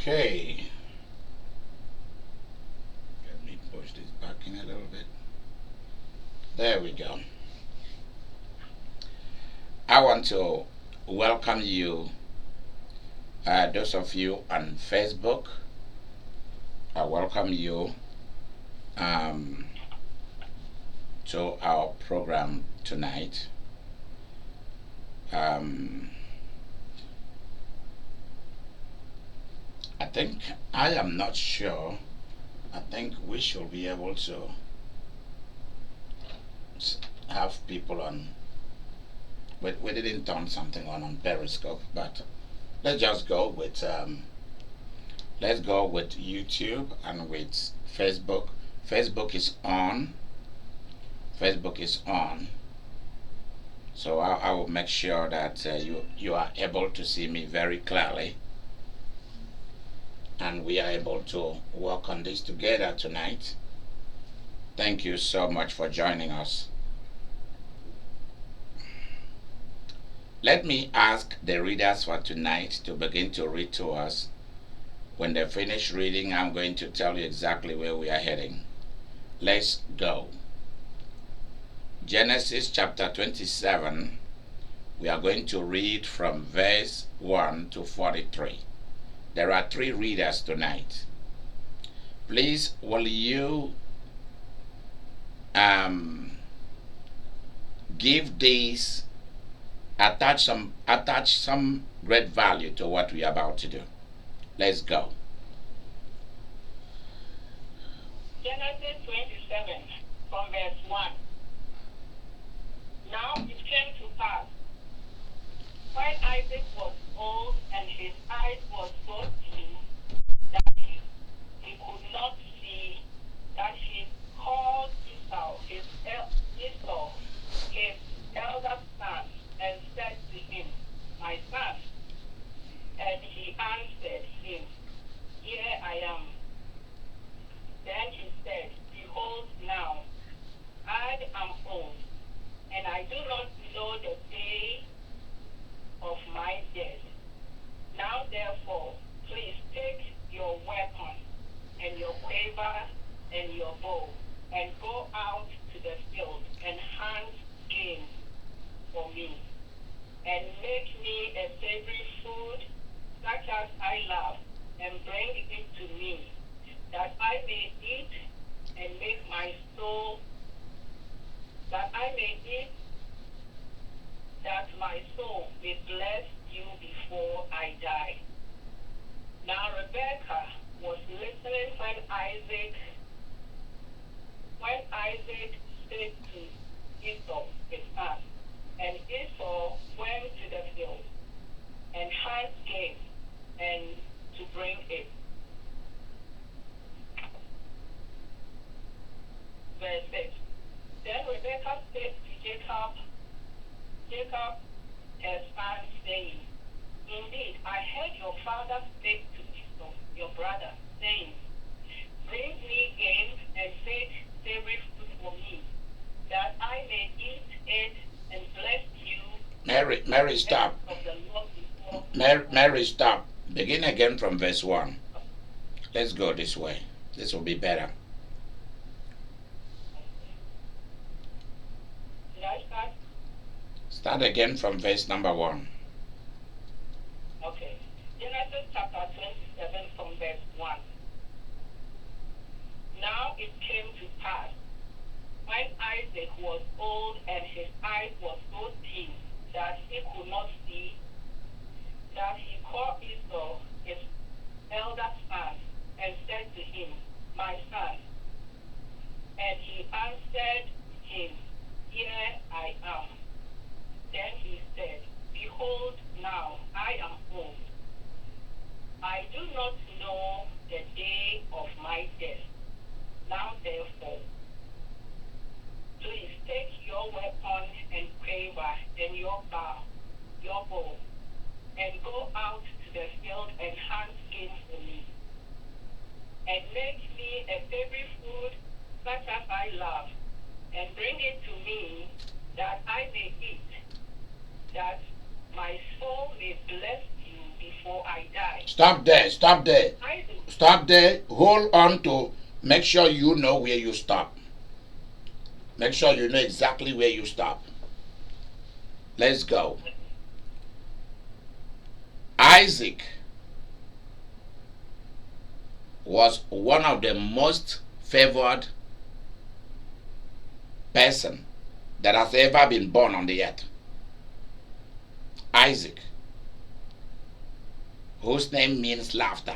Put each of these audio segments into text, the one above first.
Okay, let me push this back in a little bit. There we go. I want to welcome you, those of you on Facebook. I welcome you um, to our program tonight. Um, I think I am not sure. I think we should be able to have people on. We didn't turn something on Periscope, but let's just go with let's go with YouTube and with Facebook. Facebook is on. Facebook is on. So I will make sure that you are able to see me very clearly, and we are able to work on this together tonight. Thank you so much for joining us. Let me ask the readers for tonight to begin to read to us. When they finish reading, I'm going to tell you exactly where we are heading. Let's go. Genesis chapter 27. We are going to read from verse 1 to 43. There are 3 readers tonight. Please, will you give these, attach some great value to what we are about to do. Let's go. Genesis 27 from verse 1. Now it came to pass, when Isaac was old and his eyes were so dim that he could not see, that he called Esau, his elder son, and said to him, My son. And he answered him, Here I am. Then he said, Behold now, I am old, and I do not know the day of my death. Now therefore, please take your weapon and your quiver and your bow, and go out to the field and hunt game for me, and make me a favorite food such as I love, and bring it to me, that I may eat and make my soul, that I may eat, that my soul may bless you before I die. Now Rebekah was listening when Isaac said to Esau his son, and Esau went to the field and hunt game and to bring it. Verse 6. Then Rebekah said to Jacob her son, saying, Indeed, I heard your father speak to Esau, your brother, saying, Bring me game and make favorite food for me, that I may eat it and bless you. Mary, stop. Mary, stop. Begin again from verse 1. Let's go this way. This will be better. Did I start? Start again from verse number 1. Okay. Genesis chapter 27 from verse 1. Now it came to pass, when Isaac was old and his eyes were so dim that he could not see, that he called Esau, his elder son, and said to him, My son. And he answered him, Here I am. Then he said, Behold now, I am old. I do not know the day of my death. Now therefore, please take your weapon and quiver and your bow, and go out to the field and hunt game for me, and make me a favorite food such as I love, and bring it to me, that I may eat, that my soul may bless you before I die. Stop there. Stop there. Isaac. Stop there. Hold on to make sure you know where you stop. Make sure you know exactly where you stop. Let's go. Isaac was one of the most favored person that has ever been born on the earth. Isaac, whose name means laughter.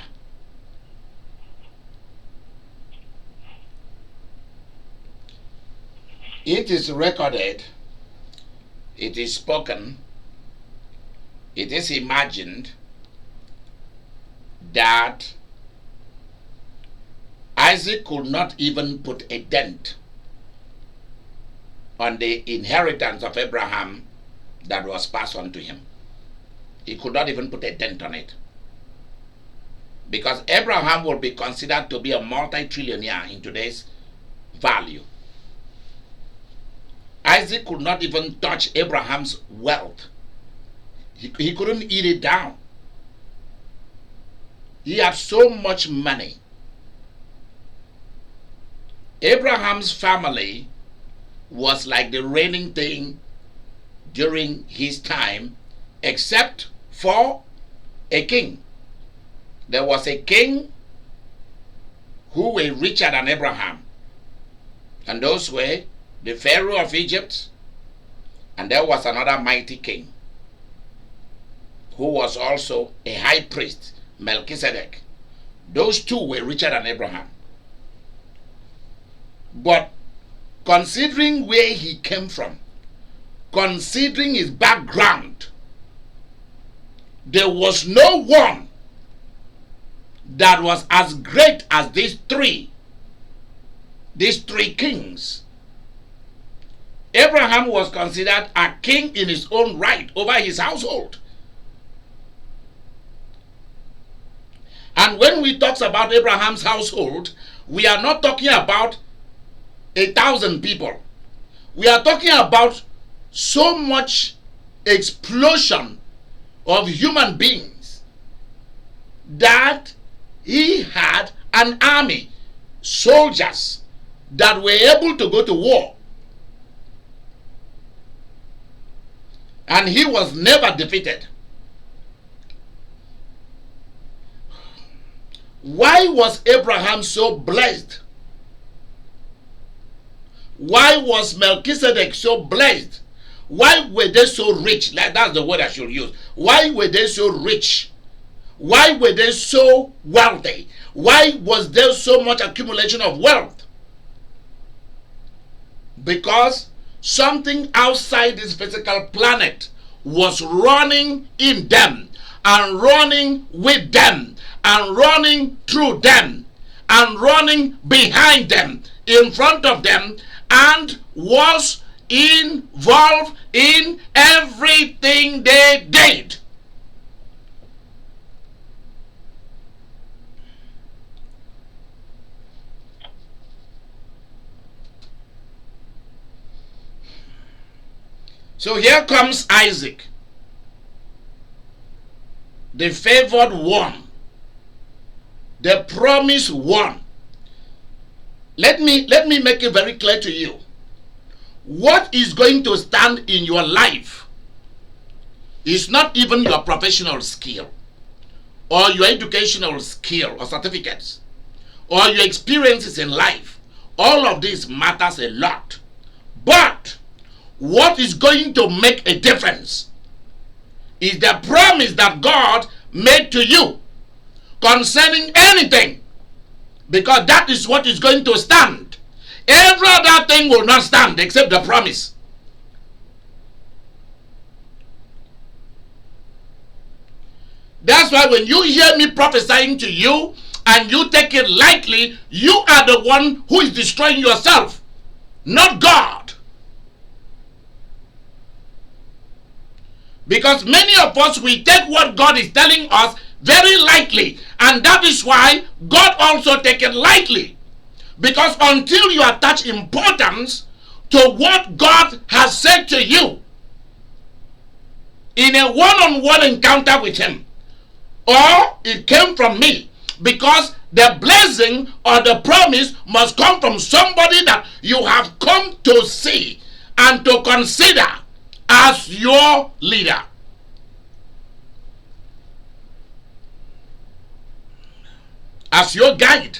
It is recorded, it is spoken, it is imagined that Isaac could not even put a dent on the inheritance of Abraham that was passed on to him. He could not even put a dent on it. Because Abraham will be considered to be a multi-trillionaire in today's value. Isaac could not even touch Abraham's wealth. He couldn't eat it down. He had so much money. Abraham's family was like the reigning thing during his time, except for a king. There was a king who were richer than Abraham, and those were the Pharaoh of Egypt, and there was another mighty king who was also a high priest, Melchizedek. Those two were richer than Abraham. But considering where he came from, considering his background, there was no one that was as great as these three kings. Abraham was considered a king in his own right over his household. And when we talk about Abraham's household, we are not talking about 1,000 people. We are talking about so much explosion of human beings that he had an army, soldiers that were able to go to war. And he was never defeated. Why was Abraham so blessed? Why was Melchizedek so blessed? Why were they so rich? Like, that's the word I should use. Why were they so rich? Why were they so wealthy? Why was there so much accumulation of wealth? Because something outside this physical planet was running in them, and running with them, and running through them, and running behind them, in front of them, and was involved in everything they did. So here comes Isaac, the favored one, the promised one. Let me make it very clear to you. What is going to stand in your life is not even your professional skill, or your educational skill or certificates, or your experiences in life. All of this matters a lot. But what is going to make a difference is the promise that God made to you concerning anything, because that is what is going to stand. Every other thing will not stand except the promise. That's why when you hear me prophesying to you and you take it lightly, you are the one who is destroying yourself, not God. Because many of us, we take what God is telling us very lightly, and that is why God also take it lightly. Because until you attach importance to what God has said to you in a one-on-one encounter with Him, or it came from me. Because the blessing or the promise must come from somebody that you have come to see and to consider as your leader. As your guide.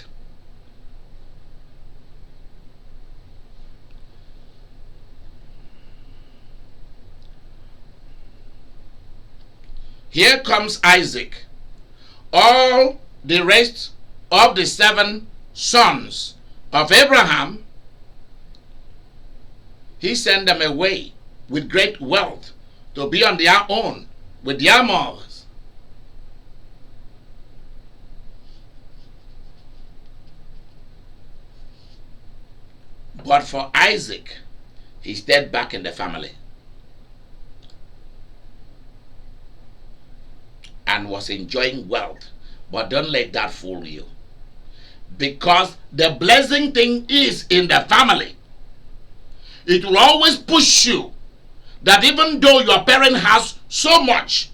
Here comes Isaac. All the rest of the 7 sons of Abraham, he sent them away with great wealth to be on their own with their mothers. But for Isaac, he stayed back in the family and was enjoying wealth. But don't let that fool you. Because the blessing thing is in the family. It will always push you that even though your parent has so much,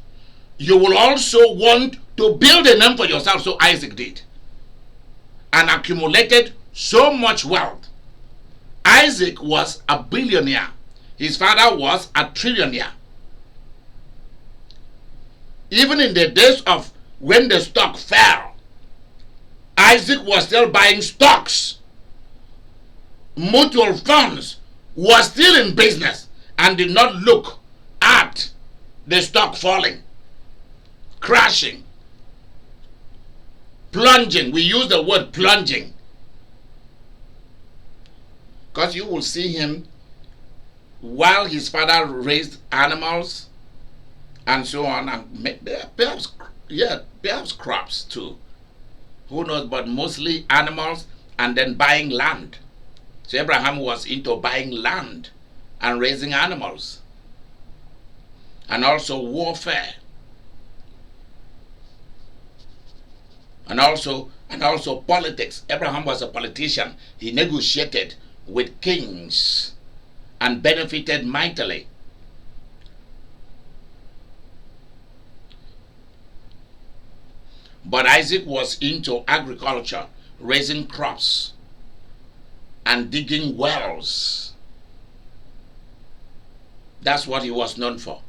you will also want to build a name for yourself. So Isaac did. And accumulated so much wealth. Isaac was a billionaire. His father was a trillionaire. Even in the days of when the stock fell, Isaac was still buying stocks. Mutual funds was still in business and did not look at the stock falling, crashing, plunging. We use the word plunging because you will see him while his father raised animals and so on, and perhaps crops too. Who knows? But mostly animals, and then buying land. So Abraham was into buying land and raising animals, and also warfare, and also politics. Abraham was a politician. He negotiated with kings and benefited mightily. But Isaac was into agriculture, raising crops and digging wells. That's what he was known for.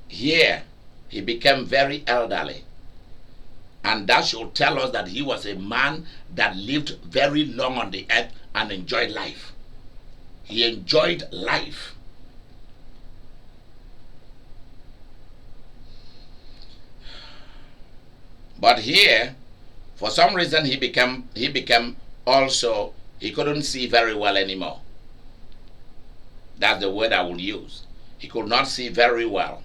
Here, he became very elderly. And that should tell us that he was a man that lived very long on the earth and enjoyed life. He enjoyed life. But here, for some reason, he became also, he couldn't see very well anymore. That's the word I will use. He could not see very well.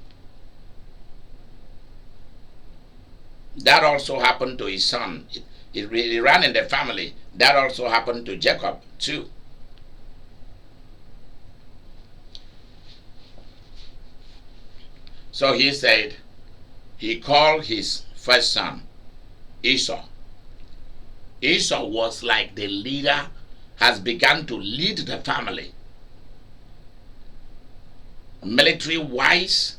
That also happened to his son. It really ran in the family. That also happened to Jacob too. So he said, he called his first son Esau. Esau was like the leader, has begun to lead the family. Military wise,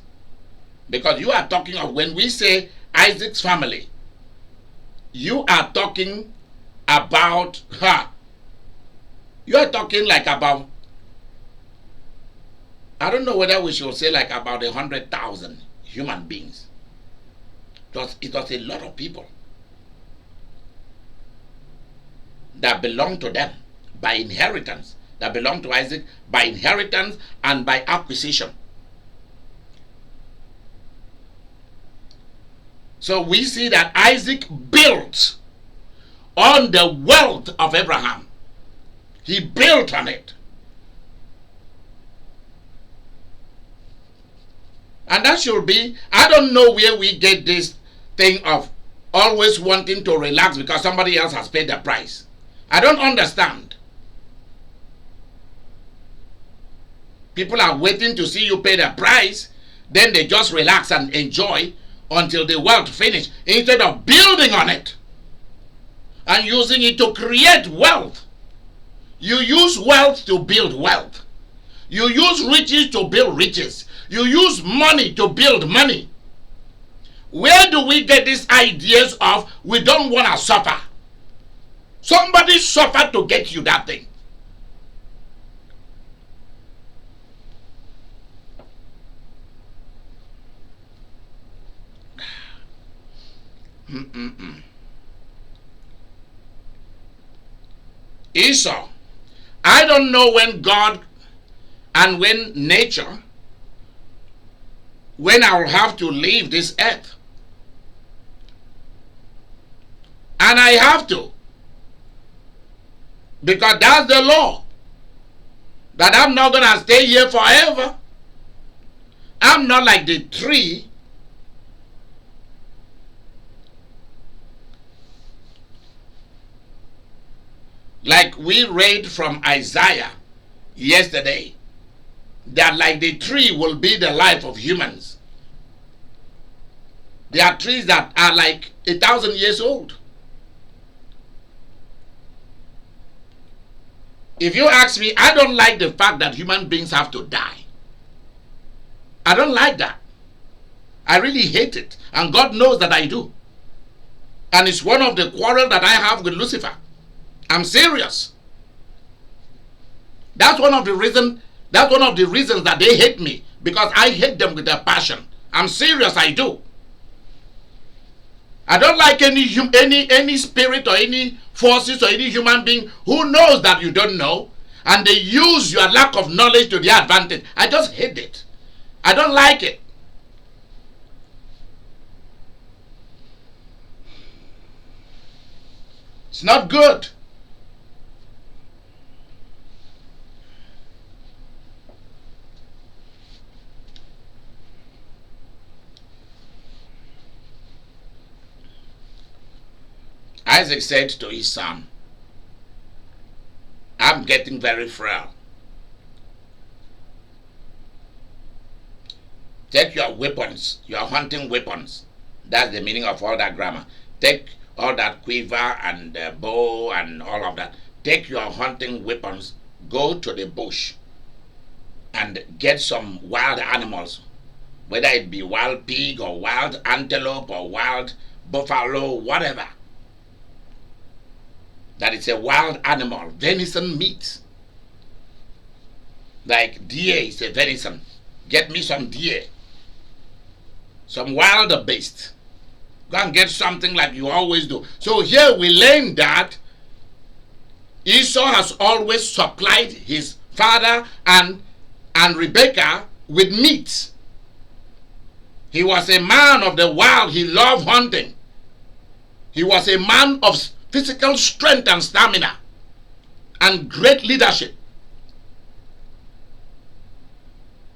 because you are talking of, when we say Isaac's family, you are talking about you are talking like about, I don't know whether we should say like about 100,000 human beings. It was a lot of people that belonged to them by inheritance, that belonged to Isaac by inheritance and by acquisition. So we see that Isaac built on the wealth of Abraham. He built on it. And that should be, I don't know where we get this thing of always wanting to relax because somebody else has paid the price. I don't understand. People are waiting to see you pay the price, then they just relax and enjoy until the wealth finish, instead of building on it and using it to create wealth. You use wealth to build wealth. You use riches to build riches. You use money to build money. Where do we get these ideas of we don't want to suffer? Somebody suffered to get you that thing. Esau, I don't know when God and when nature, when I will have to leave this earth. And I have to. Because that's the law. That I'm not going to stay here forever. I'm not like the tree. Like we read from Isaiah yesterday, that like the tree will be the life of humans. There are trees that are like 1,000 years old. If you ask me, I don't like the fact that human beings have to die. I don't like that. I really hate it. And God knows that I do. And it's one of the quarrels that I have with Lucifer. I'm serious. That's one of the reasons that they hate me. Because I hate them with their passion. I'm serious, I do. I don't like any spirit or any forces or any human being who knows that you don't know, and they use your lack of knowledge to their advantage. I just hate it. I don't like it. It's not good. Isaac said to his son, I'm getting very frail. Take your weapons, your hunting weapons. That's the meaning of all that grammar. Take all that quiver and bow and all of that. Take your hunting weapons, go to the bush and get some wild animals, whether it be wild pig or wild antelope or wild buffalo, whatever. That it's a wild animal, venison meat. Like deer is a venison. Get me some deer. Some wild beast. Go and get something like you always do. So here we learn that Esau has always supplied his father and Rebekah with meat. He was a man of the wild. He loved hunting. He was a man of physical strength and stamina and great leadership.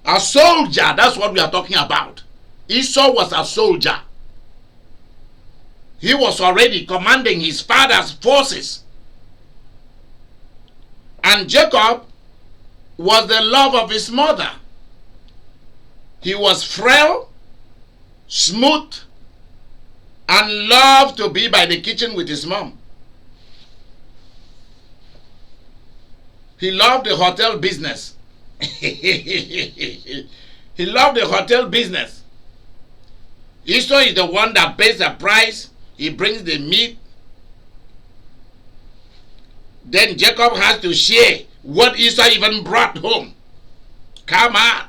A soldier, that's what we are talking about. Esau was a soldier. He was already commanding his father's forces. And Jacob was the love of his mother. He was frail, smooth, and loved to be by the kitchen with his mom. He loved the hotel business. He loved the hotel business. Esau is the one that pays the price. He brings the meat. Then Jacob has to share what Esau even brought home. Come on.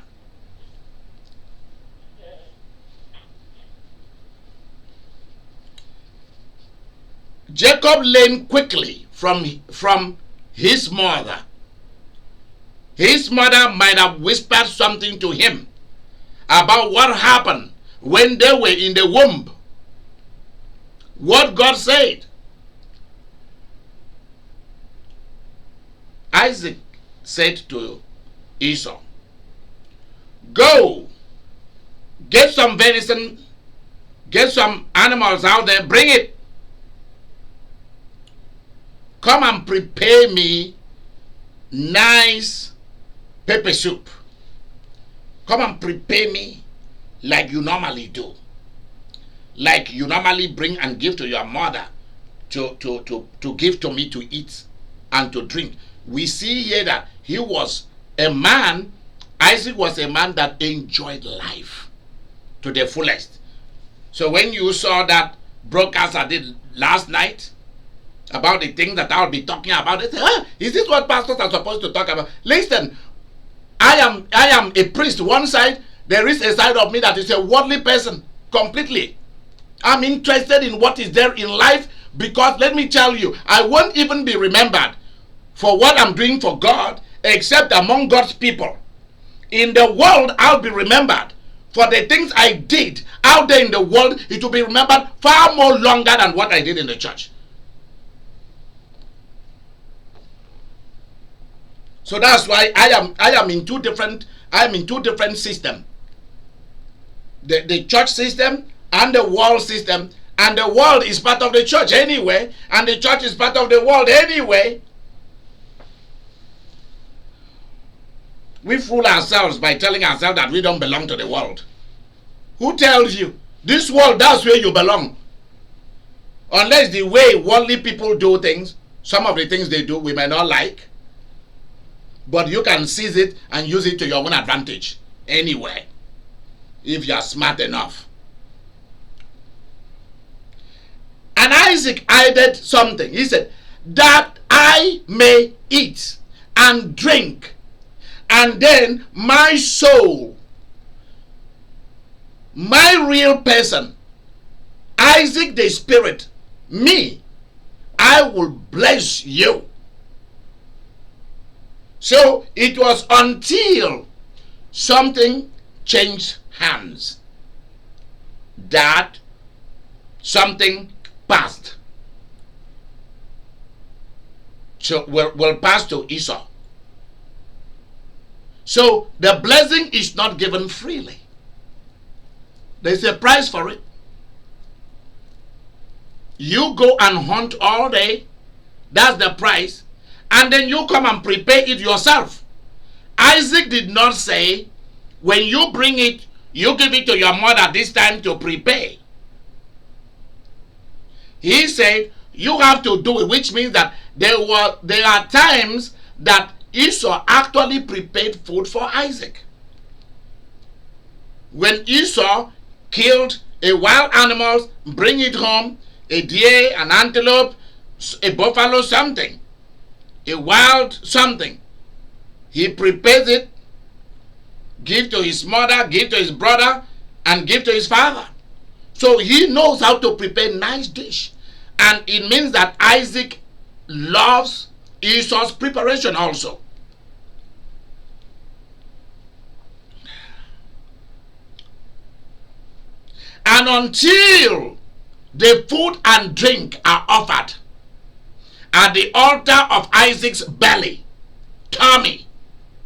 Jacob learned quickly from his mother. His mother might have whispered something to him about what happened when they were in the womb. What God said. Isaac said to Esau, go, get some venison, get some animals out there, bring it. Come and prepare me nice pepper soup. Come and prepare me like you normally do. Like you normally bring and give to your mother to give to me to eat and to drink. We see here that he was a man, Isaac was a man that enjoyed life to the fullest. So when you saw that broadcast I did last night about the things that I'll be talking about, they say, is this what pastors are supposed to talk about? Listen, I am a priest. One side, there is a side of me that is a worldly person completely. I'm interested in what is there in life, because let me tell you, I won't even be remembered for what I'm doing for God except among God's people. In the world, I'll be remembered for the things I did out there in the world. It will be remembered far more longer than what I did in the church. So that's why I am in two different systems. The church system and the world system. And the world is part of the church anyway, and the church is part of the world anyway. We fool ourselves by telling ourselves that we don't belong to the world. Who tells you? This world, that's where you belong. Unless the way worldly people do things, some of the things they do we may not like, but you can seize it and use it to your own advantage anyway, if you are smart enough. And Isaac added something. He said, that I may eat and drink, and then my soul, my real person, Isaac the spirit, me, I will bless you. So it was until something changed hands that something passed. So will pass to Esau. So the blessing is not given freely. There's a price for it. You go and hunt all day, that's the price, and then you come and prepare it yourself. Isaac did not say, when you bring it, you give it to your mother this time to prepare. He said, you have to do it, which means that there are times that Esau actually prepared food for Isaac. When Esau killed a wild animal, bring it home, a deer, an antelope, a buffalo, something, a wild something, he prepares it, give to his mother, give to his brother, and give to his father. So he knows how to prepare nice dish. And it means that Isaac loves Esau's preparation also. And until the food and drink are offered at the altar of Isaac's belly, tummy,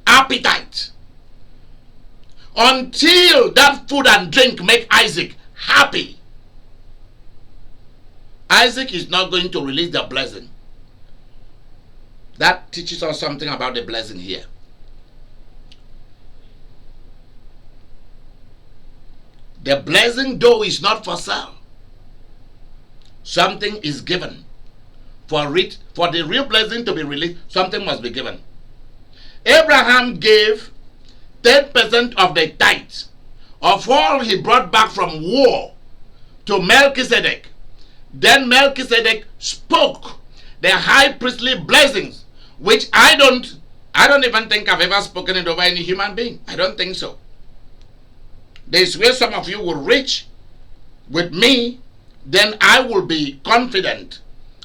appetite, until that food and drink make Isaac happy, Isaac is not going to release the blessing. That teaches us something about the blessing here. The blessing, though, is not for sale. Something is given. For the real blessing to be released, something must be given. Abraham gave 10% of the tithes of all he brought back from war to Melchizedek. Then Melchizedek spoke the high priestly blessings, which I don't even think I've ever spoken it over any human being. I don't think so. This is where some of you will reach with me, then I will be confident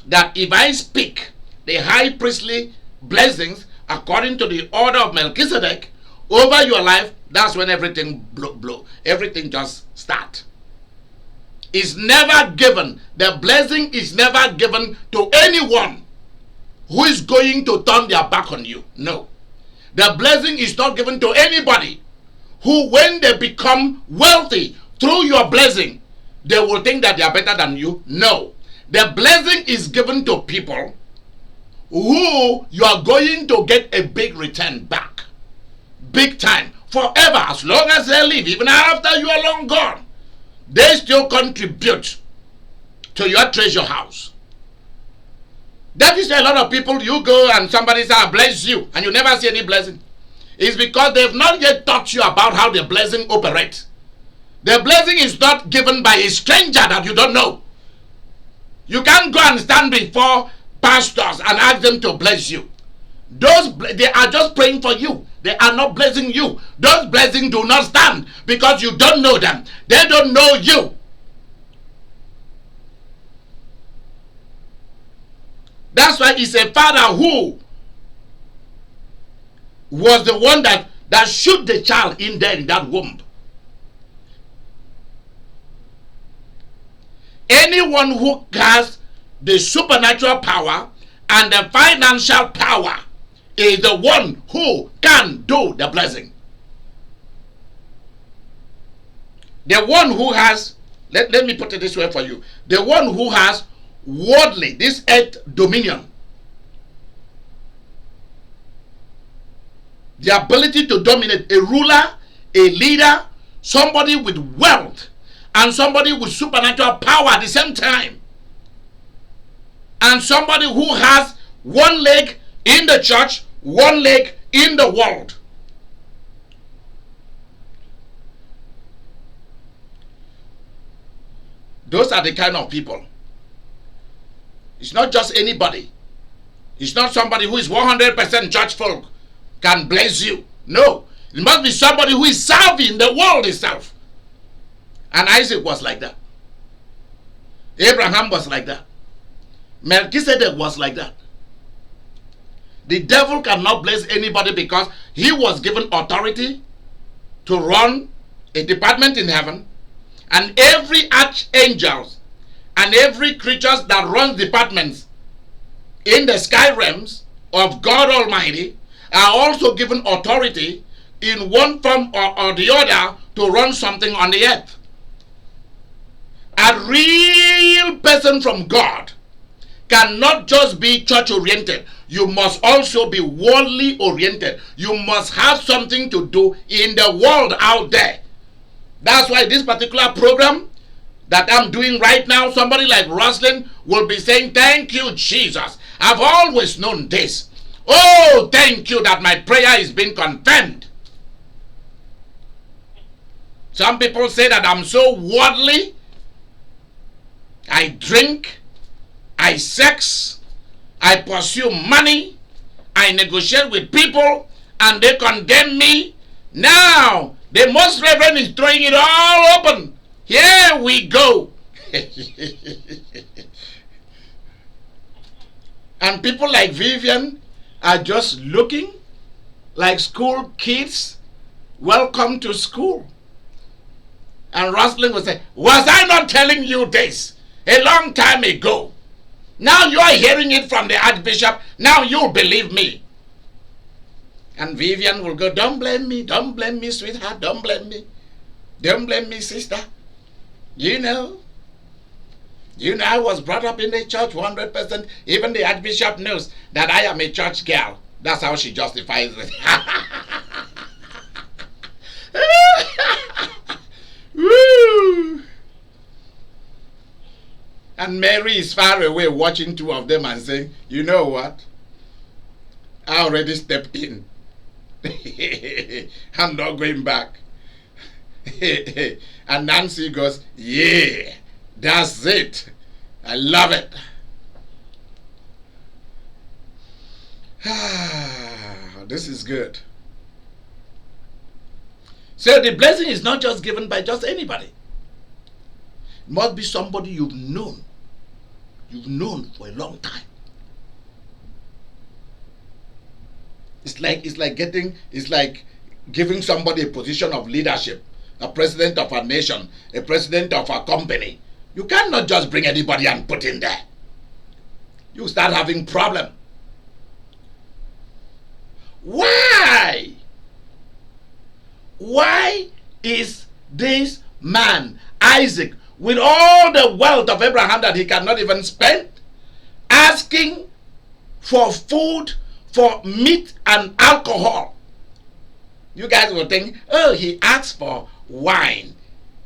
that if I speak the high priestly blessings according to the order of Melchizedek over your life, that's when everything everything just starts. Is never given. The blessing is never given to anyone who is going to turn their back on you. No. The blessing is not given to anybody who, when they become wealthy through your blessing, they will think that they are better than you. No. The blessing is given to people who you are going to get a big return back. Big time. Forever. As long as they live. Even after you are long gone. They still contribute to your treasure house. That is a lot of people, you go and somebody says, I bless you, and you never see any blessing. is because they've not yet taught you about how the blessing operates. The blessing is not given by a stranger that you don't know. You can't go and stand before pastors and ask them to bless you. They are just praying for you. They are not blessing you. Those blessings do not stand because you don't know them. They don't know you. That's why it's a father who was the one that shoot the child in there in that womb. Anyone who has the supernatural power and the financial power is the one who can do the blessing. The one who has, let me put it this way for you, the one who has worldly, this earth dominion, the ability to dominate, a ruler, a leader, somebody with wealth, and somebody with supernatural power at the same time, and somebody who has one leg in the church, one leg in the world. Those are the kind of people. It's not just anybody. It's not somebody who is 100% church folk can bless you. No. It must be somebody who is serving the world itself. And Isaac was like that. Abraham was like that. Melchizedek was like that. The devil cannot bless anybody because he was given authority to run a department in heaven, and every archangel and every creature that runs departments in the sky realms of God Almighty are also given authority in one form or the other to run something on the earth. A real person from God cannot just be church oriented. You must also be worldly oriented. You must have something to do in the world out there. That's why this particular program that I'm doing right now, somebody like Roslyn will be saying, thank you, Jesus. I've always known this. Oh, thank you that my prayer is being confirmed. Some people say that I'm so worldly. I drink, I sex, I pursue money, I negotiate with people, and they condemn me. Now, the most reverend is throwing it all open. Here we go. And people like Vivian are just looking like school kids. Welcome to school. And Rosalind will say, was I not telling you this a long time ago? Now you are hearing it from the Archbishop. Now you'll believe me. And Vivian will go, don't blame me, sweetheart, don't blame me. Don't blame me, sister. You know, I was brought up in the church 100%. Even the Archbishop knows that I am a church girl. That's how she justifies it. Woo! And Mary is far away watching two of them and saying, you know what? I already stepped in. I'm not going back. And Nancy goes, yeah, that's it. I love it. This is good. So the blessing is not just given by just anybody. It must be somebody you've known. You've known for a long time. It's like giving somebody a position of leadership, a president of a nation, a president of a company. You cannot just bring anybody and put in there. You start having problem. Why? Why is this man, Isaac, with all the wealth of Abraham that he cannot even spend, asking for food, for meat and alcohol? You guys will think, oh, he asked for wine.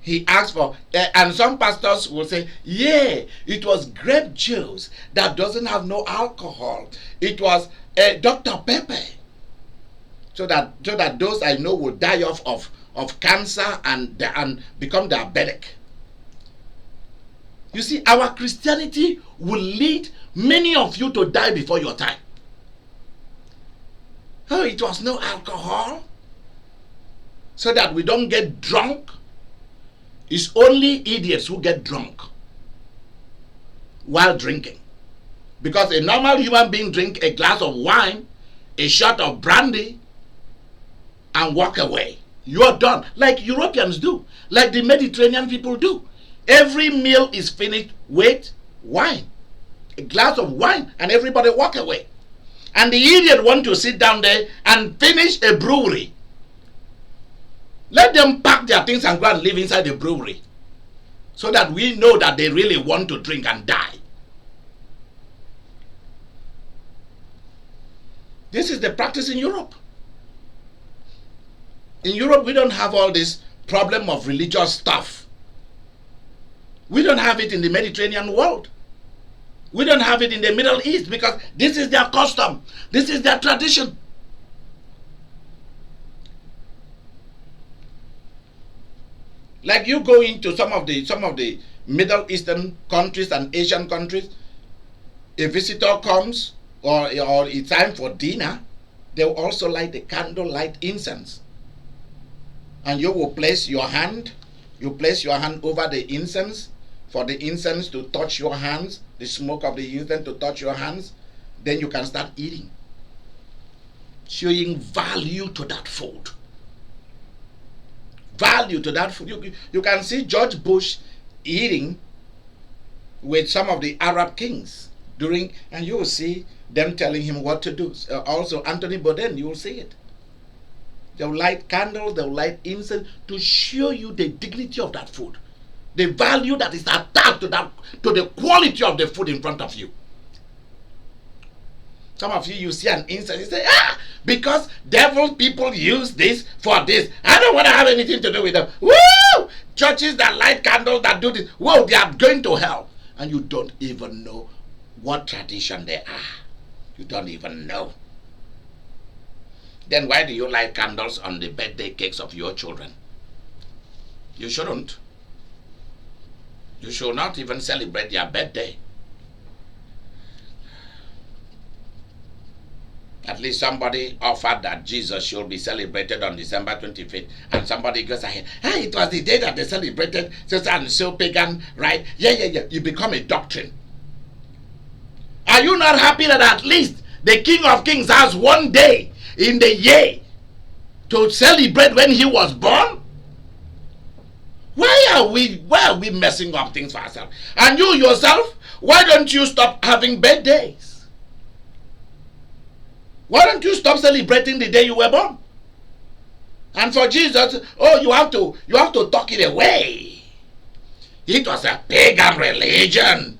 He asked for, and some pastors will say, yeah, it was grape juice that doesn't have no alcohol. It was Dr. Pepper. so that those I know will die of cancer and become diabetic. You see, our Christianity will lead many of you to die before your time. Oh, it was no alcohol, so that we don't get drunk. It's only idiots who get drunk while drinking. Because a normal human being drink a glass of wine, a shot of brandy, and walk away. You're done. Like Europeans do. Like the Mediterranean people do. Every meal is finished with wine. A glass of wine, and everybody walk away. And the idiot want to sit down there and finish a brewery. Let them pack their things and go and live inside the brewery, so that we know that they really want to drink and die. This is the practice in Europe. In Europe, we don't have all this problem of religious stuff. We don't have it in the Mediterranean world. We don't have it in the Middle East, because this is their custom. This is their tradition. Like you go into some of the Middle Eastern countries and Asian countries, a visitor comes or it's time for dinner, they will also light the candle, light incense. And you will place your hand over the incense, for the incense to touch your hands, the smoke of the incense to touch your hands. Then you can start eating, showing value to that food. Value to that food. You can see George Bush eating with some of the Arab kings and you will see them telling him what to do. Also Anthony Bourdain, you will see it. They will light candles, they will light incense to show you the dignity of that food, the value that is attached to the quality of the food in front of you. Some of you see an incense, you say, because devil people use this for this. I don't want to have anything to do with them. Woo! Churches that light candles, that do this, whoa, they are going to hell. And you don't even know what tradition they are. You don't even know. Then why do you light candles on the birthday cakes of your children? You shouldn't. You should not even celebrate their birthday. At least somebody offered that Jesus should be celebrated on December 25th. And somebody goes ahead, it was the day that they celebrated so pagan, right? Yeah. You become a doctrine. Are you not happy that at least the King of Kings has one day in the year to celebrate when he was born? Why are we messing up things for ourselves? And you yourself, why don't you stop having birthdays? Why don't you stop celebrating the day you were born? And for Jesus, you have to tuck it away. It was a pagan religion.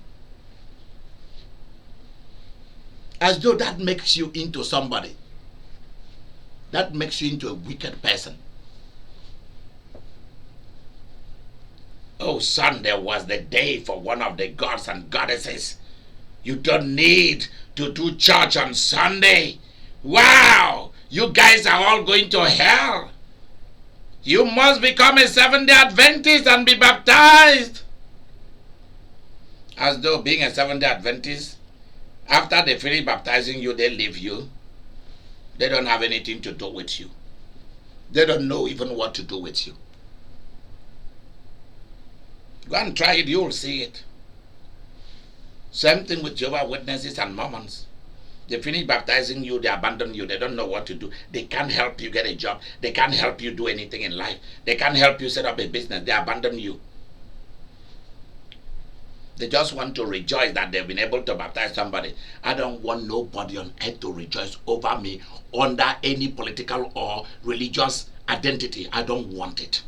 As though that makes you into somebody. That makes you into a wicked person. Oh, Sunday was the day for one of the gods and goddesses. You don't need to do church on Sunday. Wow, you guys are all going to hell. You must become a Seventh-day Adventist and be baptized. As though being a Seventh-day Adventist, after they finish baptizing you, they leave you. They don't have anything to do with you. They don't know even what to do with you. Go and try it, you'll see it. Same thing with Jehovah's Witnesses and Mormons. They finish baptizing you, they abandon you, they don't know what to do. They can't help you get a job. They can't help you do anything in life. They can't help you set up a business. They abandon you. They just want to rejoice that they've been able to baptize somebody. I don't want nobody on earth to rejoice over me under any political or religious identity. I don't want it.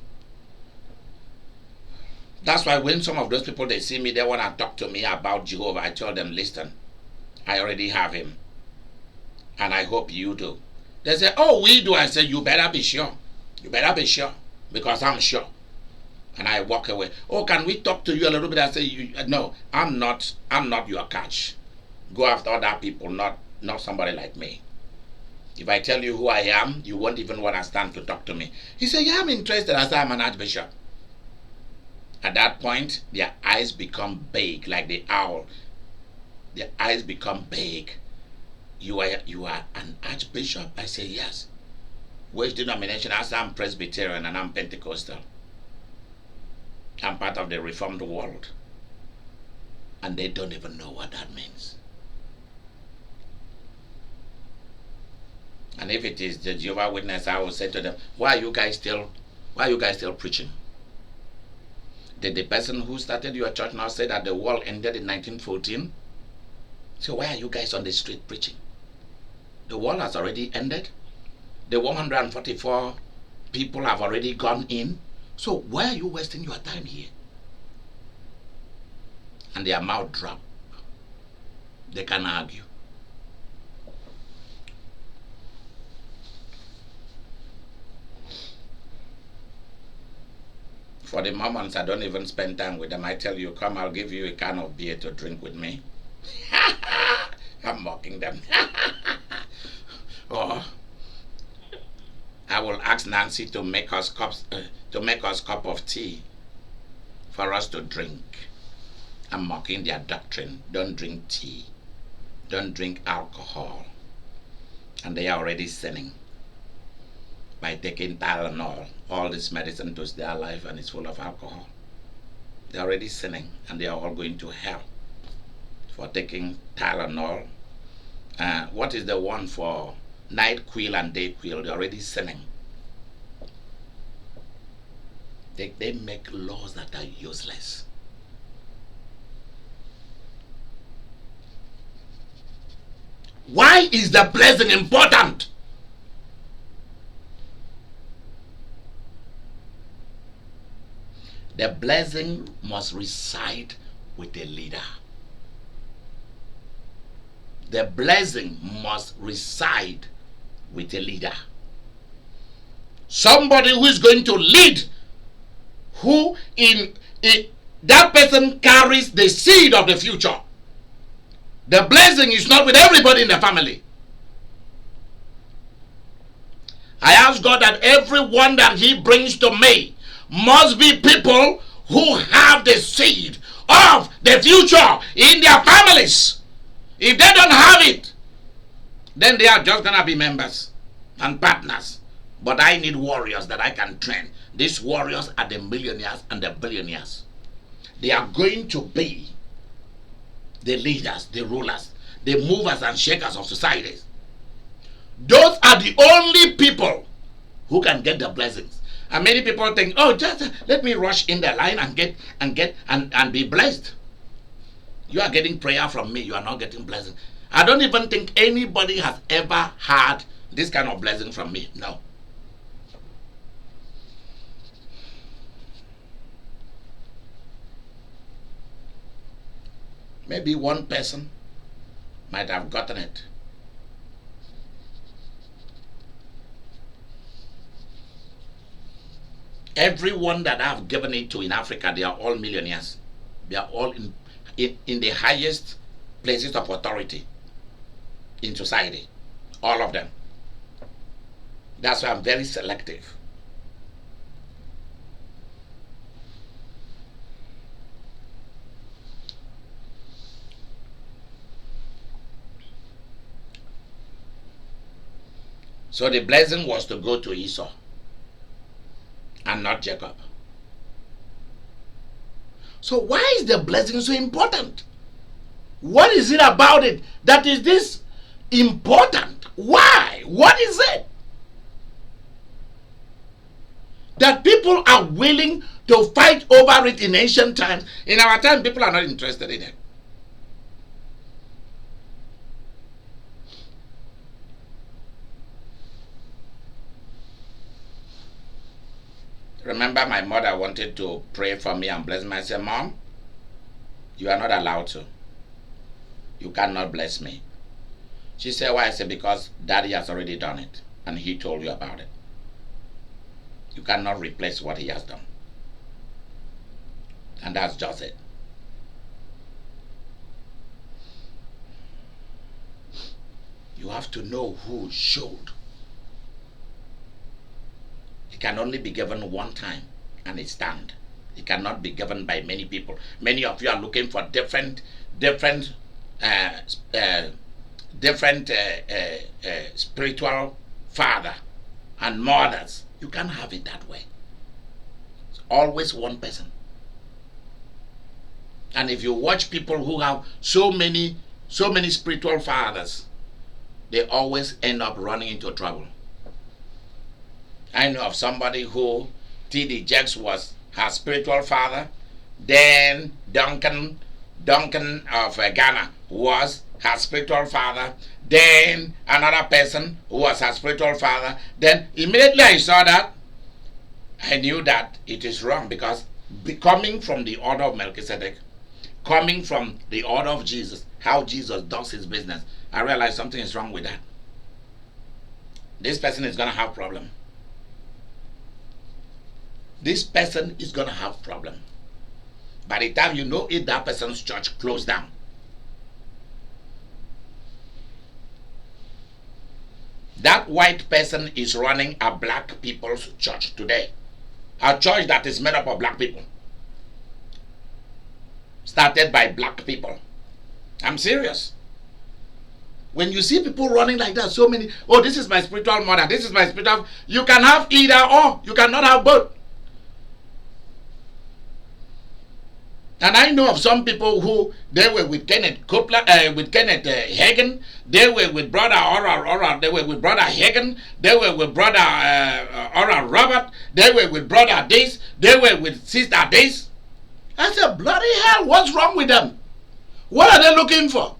That's why when some of those people, they see me, they want to talk to me about Jehovah. I tell them, listen, I already have him. And I hope you do. They say, oh, we do. I say, you better be sure. You better be sure. Because I'm sure. And I walk away. Oh, can we talk to you a little bit? I say, no, I'm not your catch. Go after other people, not somebody like me. If I tell you who I am, you won't even want to stand to talk to me. He said, yeah, I'm interested. I said, I'm an archbishop. At that point, their eyes become big, like the owl. Their eyes become big. You are an archbishop? I say, yes. Which denomination? I say, I'm Presbyterian and I'm Pentecostal. I'm part of the Reformed world. And they don't even know what that means. And if it is the Jehovah's Witness, I will say to them, why are you guys still preaching? Did the person who started your church now say that the war ended in 1914? So why are you guys on the street preaching? The war has already ended. The 144 people have already gone in. So why are you wasting your time here? And their mouth drop. They can argue. For the moments, I don't even spend time with them. I tell you, come, I'll give you a can of beer to drink with me. I'm mocking them. Or I will ask Nancy to make us cup of tea for us to drink. I'm mocking their doctrine. Don't drink tea. Don't drink alcohol. And they are already sinning by taking Tylenol. All this medicine to their life and it's full of alcohol. They're already sinning and they are all going to hell for taking Tylenol. What is the one for NyQuil and DayQuil? They're already sinning. They make laws that are useless. Why is the blessing important? The blessing must reside with the leader. The blessing must reside with the leader. Somebody who is going to lead, who that person carries the seed of the future. The blessing is not with everybody in the family. I ask God that everyone that He brings to me must be people who have the seed of the future in their families. If they don't have it, then they are just going to be members and partners. But I need warriors that I can train. These warriors are the millionaires and the billionaires. They are going to be the leaders, the rulers, the movers and shakers of societies. Those are the only people who can get the blessings. And many people think, oh, just let me rush in the line and be blessed. You are getting prayer from me. You are not getting blessing. I don't even think anybody has ever had this kind of blessing from me. No. Maybe one person might have gotten it. Everyone that I've given it to in Africa, they are all millionaires. They are all in the highest places of authority in society. All of them. That's why I'm very selective. So the blessing was to go to Esau and not Jacob. So why is the blessing so important? What is it about it that is this important? Why? What is it? That people are willing to fight over it in ancient times. In our time, people are not interested in it. Remember, my mother wanted to pray for me and bless me. I said, Mom, you are not allowed to. You cannot bless me. She said, why? I said, because Daddy has already done it and he told you about it. You cannot replace what he has done. And that's just it. You have to know who should. It can only be given one time and it stand. It cannot be given by many people. Many of you are looking for different spiritual father and mothers. You can't have it that way. It's always one person. And if you watch people who have so many spiritual fathers, they always end up running into trouble. I know of somebody who T.D. Jakes was her spiritual father. Then Duncan of Ghana was her spiritual father. Then another person who was her spiritual father. Then immediately I saw that, I knew that it is wrong, because coming from the order of Melchizedek, coming from the order of Jesus, how Jesus does his business, I realized something is wrong with that. This person is going to have problem. This person is going to have problem. By the time you know it, that person's church closed down. That white person is running a black people's church today. A church that is made up of black people. Started by black people. I'm serious. When you see people running like that, so many, oh, this is my spiritual mother, this is my spiritual, you can have either or, you cannot have both. And I know of some people who, they were with Kenneth Hagin, they were with brother Oral, they were with brother Hagin, they were with brother Oral Robert, they were with brother this, they were with sister this. I said, bloody hell, what's wrong with them? What are they looking for?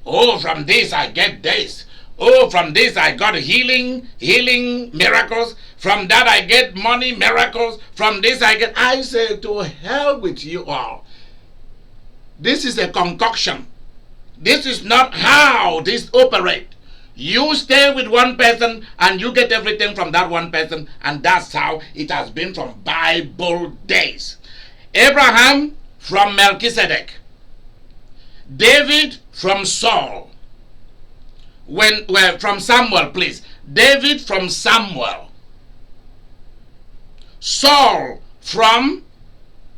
Oh, from this I get this. Oh, from this I got healing miracles. From that I get money, miracles. From this I get... I say, to hell with you all. This is a concoction. This is not how this operates. You stay with one person and you get everything from that one person. And that's how it has been from Bible days. Abraham from Melchizedek. David from Saul. From Samuel, please. David from Samuel. Saul from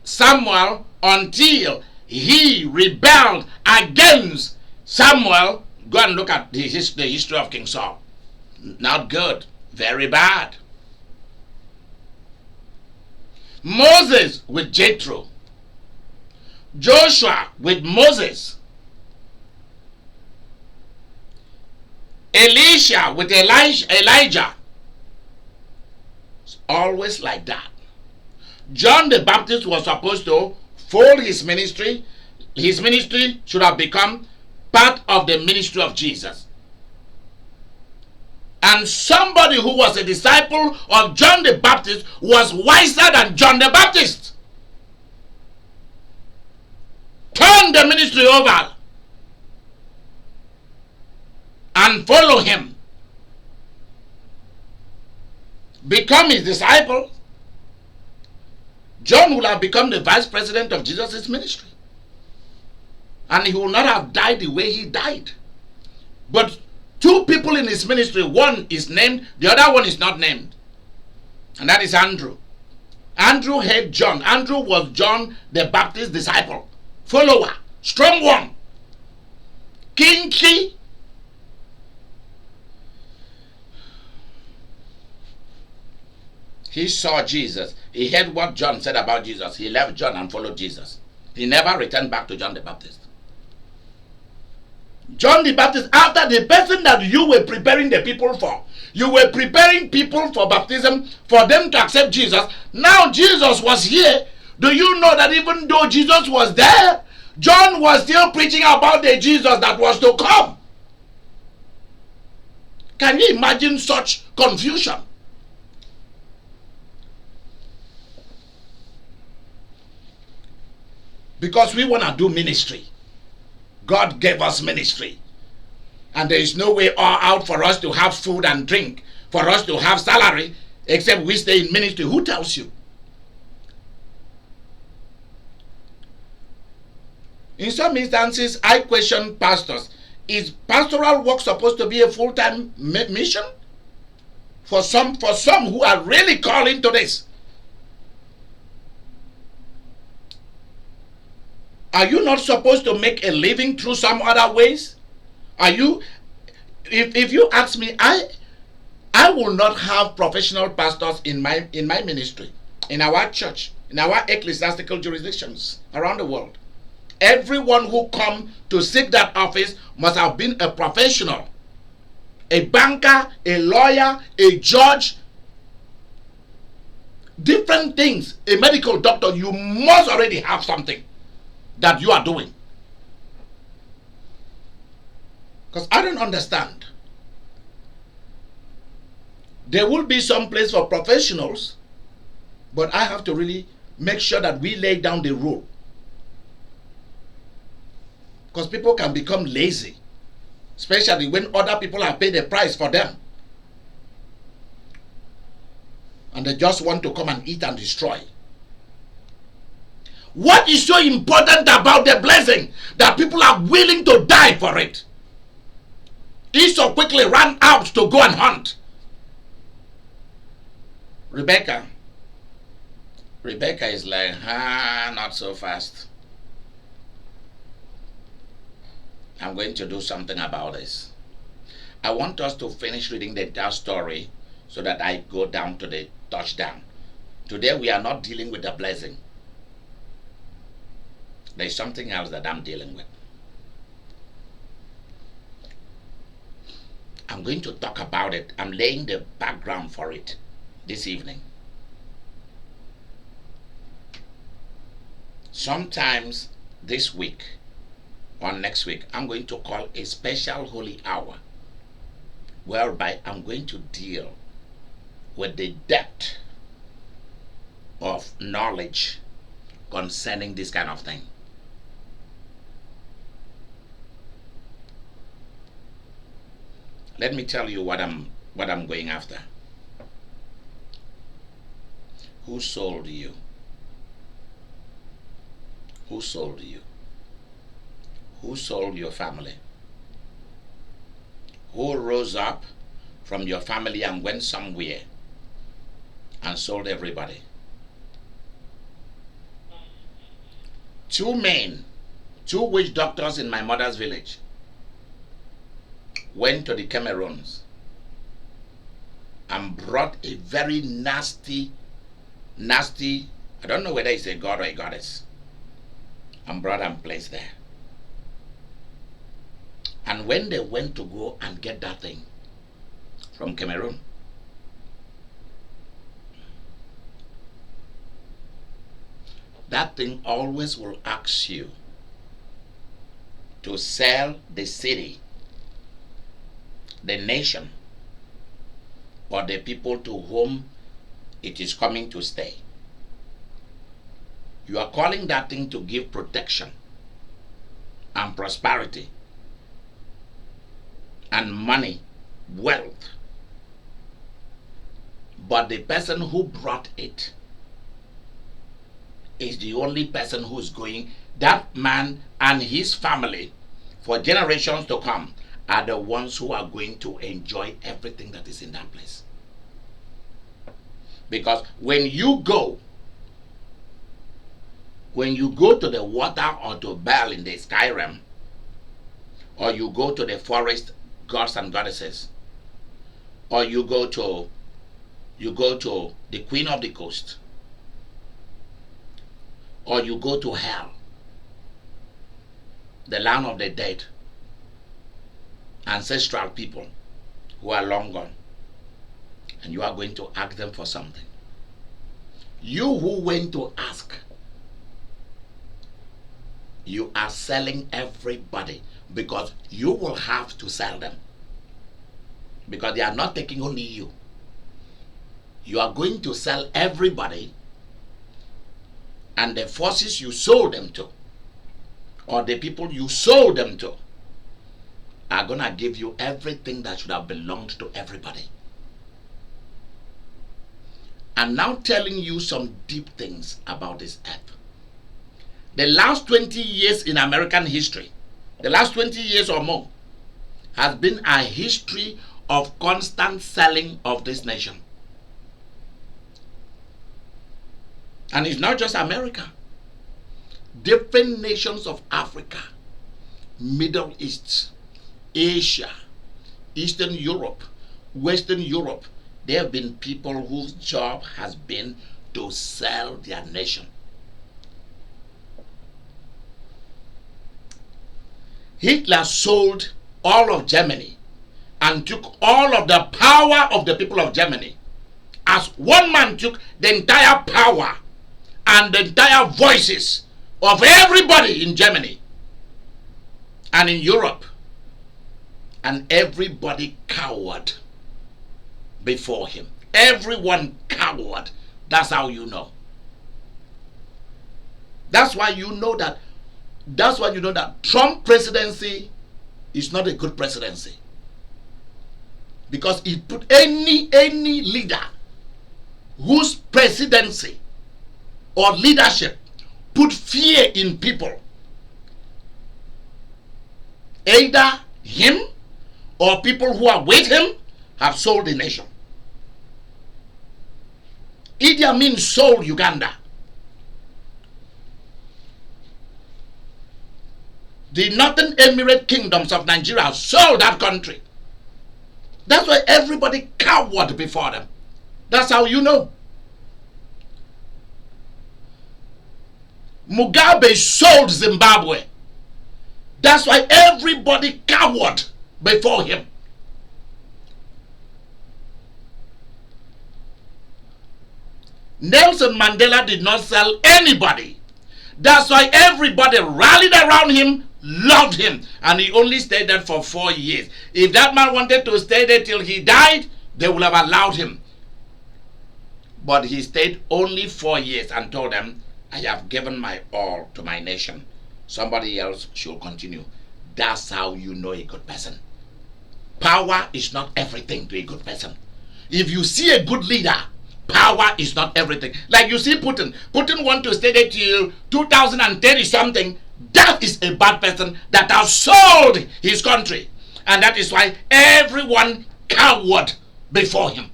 Samuel until he rebelled against Samuel. Go and look at the history of King Saul. Not good. Very bad. Moses with Jethro. Joshua with Moses. Elisha with Elijah. It's always like that. John the Baptist was supposed to fold his ministry. His ministry should have become part of the ministry of Jesus. And somebody who was a disciple of John the Baptist was wiser than John the Baptist. Turn the ministry over and follow him. Become his disciple. John will have become the vice president of Jesus' ministry. And he will not have died the way he died. But two people in his ministry, one is named, the other one is not named. And that is Andrew. Andrew had John. Andrew was John the Baptist's disciple, follower, strong one, kinky. He saw Jesus. He heard what John said about Jesus. He left John and followed Jesus. He never returned back to John the Baptist. John the Baptist, after the person that you were preparing the people for, you were preparing people for baptism, for them to accept Jesus. Now Jesus was here. Do you know that even though Jesus was there, John was still preaching about the Jesus that was to come? Can you imagine such confusion? Because we want to do ministry. God gave us ministry. And there is no way out for us to have food and drink, for us to have salary, except we stay in ministry. Who tells you? In some instances, I question pastors. Is pastoral work supposed to be a full-time mission? For some who are really called into this. Are you not supposed to make a living through some other ways? Are you, if you ask me, I will not have professional pastors in my ministry, in our church, in our ecclesiastical jurisdictions around the world. Everyone who come to seek that office must have been a professional, a banker, a lawyer, a judge, different things. A medical doctor, you must already have something that you are doing. Because I don't understand. There will be some place for professionals, but I have to really make sure that we lay down the rule. Because people can become lazy, especially when other people have paid the price for them. And they just want to come and eat and destroy. What is so important about the blessing that people are willing to die for it? Esau quickly ran out to go and hunt. Rebecca is like, not so fast. I'm going to do something about this. I want us to finish reading that story so that I go down to the touchdown. Today we are not dealing with the blessing. There's something else that I'm dealing with. I'm going to talk about it. I'm laying the background for it this evening. Sometimes this week or next week, I'm going to call a special holy hour whereby I'm going to deal with the depth of knowledge concerning this kind of thing. Let me tell you what I'm going after. Who sold you? Who sold you? Who sold your family? Who rose up from your family and went somewhere and sold everybody? Two witch doctors in my mother's village went to the Cameroons and brought a very nasty, I don't know whether it's a god or a goddess, and brought and placed there. And when they went to go and get that thing from Cameroon, that thing always will ask you to sell the city, the nation, or the people to whom it is coming to stay. You are calling that thing to give protection and prosperity and money, wealth. But the person who brought it is the only person who is going. That man and his family for generations to come are the ones who are going to enjoy everything that is in that place. Because when you go to the water or to Baal in the sky realm, or you go to the forest gods and goddesses, or you go to the queen of the coast, or you go to hell, the land of the dead, ancestral people who are long gone, and you are going to ask them for something. You who went to ask, you are selling everybody, because you will have to sell them, because they are not taking only you. You are going to sell everybody, and the forces you sold them to, or the people you sold them to, are going to give you everything that should have belonged to everybody. I'm now telling you some deep things about this earth. The last 20 years in American history, the last 20 years or more, has been a history of constant selling of this nation. And it's not just America. Different nations of Africa, Middle East, Asia, Eastern Europe, Western Europe, there have been people whose job has been to sell their nation. Hitler sold all of Germany and took all of the power of the people of Germany. As one man took the entire power and the entire voices of everybody in Germany and in Europe, and everybody cowered before him. Everyone cowered. That's how you know. That's why you know that Trump presidency is not a good presidency. Because it put any leader whose presidency or leadership put fear in people, either him or people who are with him, have sold the nation. Idi Amin sold Uganda. The Northern Emirate Kingdoms of Nigeria sold that country. That's why everybody cowered before them. That's how you know. Mugabe sold Zimbabwe. That's why everybody cowered before him. Nelson Mandela did not sell anybody. That's why everybody rallied around him, loved him, and he only stayed there for 4 years. If that man wanted to stay there till he died, they would have allowed him. But he stayed only 4 years and told them, I have given my all to my nation. Somebody else should continue. That's how you know a good person. Power is not everything to a good person. If you see a good leader, power is not everything. Like you see Putin. Putin wants to stay there till 2030 something. That is a bad person that has sold his country. And that is why everyone cowered before him.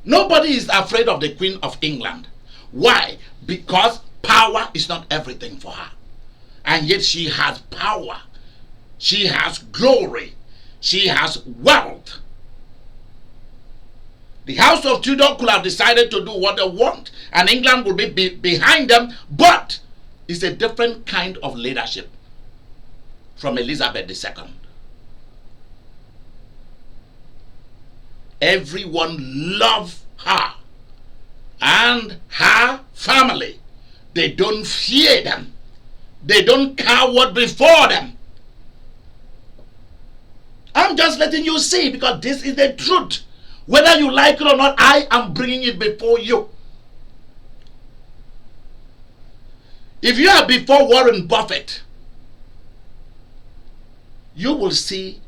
Nobody is afraid of the Queen of England. Why? Because power is not everything for her. And yet she has power. She has glory. She has wealth. The House of Tudor could have decided to do what they want, and England will be behind them, but it's a different kind of leadership from Elizabeth II. Everyone loves her and her family. They don't fear them. They don't cower before them. I'm just letting you see, because this is the truth. Whether you like it or not, I am bringing it before you. If you are before Warren Buffett, you will see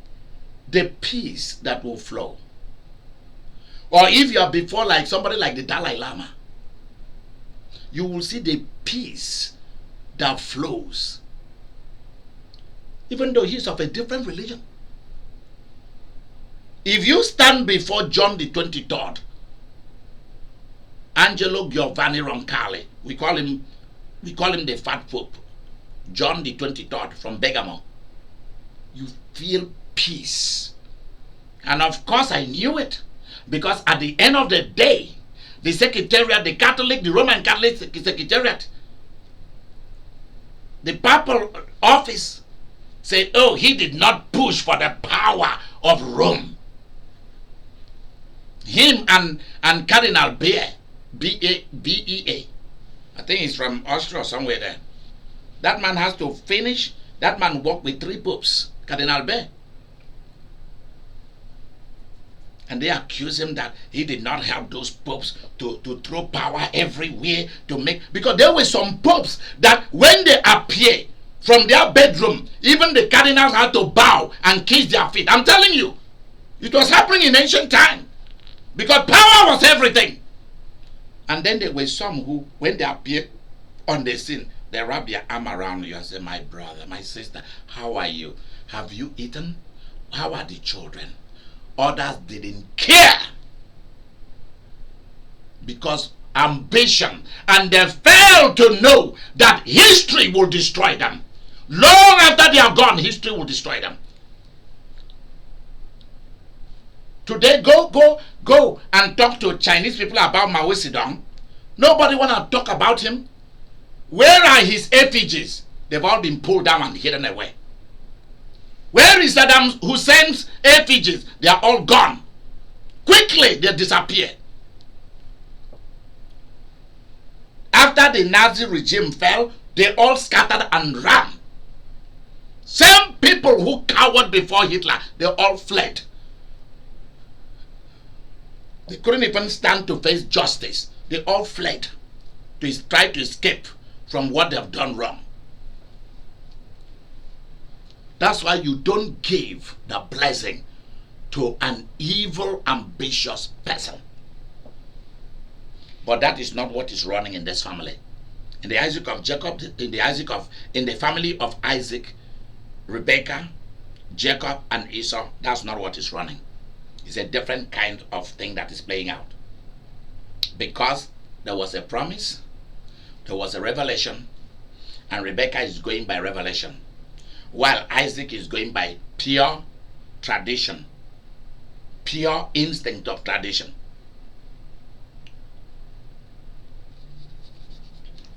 the peace that will flow. Or if you are before like somebody like the Dalai Lama, you will see the peace that flows. Even though he's of a different religion. If you stand before John the 23rd, Angelo Giovanni Roncalli, we call him the Fat Pope, John the 23rd from Bergamo, you feel peace. And of course I knew it, because at the end of the day, the Secretariat, the Roman Catholic Secretariat, the papal office said, oh, he did not push for the power of Rome. Him and Cardinal Beer, B-E-A. I think he's from Austria or somewhere there. That man has to finish. That man worked with 3 popes, Cardinal Beer. And they accuse him that he did not help those popes to throw power everywhere to make. Because there were some popes that when they appear from their bedroom, even the cardinals had to bow and kiss their feet. I'm telling you, it was happening in ancient time. Because power was everything. And then there were some who, when they appeared on the scene, They wrap their arm around you and say, my brother, my sister, how are you? Have you eaten? How are the children? Others didn't care because ambition, and they failed to know that history will destroy them. Long after they are gone, history will destroy them. Today, go and talk to Chinese people about Mao Zedong. Nobody want to talk about him. Where are his effigies? They've all been pulled down and hidden away. Where is Saddam Hussein's effigies? They are all gone. Quickly, they disappear. After the Nazi regime fell, they all scattered and ran. Same people who cowered before Hitler, they all fled. They couldn't even stand to face justice. They all fled to try to escape from what they have done wrong. That's why you don't give the blessing to an evil, ambitious person. But that is not what is running in this family. In the Isaac of Jacob, in the family of Isaac, Rebekah, Jacob, and Esau, that's not what is running. It's a different kind of thing that is playing out. Because there was a promise, there was a revelation, and Rebekah is going by revelation, while Isaac is going by pure tradition, pure instinct of tradition.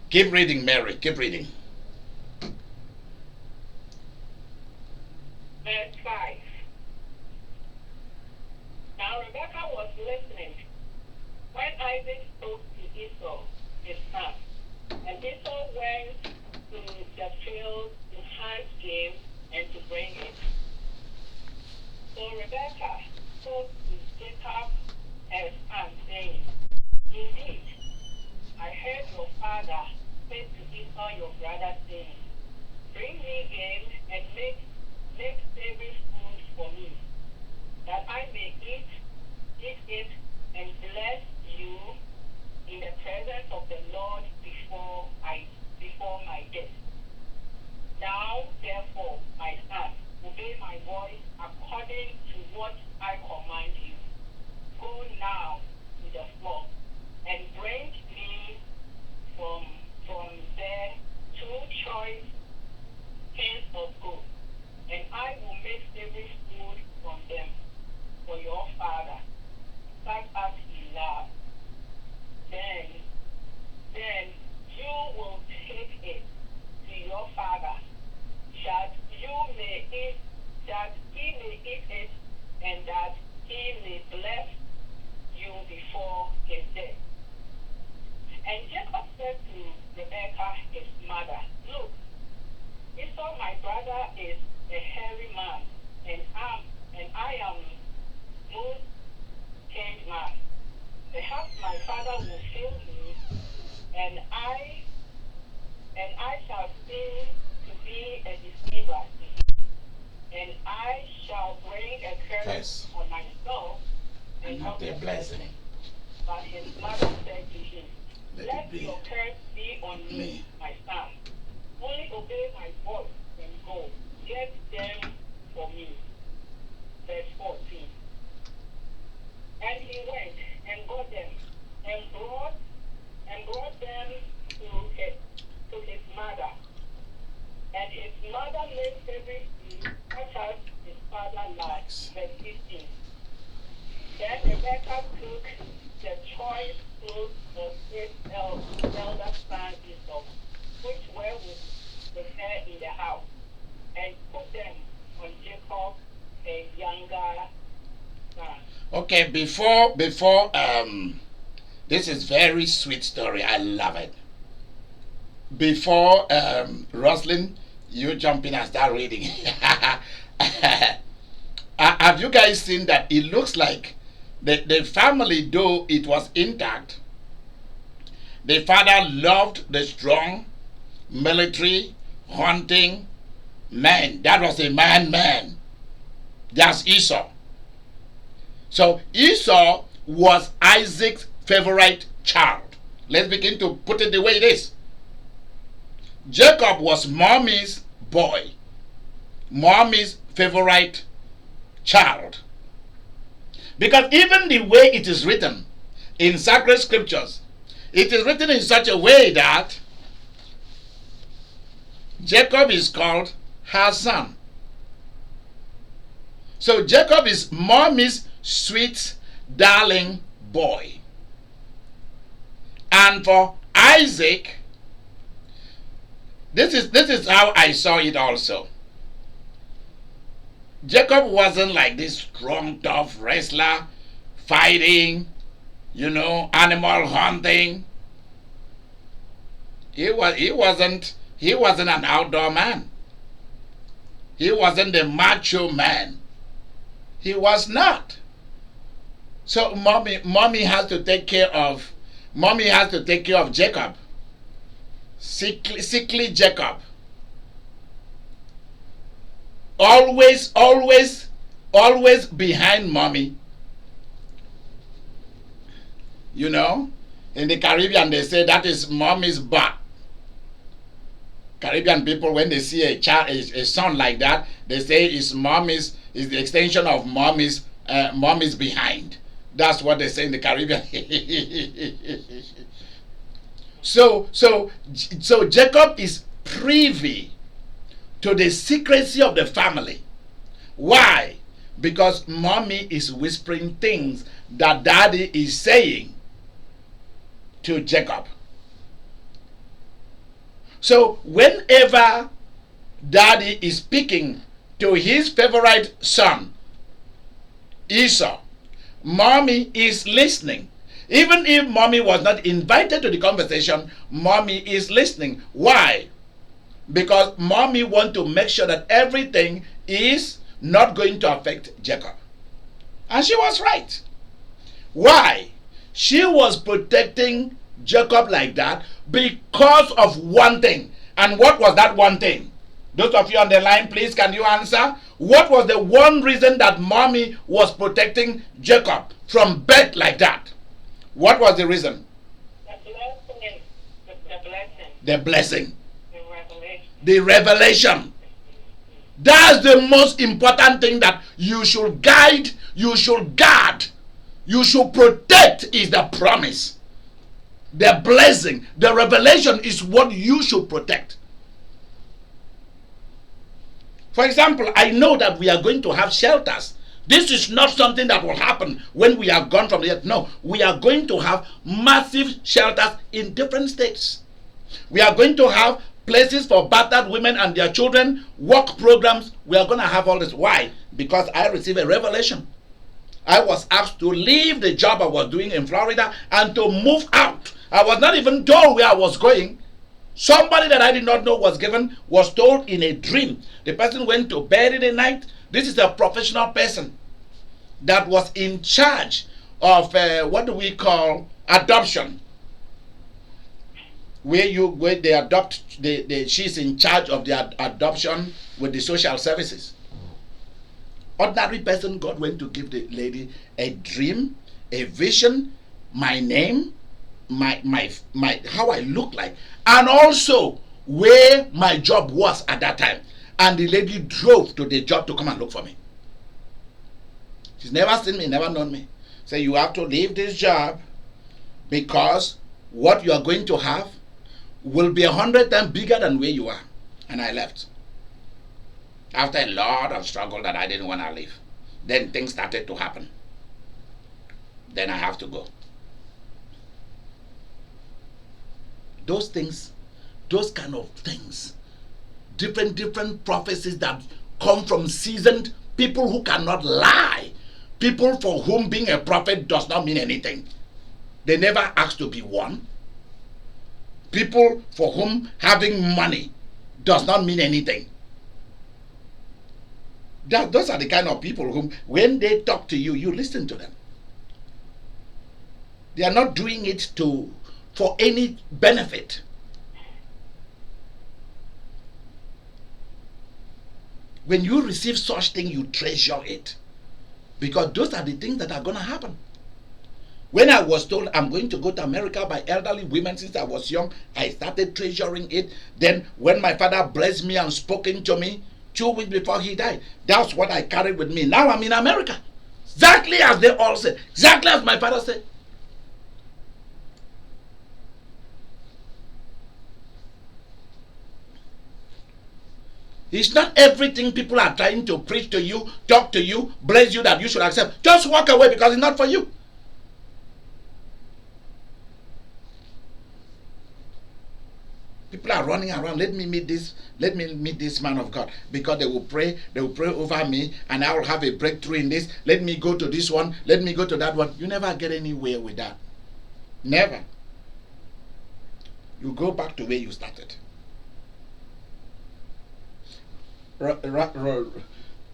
Keep reading, Mary. Keep reading. Verse 5. Now Rebekah was listening when Isaac spoke to Esau, his son. And Esau went to the field to hunt game and to bring it. So Rebekah spoke to Jacob her son, saying, Indeed, I heard your father say to Esau your brother, saying, Bring me game and make savory food for me, that I may eat it, and bless you in the presence of the Lord before my death. Now, therefore, my son, obey my voice according to what I command you. Go now to the flock and bring me from there 2 choice skins of goat, and I will make savory food from them for your father, such as he loves. Then you will take it to your father, that he may eat it, and that he may bless you before his death. And Jacob said to Rebekah his mother, Look, Esau my brother is a hairy man, and I am most tame man. Perhaps my father will fail me, and I shall seem to be a deceiver to him, and I shall bring a curse on myself and not a blessing. But his mother said to him, Let your curse be on me, my son. Only obey my voice and go. Get them for me. Verse 14. And he went and got them and brought them to his mother. And his mother made everything such as his father likes. Verse 15. Then Rebekah took the choice clothes of his elder son Esau, which were with her in the house, and put them on Jacob, a younger son. Okay, before this is very sweet story. I love it. Before Roslyn, you jump in and start reading. Have you guys seen that? It looks like the family, though it was intact, the father loved the strong military hunting man. That was a man. That's Esau. So Esau was Isaac's favorite child. Let's begin to put it the way it is. Jacob was mommy's boy, mommy's favorite child. Because even the way it is written in sacred scriptures, it is written in such a way that Jacob is called her son. So Jacob is mommy's sweet, darling boy. And for Isaac, this is how I saw it also. Jacob wasn't like this strong, tough wrestler, fighting, animal hunting. He wasn't an outdoor man. He wasn't a macho man. He was not. So mommy has to take care of Jacob. Sickly Jacob. Always behind mommy. In the Caribbean they say that is mommy's butt. Caribbean people, when they see a son like that, they say it's the extension of mommy's behind. That's what they say in the Caribbean. So Jacob is privy to the secrecy of the family. Why? Because mommy is whispering things that daddy is saying to Jacob. So whenever daddy is speaking to his favorite son, Esau, mommy is listening. Even if mommy was not invited to the conversation, mommy is listening. Why? Because mommy wants to make sure that everything is not going to affect Jacob. And she was right. Why? She was protecting Jacob like that because of one thing. And what was that one thing? Those of you on the line, please, can you answer? What was the one reason that mommy was protecting Jacob from birth like that? What was the reason? The blessing. The revelation. That's the most important thing that you should guide, you should guard, you should protect is the promise. The blessing, the revelation is what you should protect. For example, I know that we are going to have shelters. This is not something that will happen when we are gone from the earth. No, we are going to have massive shelters in different states. We are going to have places for battered women and their children, work programs. We are going to have all this. Why? Because I received a revelation. I was asked to leave the job I was doing in Florida and to move out. I was not even told where I was going. Somebody that I did not know was told in a dream. The person went to bed in the night. This is a professional person that was in charge of what do we call adoption. Where they adopt, she's in charge of the adoption with the social services. Ordinary person, God went to give the lady a dream, a vision, my name, my how I look like, and also where my job was at that time. And the lady drove to the job to come and look for me. She's never seen me, never known me. So you have to leave this job because what you are going to have will be 100 times bigger than where you are. And I left. After a lot of struggle that I didn't want to leave. Then things started to happen. Then I have to go. Those things, those kind of things, different prophecies that come from seasoned people who cannot lie, people for whom being a prophet does not mean anything. They never asked to be one. People for whom having money does not mean anything. Those are the kind of people whom, when they talk to you, you listen to them. They are not doing it for any benefit. When you receive such thing, you treasure it. Because those are the things that are going to happen. When I was told I'm going to go to America by elderly women since I was young, I started treasuring it. Then when my father blessed me and spoken to me 2 weeks before he died, that's what I carried with me. Now I'm in America. Exactly as they all said. Exactly as my father said. It's not everything people are trying to preach to you, talk to you, bless you that you should accept. Just walk away because it's not for you. People are running around. Let me meet this man of God, because they will pray over me, and I will have a breakthrough in this. Let me go to this one. Let me go to that one. You never get anywhere with that. Never. You go back to where you started.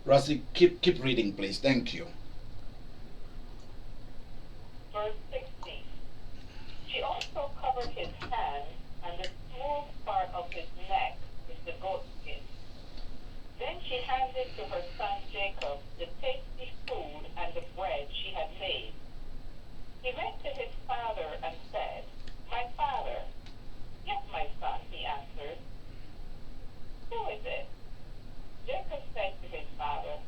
Rossi, keep reading, please. Thank you. Verse 16. She also covered his hands and the smooth part of his neck with the goat skin. Then she handed to her son Jacob the tasty food and the bread she had made. He went to his father and said, "My father." "Yes, my son," he answered. "Who is it?" Jacob said to his father,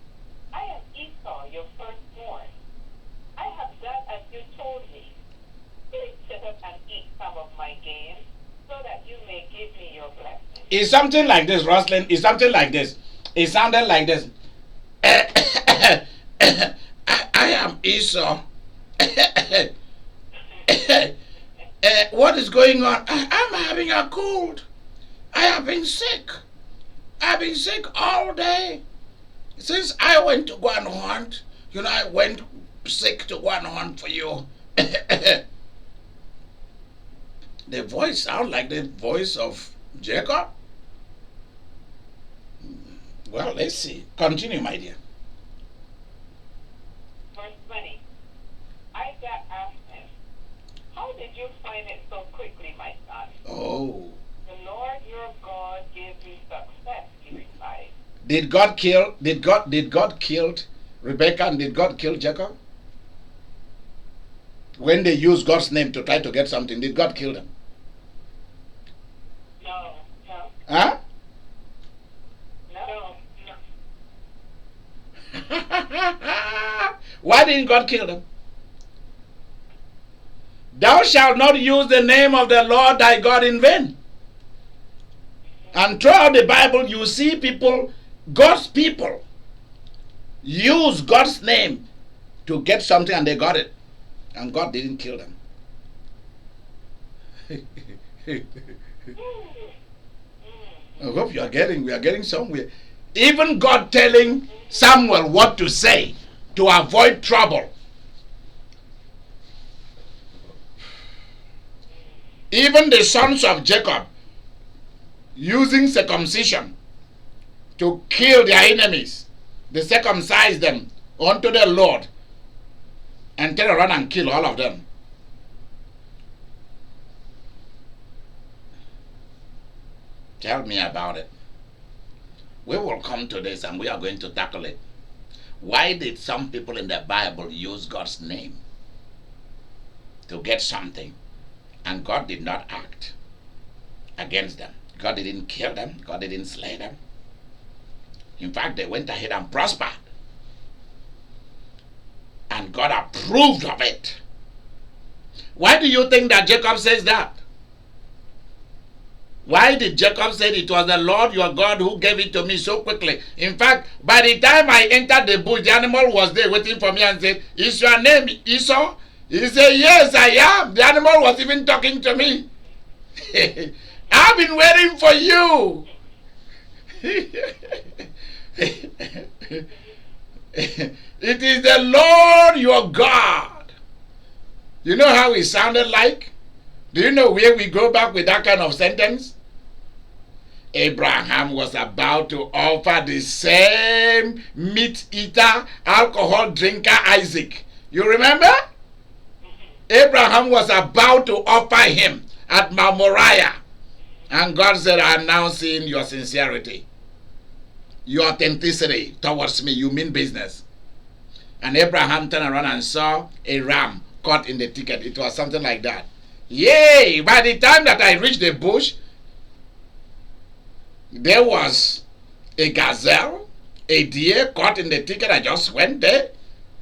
"I am Esau, your firstborn. I have done as you told me. Please sit up and eat some of my game, so that you may give me your blessing." It's something like this, Roslyn. It's something like this. It sounded like this. I am Esau. What is going on? I'm having a cold. I have been sick. I've been sick all day. Since I went to go and hunt, I went sick to go and hunt for you. The voice sounds like the voice of Jacob. Well, let's see. Continue, my dear. Verse 20. Isaac asked him, "How did you find it so quickly, my son?" Oh. "The Lord your God gave me success," he replied. Did God kill Rebecca, and did God kill Jacob? When they used God's name to try to get something, did God kill them? No. Huh? No. Why didn't God kill them? Thou shalt not use the name of the Lord thy God in vain. And throughout the Bible, you see people, God's people, use God's name to get something, and they got it. And God didn't kill them. I hope we are getting somewhere. Even God telling Samuel what to say to avoid trouble. Even the sons of Jacob using circumcision to kill their enemies. They circumcise them unto the Lord and turn around and kill all of them. Tell me about it. We will come to this and we are going to tackle it. Why did some people in the Bible use God's name to get something, and God did not act against them? God didn't kill them. God didn't slay them. In fact, they went ahead and prospered. And God approved of it. Why do you think that Jacob says that? Why did Jacob say it was the Lord your God who gave it to me so quickly? In fact, by the time I entered the bush, the animal was there waiting for me and said, "Is your name Esau?" He said, "Yes, I am." The animal was even talking to me. I've been waiting for you. It is the Lord your God. You know how it sounded like? Do you know where we go back with that kind of sentence? Abraham was about to offer the same meat eater, alcohol drinker Isaac. You remember? Abraham was about to offer him at Mount Moriah. And God said, "I'm now seeing your sincerity, your authenticity towards me. You mean business." And Abraham turned around and saw a ram caught in the ticket. It was something like that. Yay! By the time that I reached the bush, there was a gazelle, a deer caught in the ticket. I just went there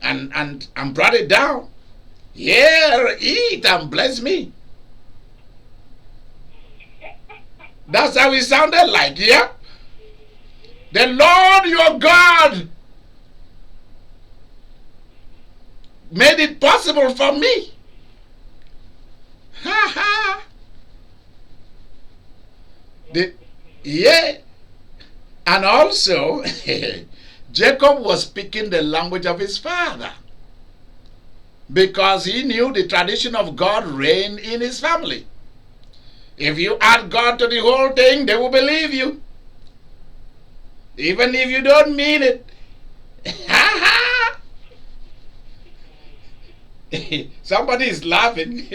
and brought it down. Yeah, eat and bless me. That's how it sounded like, yeah? The Lord your God made it possible for me. Ha ha. Yeah. And also, Jacob was speaking the language of his father, because he knew the tradition of God reigned in his family. If you add God to the whole thing, they will believe you, even if you don't mean it. Somebody is laughing.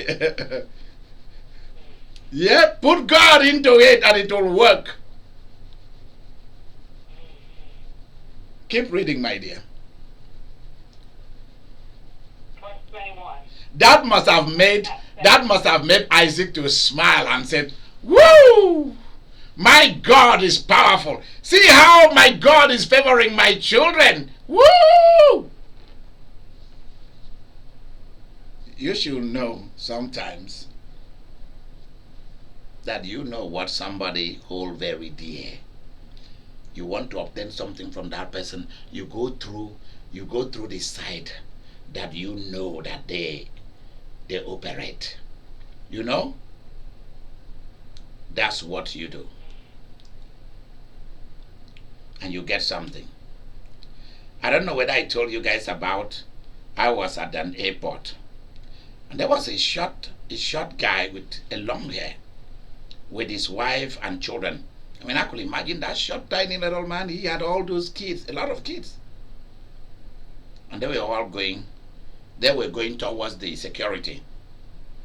Yeah, put God into it and it will work. Keep reading, my dear. Verse 21. That must have made Isaac to smile and said, "Woo! My God is powerful. See how my God is favoring my children. Woo!" You should know sometimes that you know what somebody hold very dear. You want to obtain something from that person, you go through the side that you know that they operate. You know? That's what you do. And you get something. I don't know whether I told you guys about, I was at an airport and there was a short guy with a long hair with his wife and children. I mean, I could imagine that short, tiny little man. He had all those kids, a lot of kids. And they were all going, towards the security.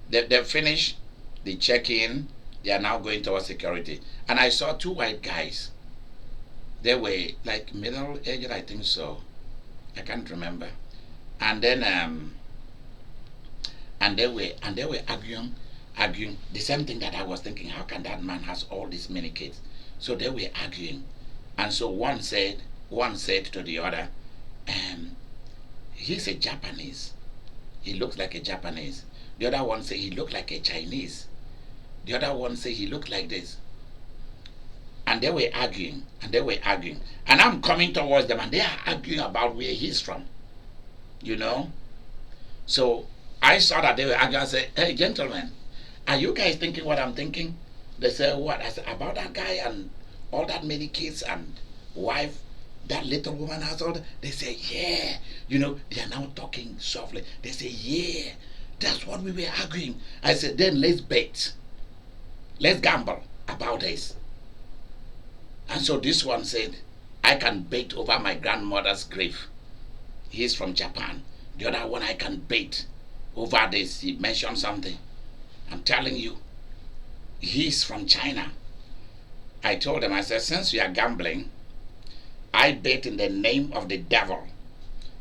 They finished the check-in. They are now going towards security. And I saw two white guys. They were like middle-aged, I think so. I can't remember. And then, and they were arguing the same thing that I was thinking. How can that man has all these many kids? So they were arguing, and so one said to the other, he's a Japanese. He looks like a Japanese. The other one said he looked like a Chinese. The other one said he looked like this. And they were arguing, and I'm coming towards them, and they are arguing about where he's from. You know? So I saw that they were arguing. I said, "Hey, gentlemen, are you guys thinking what I'm thinking?" They said, "What?" I said, "About that guy and all that many kids and wife, that little woman has all that." They say, "Yeah." You know, they are now talking softly. They say, "Yeah, that's what we were arguing." I said, "Then let's bet. Let's gamble about this." And so this one said, "I can bet over my grandmother's grave. He's from Japan." The other one, "I can bet over this." He mentioned something. I'm telling you, he's from China. I told them, I said, "Since we are gambling, I bet in the name of the devil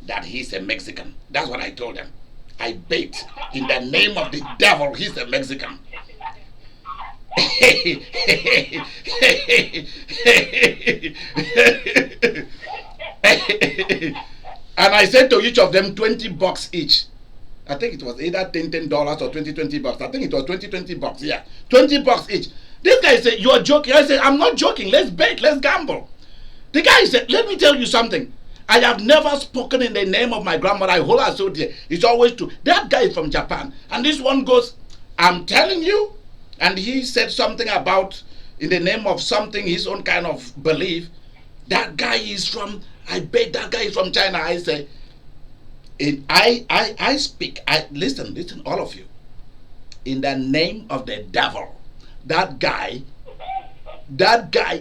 that he's a Mexican." That's what I told them. I bet in the name of the devil he's a Mexican. And I said to each of them $20 each. I think it was either $10 or $20. I think it was $20. Yeah, $20 each. This guy said, "You are joking." I said, "I'm not joking. Let's bet. Let's gamble." The guy said, "Let me tell you something. I have never spoken in the name of my grandmother. I hold her so dear. It's always true." That guy is from Japan. And this one goes, "I'm telling you." And he said something about in the name of something, his own kind of belief. That guy is from, I bet that guy is from China. I say, I speak, listen, all of you. In the name of the devil, that guy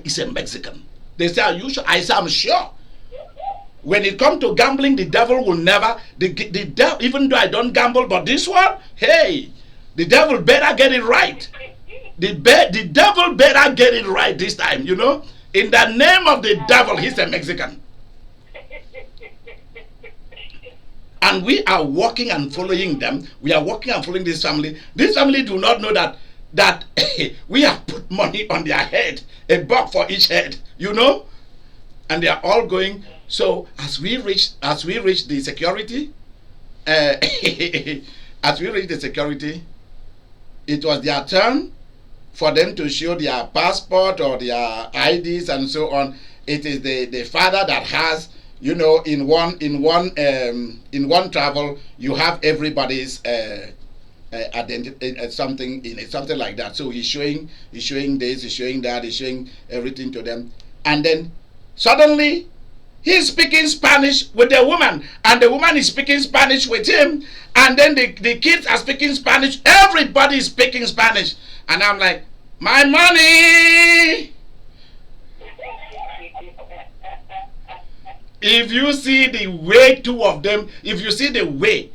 is a Mexican. They say, "Are you sure?" I say, "I'm sure." When it comes to gambling, the devil will never, the devil, even though I don't gamble, but this one, hey, the devil better get it right. The devil better get it right this time, you know. In the name of the devil, he's a Mexican. And we are walking and following them. We are walking and following this family. This family do not know that we have put money on their head, a buck for each head, you know, and they are all going. So as we reach the security, as we reach the security, it was their turn for them to show their passport or their IDs and so on. It is the father that has, you know, in one travel you have everybody's identity, something in it, something like that. So he's showing this, he's showing that, he's showing everything to them, and then suddenly he's speaking Spanish with the woman, and the woman is speaking Spanish with him, and then the kids are speaking Spanish. Everybody is speaking Spanish, and I'm like, my money. If you see the way two of them, if you see the way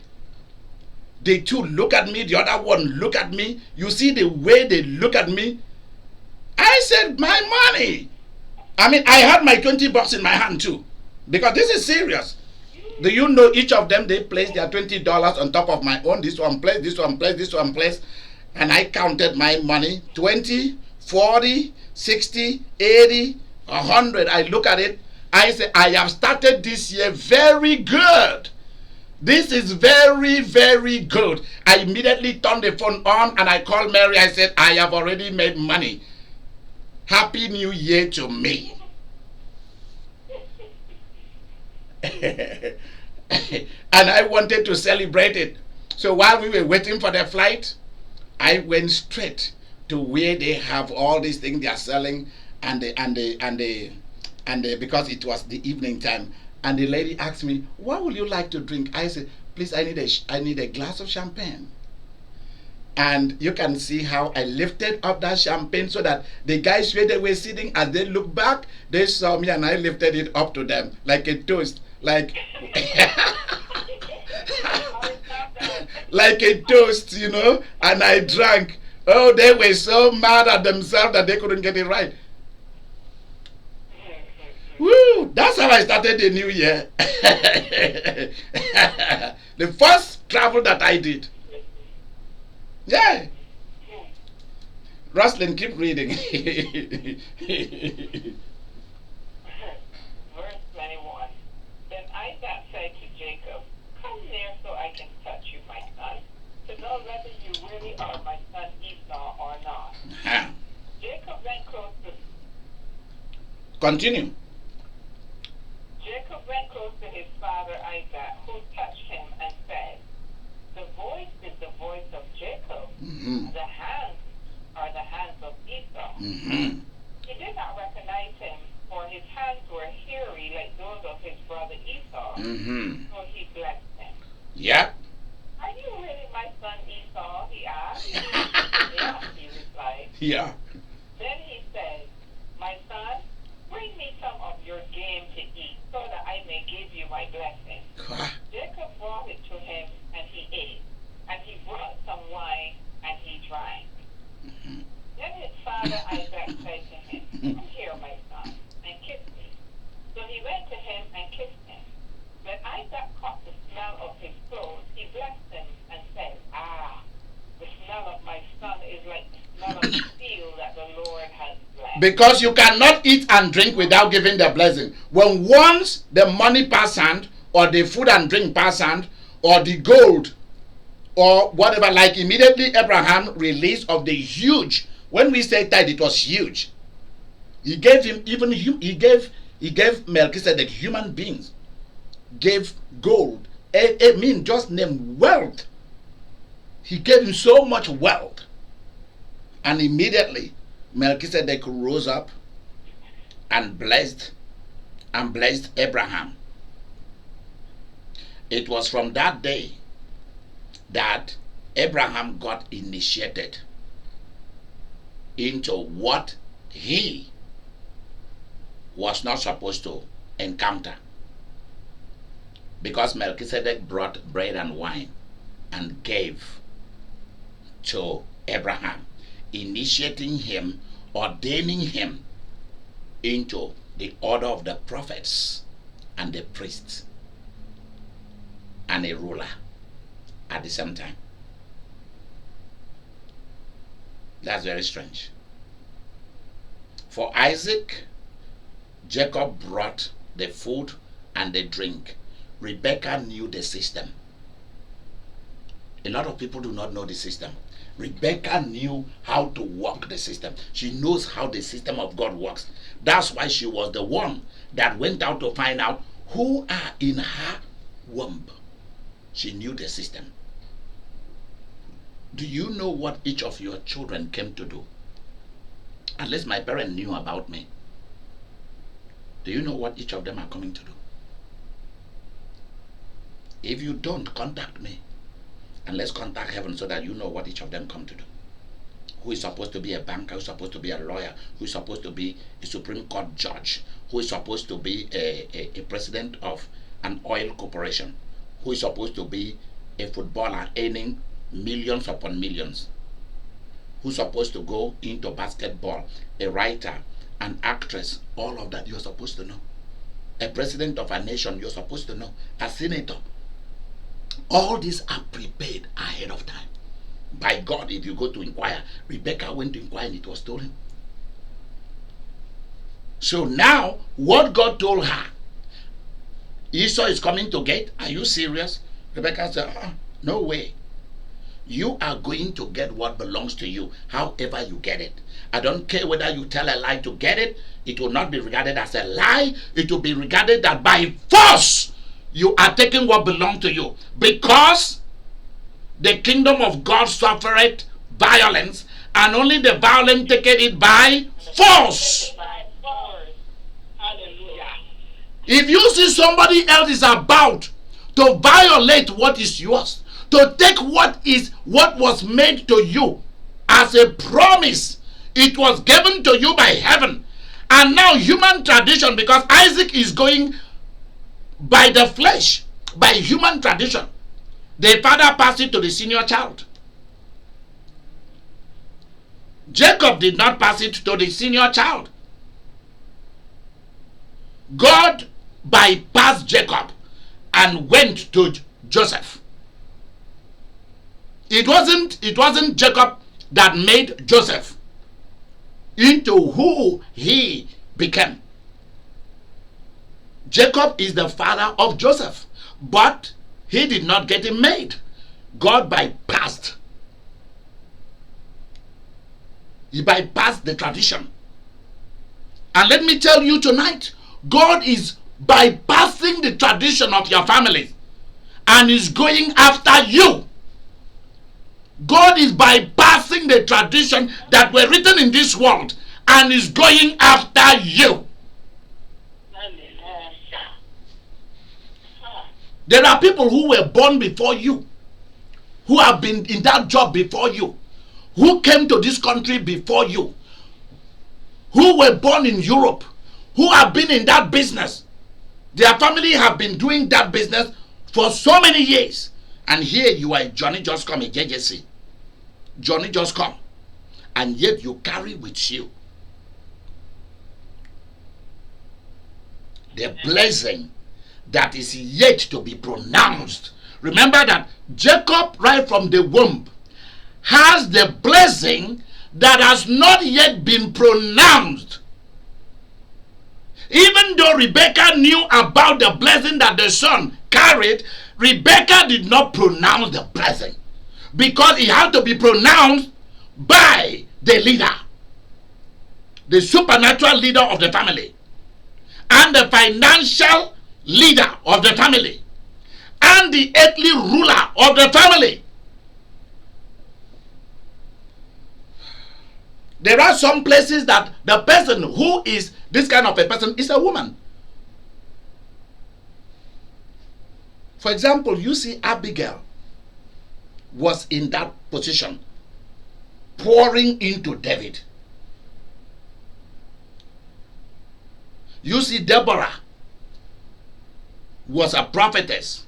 the two look at me, the other one look at me, you see the way they look at me, I said, my money. I mean, I had my 20 bucks in my hand too, because this is serious. Do you know each of them, they placed their $20 on top of my own. This one placed, this one placed, this one placed. And I counted my money, 20, 40, 60, 80, 100. I look at it. I say, I have started this year very good. This is very, very good. I immediately turned the phone on and I called Mary. I said, I have already made money. Happy New Year to me. And I wanted to celebrate it. So while we were waiting for the flight, I went straight to where they have all these things they are selling, and because it was the evening time, and the lady asked me, what would you like to drink? I said, please, I need a glass of champagne. And you can see how I lifted up that champagne so that the guys where they were sitting, as they looked back, they saw me and I lifted it up to them like a toast, like like a toast, you know, and I drank. Oh, they were so mad at themselves that they couldn't get it right. Woo! That's how I started the new year. The first travel that I did. Yeah. Roslyn, keep reading. Verse 21. Then Isaac said to Jacob, come near so I can touch you, my son, to know whether you really are my son Esau or not. Jacob went close to Continue. Jacob went close to his father Isaac, who touched him and said, the voice is the voice of Jacob. The hands are the hands of Esau. He did not recognize him, for his hands were hairy like those of his brother Esau. So he blessed him. Yep. Are you really my son Esau? He asked. Yeah, he replied. Yeah. Then he said, my son, bring me some of your game to eat, so that I may give you my blessing. Jacob brought it to him, and he ate. And he brought some wine, and he drank. Then his father Isaac said to him, come here, my son, and kiss me. So he went to him and kissed him. When Isaac caught the smell of his clothes, he blessed him and said, the smell of my son is like the smell of the field that the Lord has blessed. Because you cannot eat and drink without giving the blessing. When once the money pass hand, or the food and drink pass hand, or the gold, or whatever, like immediately Abraham released of the huge. When we say tithe, it was huge. He gave him he gave Melchizedek human beings, gave gold. I mean, just name wealth. He gave him so much wealth, and immediately Melchizedek rose up and blessed Abraham. It was from that day that Abraham got initiated into what he was not supposed to encounter, because Melchizedek brought bread and wine and gave to Abraham, initiating him, ordaining him into the order of the prophets and the priests. and a ruler at the same time. That's very strange. For Isaac, Jacob brought the food and the drink. Rebecca knew the system. A lot of people do not know the system. Rebecca knew how to work the system. She knows how the system of God works. That's why she was the one that went out to find out who are in her womb. She knew the system. Do you know what each of your children came to do? Unless my parents knew about me. Do you know what each of them are coming to do? If you don't, contact me. And let's contact heaven so that you know what each of them come to do. Who is supposed to be a banker, who is supposed to be a lawyer, who is supposed to be a Supreme Court judge, who is supposed to be a president of an oil corporation, who is supposed to be a footballer earning millions upon millions, who's supposed to go into basketball, a writer, an actress, all of that you're supposed to know. A president of a nation, you're supposed to know. A senator. All these are prepared ahead of time. By God, if you go to inquire, Rebecca went to inquire and it was told him. So now, what God told her, Esau is coming to get, are you serious? Rebecca said, no way. You are going to get what belongs to you, however you get it. I don't care whether you tell a lie to get it. It will not be regarded as a lie. It will be regarded that by force, you are taking what belongs to you. Because the kingdom of God suffereth violence, and only the violent take it by force. Hallelujah. If you see somebody else is about to violate what is yours, to take what was made to you as a promise, it was given to you by heaven, and now human tradition, because Isaac is going by the flesh, by human tradition, the father passed it to the senior child. Jacob did not pass it to the senior child. God bypassed Jacob and went to Joseph. It wasn't Jacob that made Joseph into who he became. Jacob is the father of Joseph, but he did not get him made. God bypassed. He bypassed the tradition. And let me tell you tonight, God is bypassing the tradition of your family and is going after you. God is bypassing the tradition that were written in this world and is going after you. There are people who were born before you, who have been in that job before you, who came to this country before you, who were born in Europe, who have been in that business. Their family have been doing that business for so many years. And here you are, Johnny just come, a JJC. Johnny just come. And yet you carry with you the blessing that is yet to be pronounced. Remember that Jacob, right from the womb, has the blessing that has not yet been pronounced. Even though Rebecca knew about the blessing that the son carried, Rebecca did not pronounce the blessing because it had to be pronounced by the leader, the supernatural leader of the family, and the financial leader of the family, and the earthly ruler of the family. There are some places that the person who is this kind of a person is a woman. For example, you see Abigail was in that position, pouring into David. You see Deborah was a prophetess,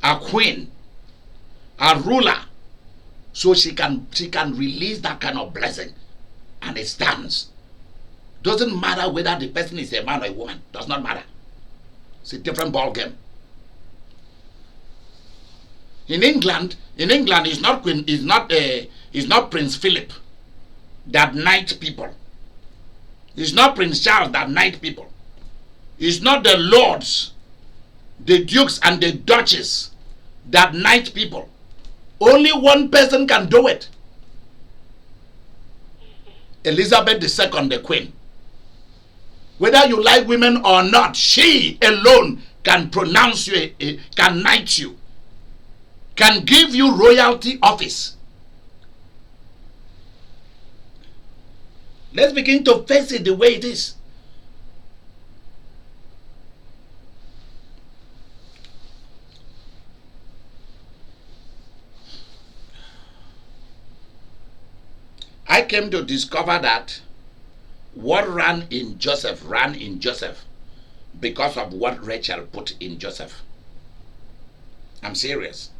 a queen, a ruler, so she can release that kind of blessing, and it stands. Doesn't matter whether the person is a man or a woman, does not matter. It's a different ball game. In England, is not Queen, is not Prince Philip that knight people. It's not Prince Charles that knight people. It's not the lords, the dukes and the duchess that knight people. Only one person can do it. Elizabeth II, the queen. Whether you like women or not, she alone can pronounce you, can knight you, can give you royalty office. Let's begin to face it the way it is. I came to discover that what ran in Joseph because of what Rachel put in Joseph. I'm serious.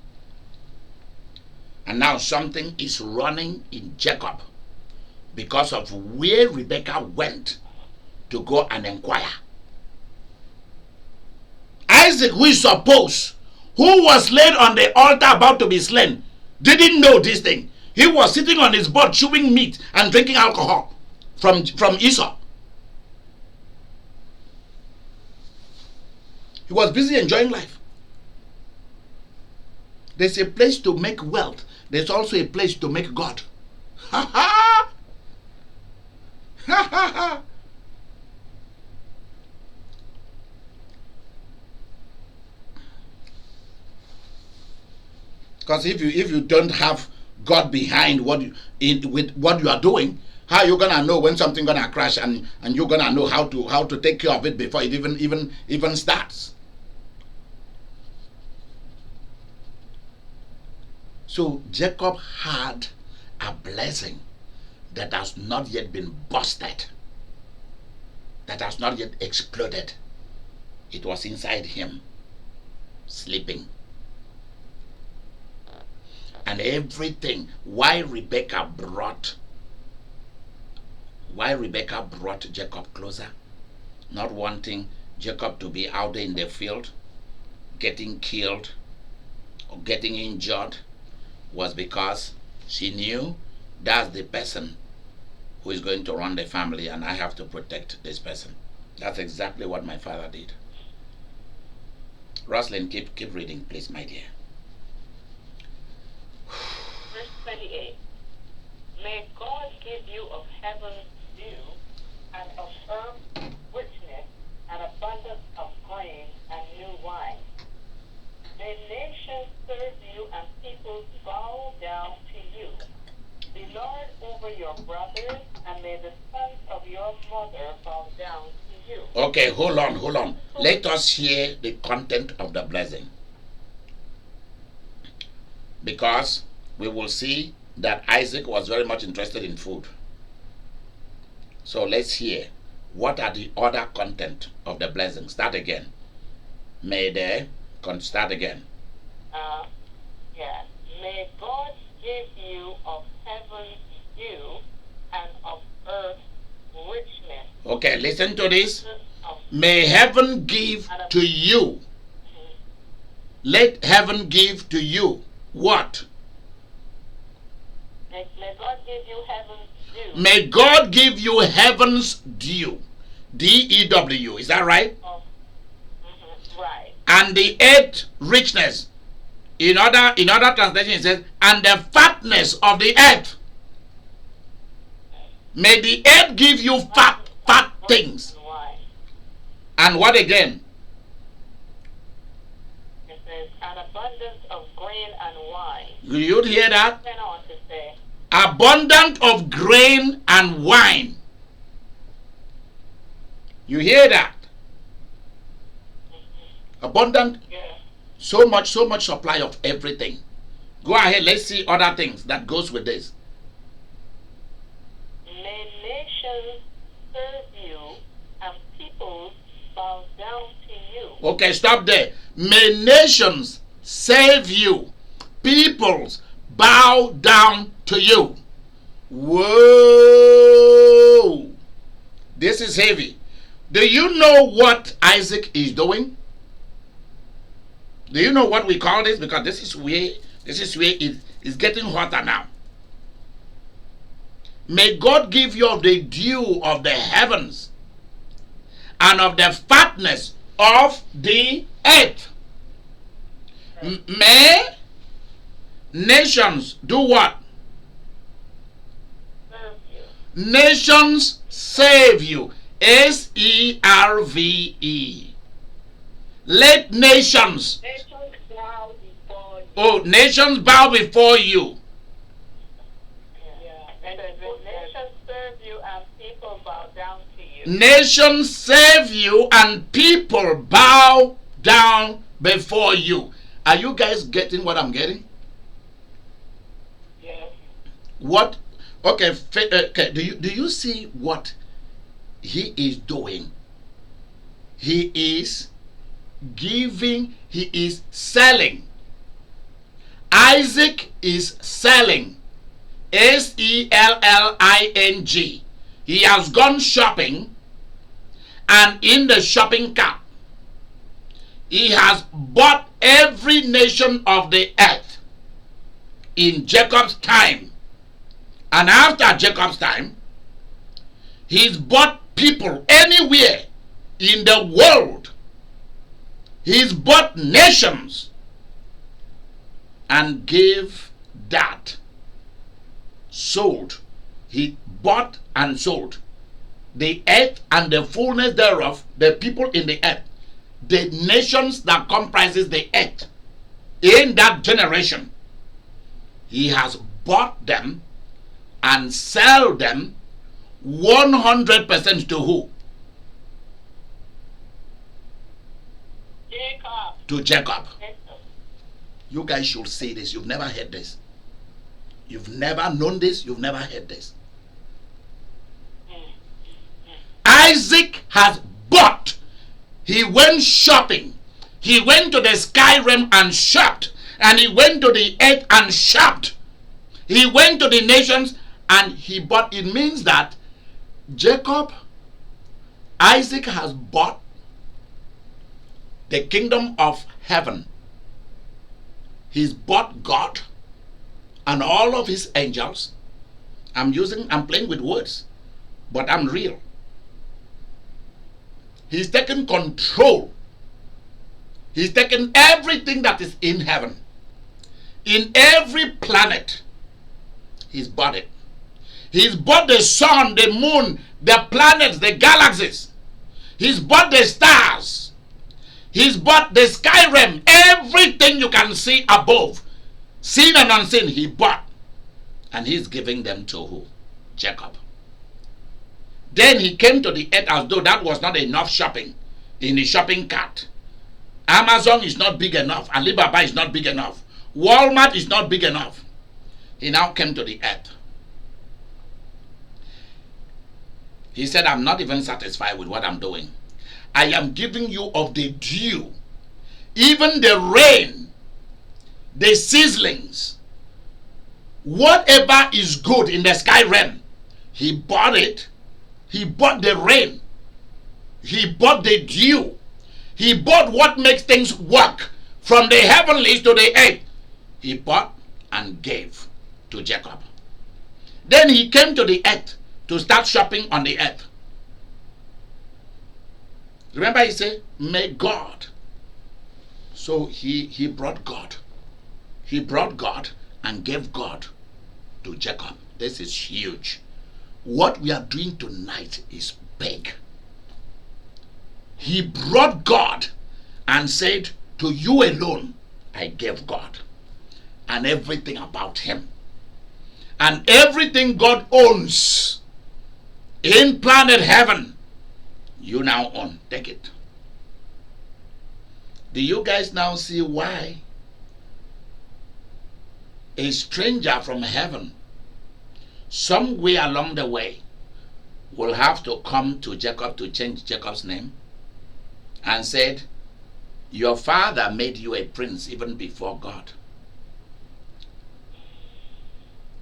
And now something is running in Jacob because of where Rebecca went to go and inquire. Isaac, who is supposed, who was laid on the altar about to be slain, didn't know this thing. He was sitting on his board chewing meat and drinking alcohol from Esau. He was busy enjoying life. There's a place to make wealth. There's also a place to make God. Ha ha! Ha ha ha! Because if you don't have God behind with what you are doing, how are you gonna know when something gonna crash and you're gonna know how to take care of it before it even starts? So Jacob had a blessing that has not yet been busted, that has not yet exploded. It was inside him, sleeping. And everything, why Rebecca brought Jacob closer, not wanting Jacob to be out there in the field getting killed or getting injured, was because she knew that's the person who is going to run the family, and I have to protect this person. That's exactly what my father did. Roslyn, keep reading, please, my dear. Verse 28. May God give you of heaven's dew and of earth richness and abundance of grain and new wine. May nations serve you and peoples bow down to you. Be Lord over your brothers, and may the sons of your mother bow down to you. Okay, hold on. Let us hear the content of the blessing. Because we will see that Isaac was very much interested in food. So let's hear what are the other content of the blessing. Start again. Start again. Yes. May God give you of heaven's dew and of earth richness. Okay, listen to this. May heaven give to you. Let heaven give to you what? May God give you heaven's dew. May God give you heaven's dew. D-E-W. Is that right? Right. And the earth richness. In other translation it says, and the fatness of the earth. May the earth give you fat things. And what again? It says an abundance of grain and wine. You hear that? Went on to say, abundant of grain and wine. You hear that? Abundant. yeah. So much supply of everything. Go ahead, let's see other things that goes with this. May nations serve you and peoples bow down to you. Okay, stop there. May nations serve you. Peoples bow down to you. Whoa! This is heavy. Do you know what Isaac is doing? Do you know what we call this? Because this is where it is getting hotter now. May God give you of the dew of the heavens and of the fatness of the earth. May nations do what? Nations save you. S-E-R-V-E. Let nations. Nations bow before you. And the nations serve you and people bow down to you. Nations serve you and people bow down before you. Are you guys getting what I'm getting? Yes. What? Okay. Do you see what he is doing? He is giving. He is selling. Isaac is selling. S-E-L-L-I-N-G. He has gone shopping, and in the shopping cart, he has bought every nation of the earth in Jacob's time. And after Jacob's time, he's bought people anywhere in the world. He's bought nations and gave that. Sold. He bought and sold the earth and the fullness thereof, the people in the earth, the nations that comprises the earth in that generation. He has bought them and sell them 100% to who? Jacob. To Jacob. You guys should say this. You've never heard this. You've never known this. You've never heard this. Isaac has bought. He went shopping. He went to the sky realm and shopped. And he went to the earth and shopped. He went to the nations and he bought. It means that Isaac has bought the kingdom of heaven. He's bought God and all of his angels. I'm playing with words, but I'm real. He's taken control. He's taken everything that is in heaven. In every planet, he's bought it. He's bought the sun, the moon, the planets, the galaxies. He's bought the stars. He's bought the sky realm. Everything you can see above, seen and unseen, he bought. And he's giving them to who? Jacob. Then he came to the earth as though that was not enough shopping in the shopping cart. Amazon is not big enough. Alibaba is not big enough. Walmart is not big enough. He now came to the earth. He said, I'm not even satisfied with what I'm doing. I am giving you of the dew, even the rain, the sizzlings, whatever is good in the sky realm. He bought it. He bought the rain. He bought the dew. He bought what makes things work from the heavenlies to the earth. He bought and gave to Jacob. Then he came to the earth to start shopping on the earth. Remember he said, may God. So he brought God. He brought God and gave God to Jacob. This is huge. What we are doing tonight is big. He brought God and said, to you alone, I gave God. And everything about him. And everything God owns in planet heaven, you now own. Take it. Do you guys now see why a stranger from heaven, somewhere along the way, will have to come to Jacob to change Jacob's name and said, your father made you a prince even before God.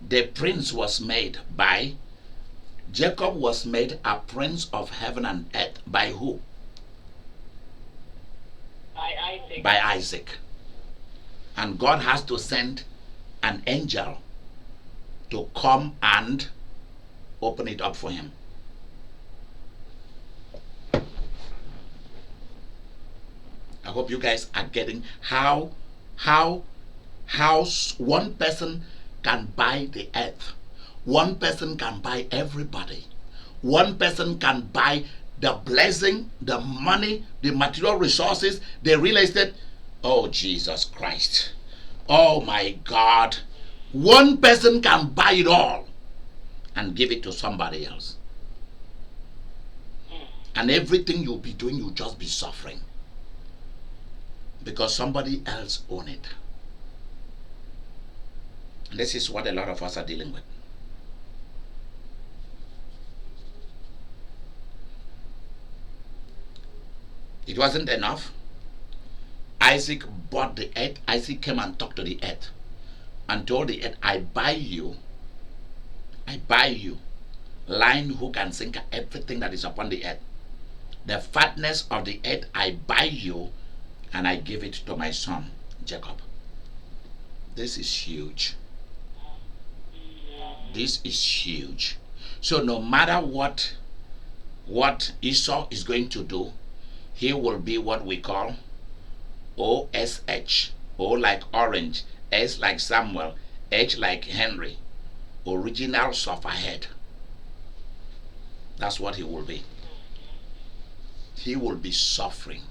The prince was made by, Jacob was made a prince of heaven and earth. By who? By Isaac. By Isaac. And God has to send an angel to come and open it up for him. I hope you guys are getting how one person can buy the earth. One person can buy everybody. One person can buy the blessing, the money, the material resources, the real estate. Oh, Jesus Christ. Oh, my God. One person can buy it all and give it to somebody else. And everything you'll be doing, you'll just be suffering. Because somebody else owns it. And this is what a lot of us are dealing with. It wasn't enough. Isaac bought the earth. Isaac came and talked to the earth and told the earth, I buy you line, hook, and sinker, everything that is upon the earth. The fatness of the earth I buy you, and I give it to my son Jacob. This is huge. This is huge. So no matter what Esau is going to do, he will be what we call OSH. O like orange, S like Samuel, H like Henry. Original sufferhead. That's what he will be. He will be suffering.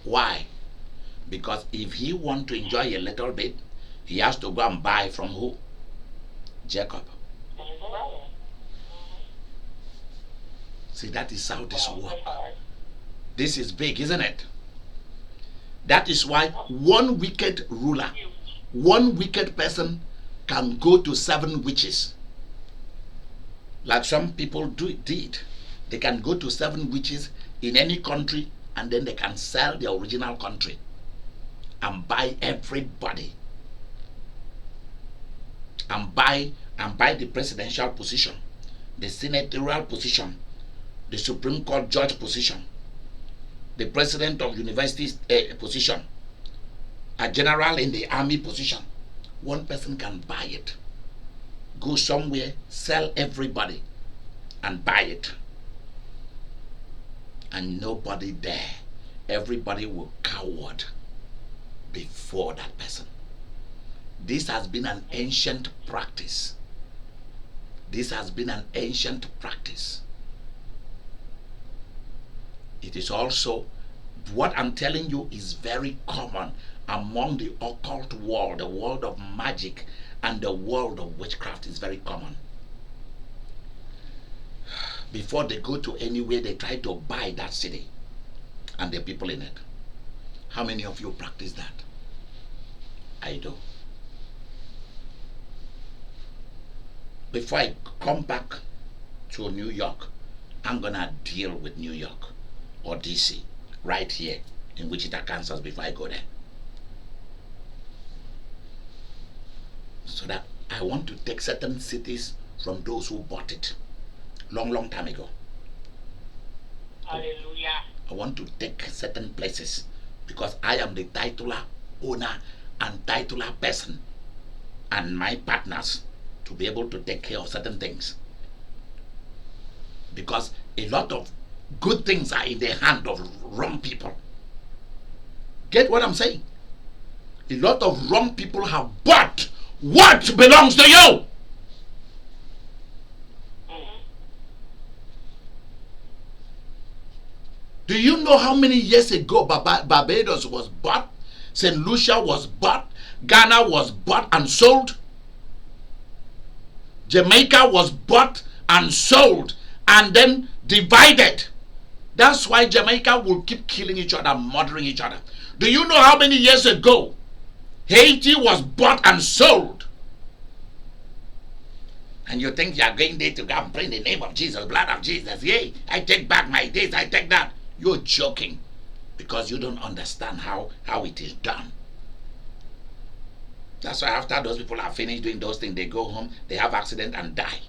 Why? Because if he wants to enjoy a little bit, he has to go and buy from who? Jacob. See, that is how this works. This is big, isn't it? That is why one wicked ruler, one wicked person can go to 7 witches. Like some people did. They can go to 7 witches in any country, and then they can sell the original country and buy everybody. And buy the presidential position, the senatorial position, the Supreme Court judge position, the president of university position, a general in the army position. One person can buy it. Go somewhere, sell everybody, and buy it. And nobody there. Everybody will coward before that person. This has been an ancient practice. This has been an ancient practice. It is also, what I'm telling you is very common among the occult world, the world of magic, and the world of witchcraft is very common. Before they go to anywhere, they try to buy that city and the people in it. How many of you practice that? I do. Before I come back to New York, I'm gonna deal with New York or DC right here in Wichita, Kansas before I go there. So that I want to take certain cities from those who bought it long time ago. Hallelujah. I want to take certain places because I am the titular owner and titular person, and my partners to be able to take care of certain things. Because a lot of good things are in the hand of wrong people. Get what I'm saying? A lot of wrong people have bought what belongs to you. Do you know how many years ago Barbados was bought? St. Lucia was bought. Ghana was bought and sold. Jamaica was bought and sold and then divided. That's why Jamaica will keep killing each other, murdering each other. Do you know how many years ago Haiti was bought and sold? And you think you are going there to go and pray in the name of Jesus, blood of Jesus. Yay, I take back my days, I take that. You're joking because you don't understand how it is done. That's why after those people are finished doing those things, they go home, they have accident and die.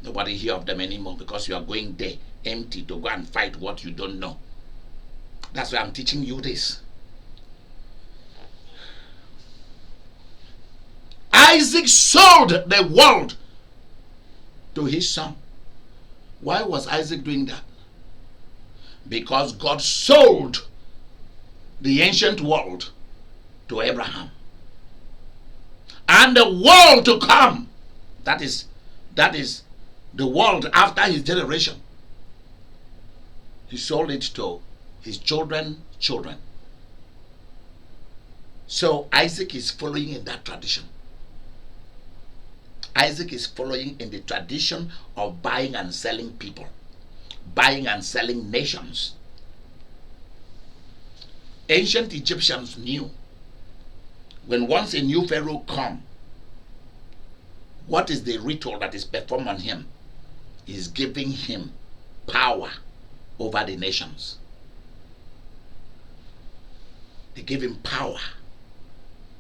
Nobody hear of them anymore because you are going there empty to go and fight what you don't know. That's why I'm teaching you this. Isaac sold the world to his son. Why was Isaac doing that? Because God sold the ancient world to Abraham. And the world to come, that is the world after his generation, he sold it to his children. So Isaac is following in that tradition. Isaac is following in the tradition of buying and selling people, buying and selling nations. Ancient Egyptians knew when once a new pharaoh come, what is the ritual that is performed on him? Is giving him power over the nations. They give him power.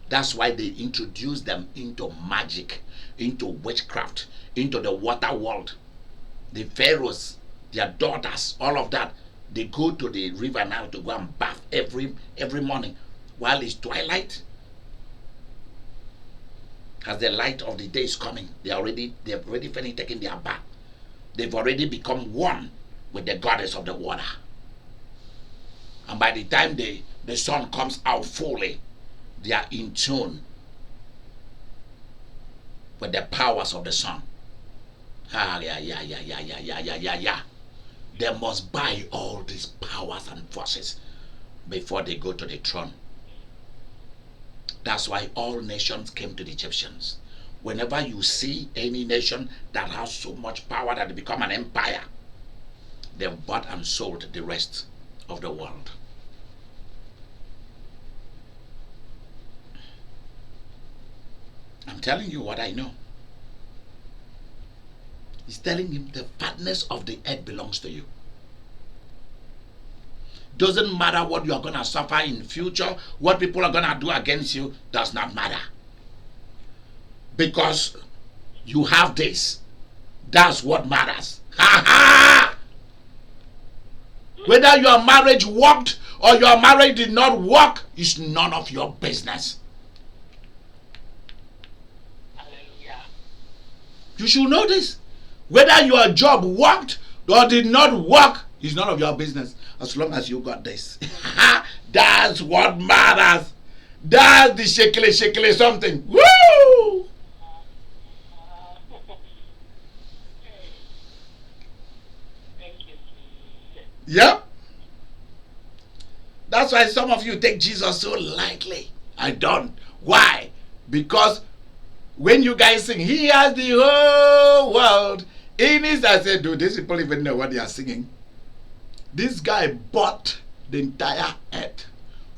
That's why they introduce them into magic, into witchcraft, into the water world. The pharaohs, their daughters, all of that, they go to the river now to go and bath every morning while it's twilight. As the light of the day is coming, they've already finished taking their bath. They've already become one with the goddess of the water. And by the time the sun comes out fully, they are in tune with the powers of the sun. Yeah. They must buy all these powers and forces before they go to the throne. That's why all nations came to the Egyptians. Whenever you see any nation that has so much power that they become an empire, they've bought and sold the rest of the world. I'm telling you what I know. He's telling him the fatness of the earth belongs to you. Doesn't matter what you are going to suffer in future, what people are going to do against you, does not matter. Because you have this. That's what matters. Ha ha! Whether your marriage worked or your marriage did not work is none of your business. Hallelujah. You should know this. Whether your job worked or did not work is none of your business. As long as you got this. That's what matters. That's the shekele something. Woo! Yep. That's why some of you take Jesus so lightly. I don't. Why? Because when you guys sing, He has the whole world in His, I said, do these people even know what they are singing? This guy bought the entire earth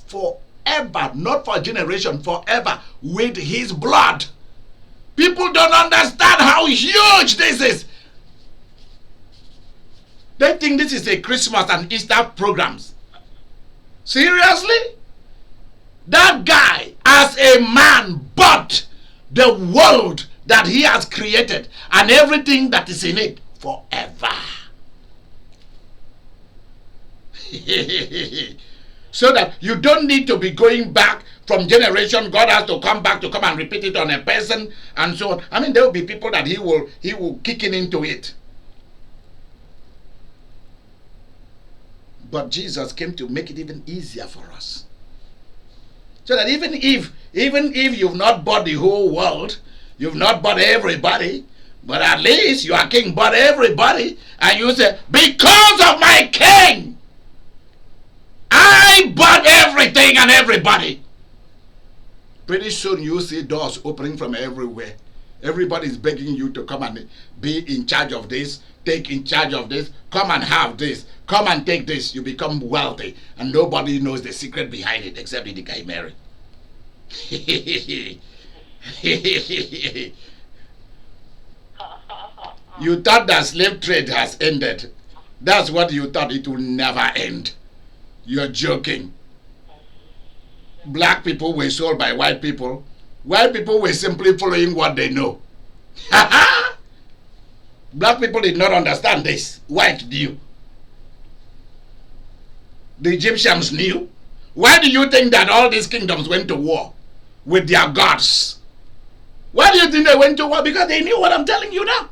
forever, not for a generation, forever, with his blood. People don't understand how huge this is. They think this is a Christmas and Easter programs. Seriously? That guy, as a man, bought the world that he has created and everything that is in it forever. So that you don't need to be going back from generation. God has to come back to come and repeat it on a person and so on. I mean, there will be people that he will kick into it. But Jesus came to make it even easier for us. So that even if you've not bought the whole world, you've not bought everybody, but at least your king bought everybody, and you say, because of my king, I bought everything and everybody. Pretty soon you see doors opening from everywhere. Everybody's begging you to come and be in charge of this, take in charge of this, come and have this, come and take this. You become wealthy and nobody knows the secret behind it except Idika Imeri. You thought that slave trade has ended. That's what you thought. It will never end. You're joking. Black people were sold by white people. White people were simply following what they know. Black people did not understand this. White knew. The Egyptians knew. Why do you think that all these kingdoms went to war with their gods? Why do you think they went to war? Because they knew what I'm telling you now.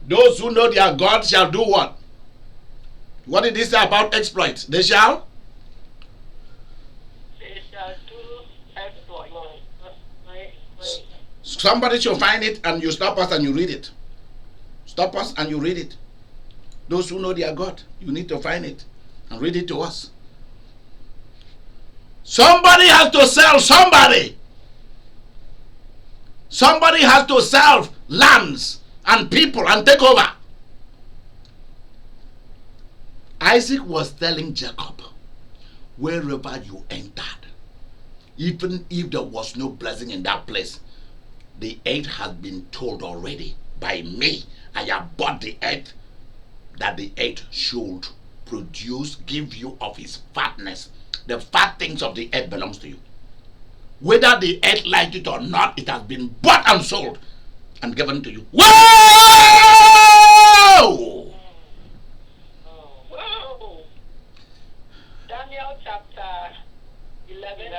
Those who know their God shall do what? What did he say about exploits? They shall? They shall do exploits. Somebody should find it and you stop us and you read it. Stop us and you read it. Those who know their God, you need to find it and read it to us. Somebody has to sell somebody. Somebody has to sell lands and people and take over. Isaac was telling Jacob, wherever you entered, even if there was no blessing in that place, the earth has been told already by me. I have bought the earth, that the earth should produce, give you of its fatness. The fat things of the earth belongs to you. Whether the earth likes it or not, it has been bought and sold and given to you. Whoa! Whoa! Daniel chapter 11.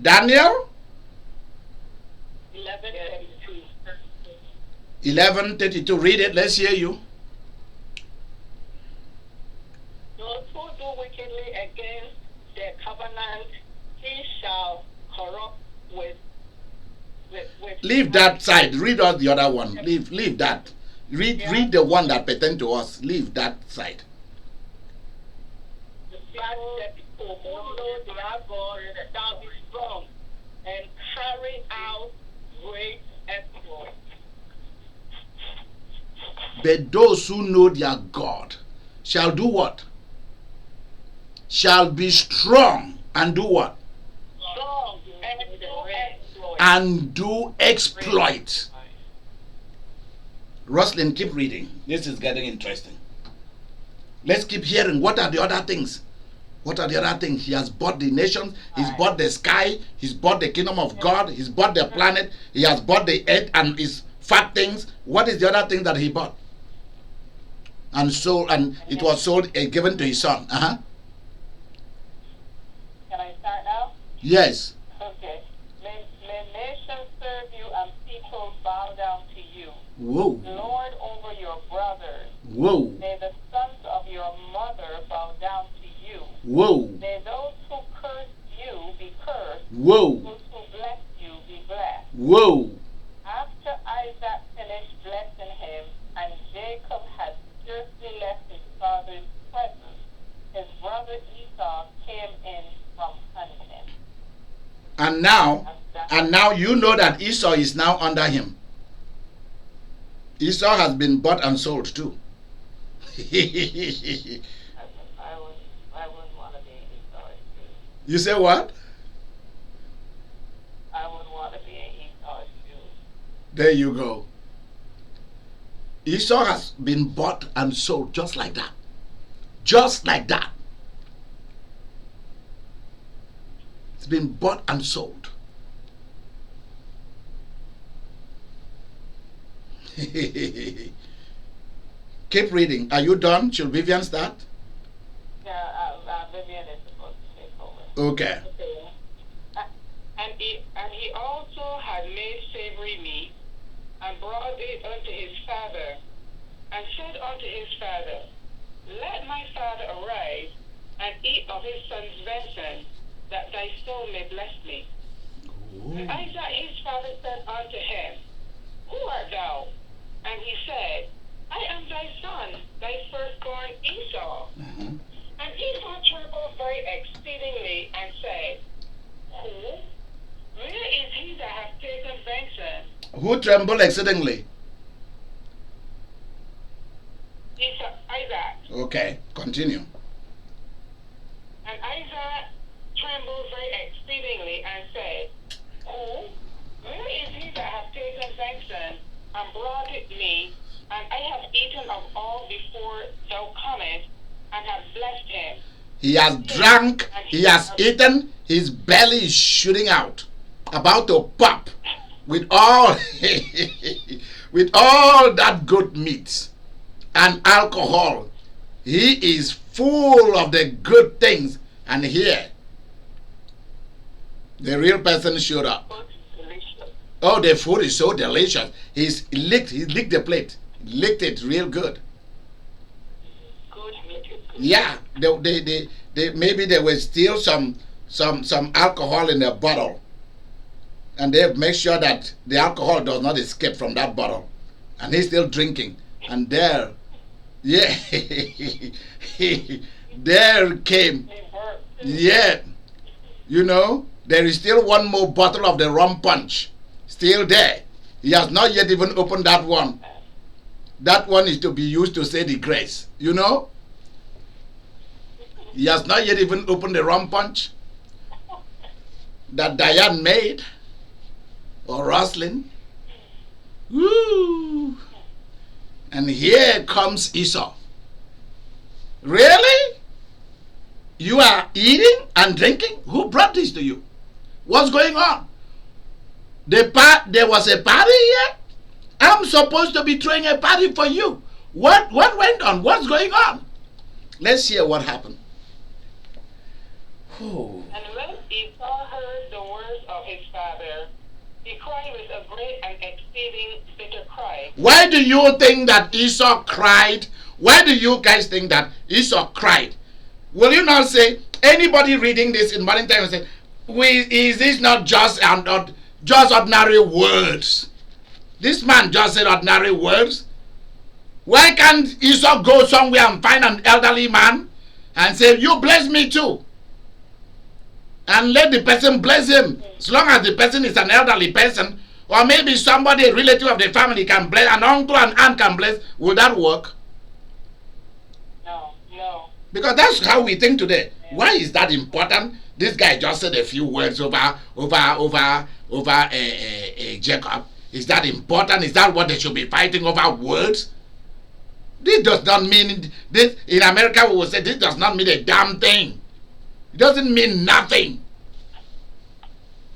Daniel 11:32. 11:32. Read it. Let's hear you. Those who do wickedly against the covenant, he shall corrupt with Leave that side. Read us the other one. Leave that. Read the one that pertains to us. Leave that side. The people who know their God shall be strong and carry out great exploits. But those who know their God shall do what? Shall be strong and do what? Strong and do exploits. And do exploit. Roslyn, keep reading. This is getting interesting. Let's keep hearing. What are the other things? What are the other things? He has bought the nations. He's bought the sky. He's bought the kingdom of God. He's bought the planet. He has bought the earth and his fat things. What is the other thing that he bought? And sold, and it was sold, given to his son. Can I start now? Yes. Okay. May nations serve you and people bow down to you. Whoa. Lord over your brothers. Whoa. May the sons of your mother bow down to you. Whoa. May those who curse you be cursed. Whoa. Those who bless you be blessed. Whoa. After Isaac finished blessing him, and Jacob had scarcely left his father's presence, his brother Esau came in from hunting him. And now you know that Esau is now under him. Esau has been bought and sold too. I wouldn't want to be in Esau's shoes. You say what? I wouldn't want to be in Esau's shoes. There you go. Esau has been bought and sold just like that. Just like that. It's been bought and sold. Keep reading. Are you done? Should Vivian start? Yeah, Vivian is supposed to take over. Okay. And he also had made savory meat and brought it unto his father, and said unto his father, Let my father arise and eat of his son's venison, that thy soul may bless me. And Isaac his father said unto him, Who art thou? And he said, I am thy son, thy firstborn Esau. And Esau trembled very exceedingly and said, Who? Where is he that hath taken venison? Who trembled exceedingly? Isaac. Okay, continue. And Isaac trembled very exceedingly and said, Who? Where is he that hath taken venison and brought it me? And I have eaten of all before thou comest, and have blessed him. He has drank, he has eaten, his belly is shooting out, about to pop with all with all that good meat. and alcohol. He is full of the good things. And here, the real person showed up. Oh, the food is so delicious. He licked the plate. He licked it real good. Yeah, they maybe there was still some alcohol in the bottle, and they make sure that the alcohol does not escape from that bottle, and he's still drinking. And there, yeah, there came, yeah, you know, there is still one more bottle of the rum punch still there. He has not yet even opened that one. That one is to be used to say the grace, you know. He has not yet even opened the rum punch that Diane made, or Roslyn. Woo! And here comes Esau. Really? You are eating and drinking? Who brought this to you? What's going on? There was a party here? I'm supposed to be throwing a party for you. What went on? What's going on? Let's hear what happened. And when Esau heard the words of his father, he cried with a great and exceeding bitter cry. Why do you think that Esau cried? Why do you guys think that Esau cried? Will you not say, anybody reading this in modern times say, is this not just ordinary words? This man just said ordinary words. Why can't Esau go somewhere and find an elderly man and say, you bless me too? And let the person bless him. As long as the person is an elderly person, or maybe somebody, a relative of the family can bless, an uncle and aunt can bless, will that work? No. Because that's how we think today. Yeah. Why is that important? This guy just said a few words over Jacob. Is that important? Is that what they should be fighting over, words? This does not mean this. In America, we will say this does not mean a damn thing. It doesn't mean nothing.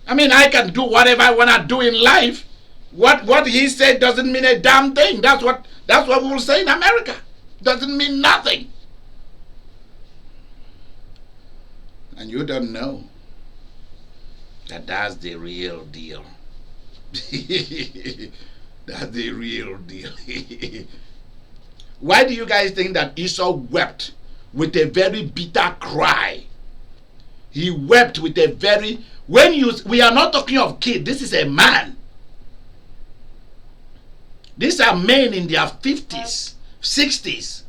I mean, I can do whatever I want to do in life. What he said doesn't mean a damn thing. That's what we will say in America. Doesn't mean nothing. And you don't know that that's the real deal. That's the real deal. Why do you guys think that Esau wept with a very bitter cry? He wept with a very, we are not talking of kid, this is a man. These are men in their 50s, 60s.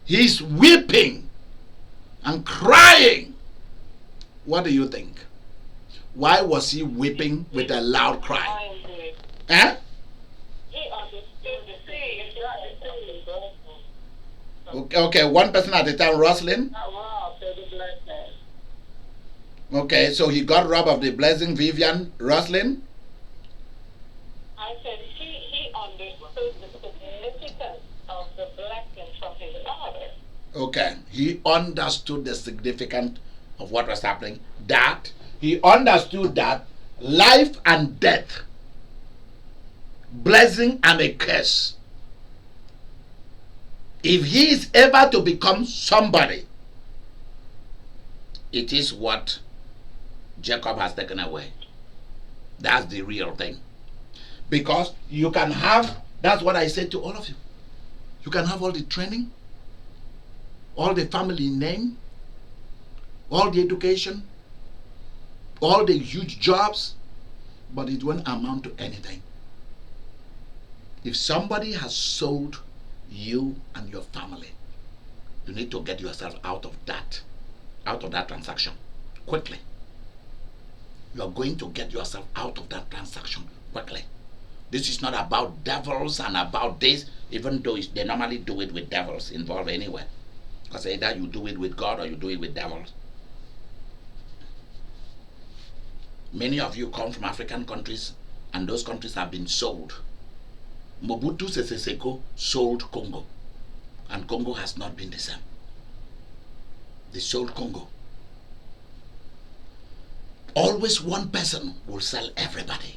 He's weeping and crying. What do you think? Why was he weeping with a loud cry? Eh? Okay, one person at a time, Roslyn. Okay, so he got robbed of the blessing. Vivian, Roslyn? I said he understood the significance of the blessing from his father. Okay, he understood the significance of what was happening. That he understood that life and death, blessing and a curse, if he is ever to become somebody, it is what Jacob has taken away. That's the real thing. Because you can have, that's what I said to all of you. You can have all the training, all the family name, all the education, all the huge jobs, but it won't amount to anything. If somebody has sold you and your family, you need to get yourself out of that transaction quickly. You are going to get yourself out of that transaction quickly. This is not about devils and about this, even though they normally do it with devils involved anyway. Because either you do it with God or you do it with devils. Many of you come from African countries, and those countries have been sold. Mobutu Sese Seko sold Congo, and Congo has not been the same. They sold Congo. Always one person will sell everybody,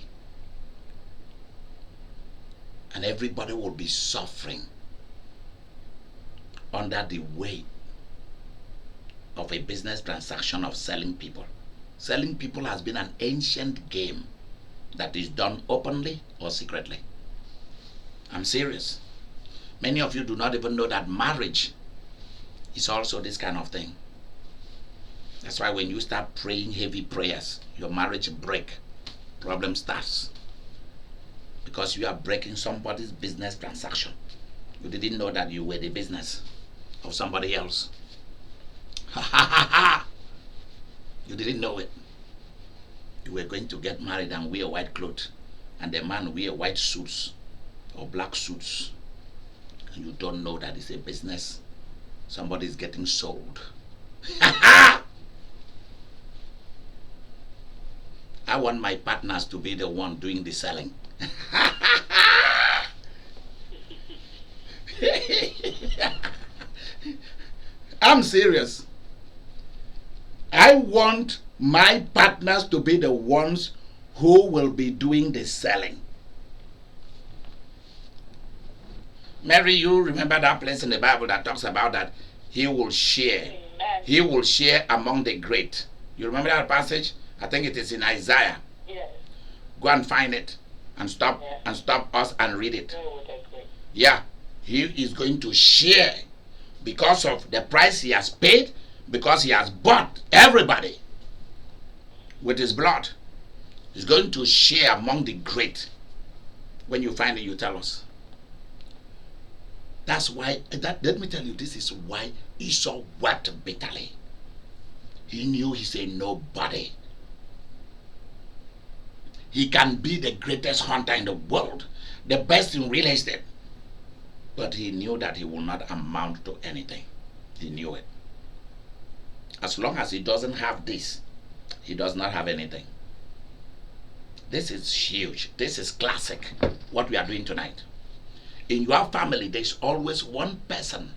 and everybody will be suffering under the weight of a business transaction of selling people. Selling people has been an ancient game that is done openly or secretly. I'm serious. Many of you do not even know that marriage is also this kind of thing. That's why when you start praying heavy prayers, your marriage break, problem starts. Because you are breaking somebody's business transaction. You didn't know that you were the business of somebody else. Ha ha ha ha! You didn't know it. You were going to get married and wear white clothes, and the man wear white suits or black suits, and you don't know that it's a business. Somebody is getting sold. I want my partners to be the one doing the selling. I'm serious. I want my partners to be the ones who will be doing the selling. Mary, you remember that place in the Bible that talks about that he will share. Amen. He will share among the great. You remember that passage? I think it is in Isaiah. Yes. Go and find it and stop us and read it. Oh, that's great. Yeah, he is going to share because of the price he has paid, because he has bought everybody with his blood. He's going to share among the great. When you find it, you tell us. That's why, let me tell you, this is why Esau wept bitterly. He knew he's a nobody. He can be the greatest hunter in the world, the best in real estate. But he knew that he will not amount to anything. He knew it. As long as he doesn't have this, he does not have anything. This is huge. This is classic, what we are doing tonight. In your family, there's always one person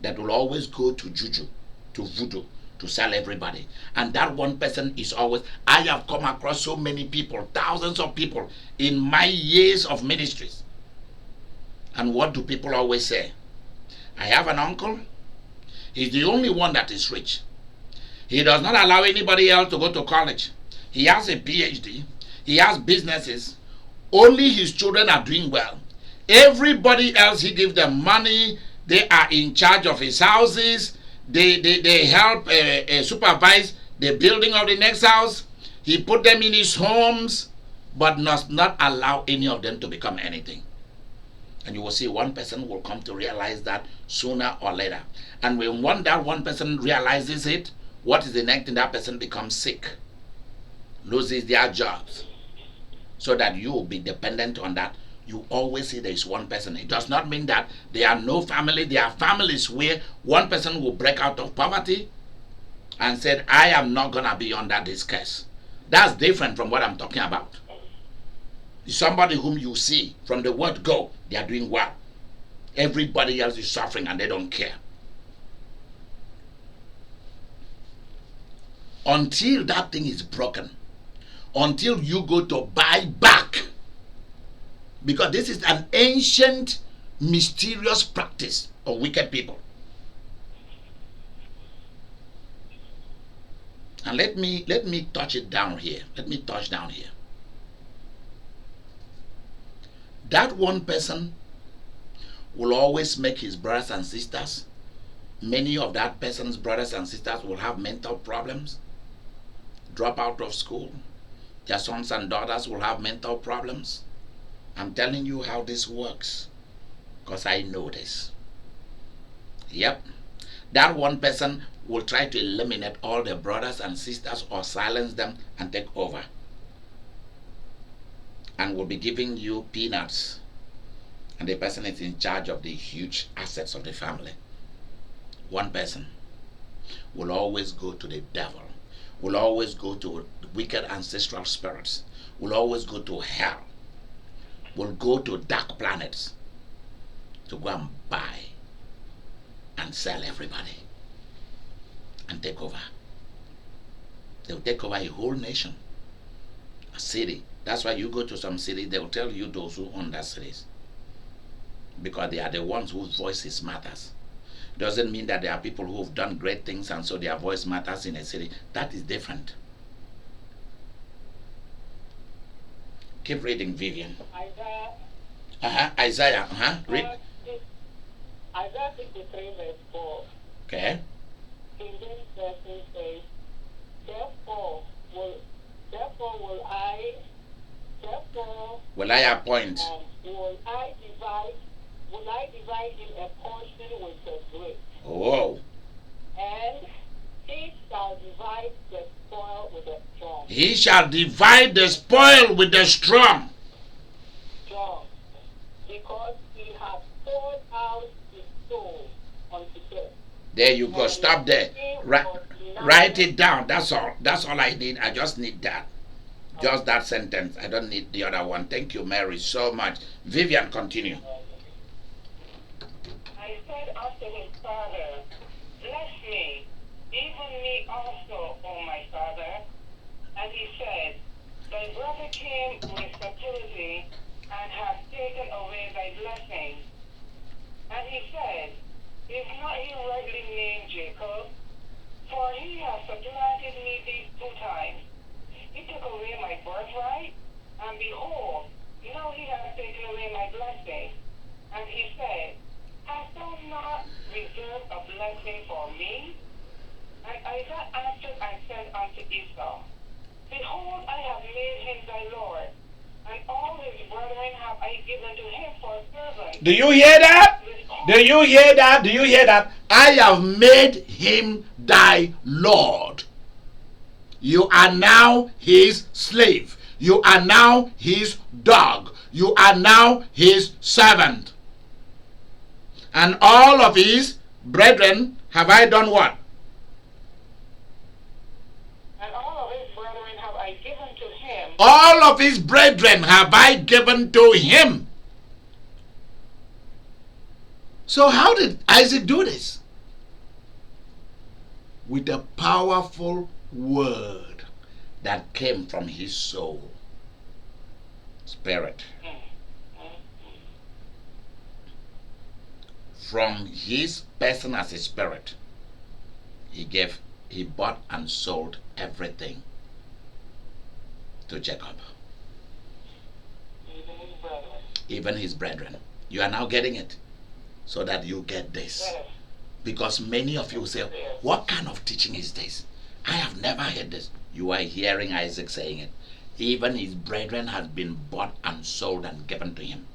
that will always go to juju, to voodoo, to sell everybody. And that one person is always, I have come across so many people, thousands of people in my years of ministries. And what do people always say? I have an uncle. He's the only one that is rich. He does not allow anybody else to go to college. He has a PhD. He has businesses. Only his children are doing well. Everybody else, he gives them money. They are in charge of his houses. They help supervise the building of the next house. He put them in his homes, but does not allow any of them to become anything. And you will see one person will come to realize that sooner or later. And when that one person realizes it, what is the next thing? That person becomes sick, loses their jobs, so that you will be dependent on that. You always see there is one person. It does not mean that there are no family. There are families where one person will break out of poverty and said, I am not going to be under this curse. That's different from what I'm talking about. It's somebody whom you see from the word go, they are doing well. Everybody else is suffering and they don't care. Until that thing is broken, until you go to buy back, because this is an ancient, mysterious practice of wicked people. And let me touch it down here. Let me touch down here. That one person will always make his brothers and sisters, many of that person's brothers and sisters will have mental problems, drop out of school. Their sons and daughters will have mental problems. I'm telling you how this works, because I know this. Yep. That one person will try to eliminate all their brothers and sisters or silence them and take over. And will be giving you peanuts. And the person is in charge of the huge assets of the family. One person will always go to the devil, will always go to wicked ancestral spirits, will always go to hell, will go to dark planets to go and buy and sell everybody and take over. They'll take over a whole nation, a city. That's why you go to some city, they'll tell you those who own that cities, because they are the ones whose voices matters. Doesn't mean that there are people who have done great things and so their voice matters in a city. That is different. Keep reading, Vivian. Isaiah. Read. Isaiah 63 verse 4. Okay. In this verse it says, Therefore will I appoint. Will I divide him a portion with the great? Oh. And he shall divide the spoil with the strong. He shall divide the spoil with the strong. Strong. Because he has poured out his soul unto death. There you go. Stop there. Write it down. That's all. That's all I need. I just need that. Just that sentence. I don't need the other one. Thank you, Mary, so much. Vivian, continue. I said unto his father, Bless me, even me also, O my father. And he said, Thy brother came with fertility and hath taken away thy blessing. And he said, Is not he rightly named Jacob? For he hath supplanted me these 2 times. He took away my birthright, and behold, now he hath taken away my blessing. And he said, Hast thou not reserved a blessing for me? And Isaac answered and said unto Esau, Behold, I have made him thy Lord, and all his brethren have I given to him for servants. Do you hear that? Do you hear that? Do you hear that? I have made him thy Lord. You are now his slave. You are now his dog. You are now his servant. And all of his brethren have I done what? And all of his brethren have I given to him. All of his brethren have I given to him. So how did Isaac do this? With a powerful word that came from his soul. Spirit. From his person as a spirit, he bought and sold everything to Jacob. Even his brethren. You are now getting it, so that you get this. Because many of you say, what kind of teaching is this? I have never heard this. You are hearing Isaac saying it. Even his brethren has been bought and sold and given to him.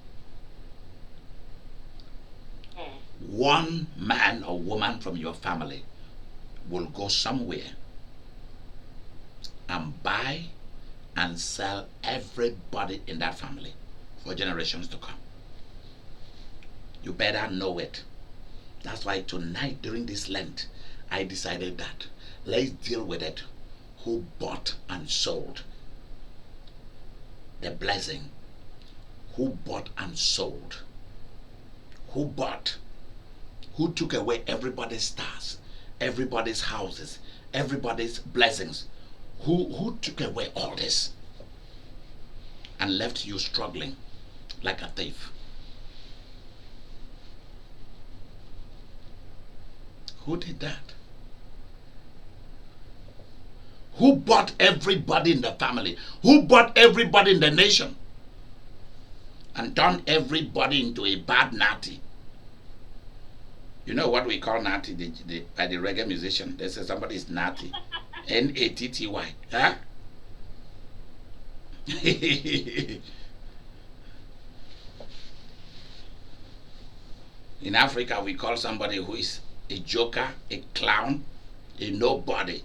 One man or woman from your family will go somewhere and buy and sell everybody in that family for generations to come. You better know it. That's why tonight during this Lent, I decided that let's deal with it. Who bought and sold the blessing? Who bought and sold? Who bought? Who took away everybody's stars, everybody's houses, everybody's blessings? Who took away all this and left you struggling like a thief? Who did that? Who bought everybody in the family? Who bought everybody in the nation? And turned everybody into a bad natty. You know what we call natty by the reggae musician? They say somebody is natty. N-A-T-T-Y. Huh? In Africa, we call somebody who is a joker, a clown, a nobody,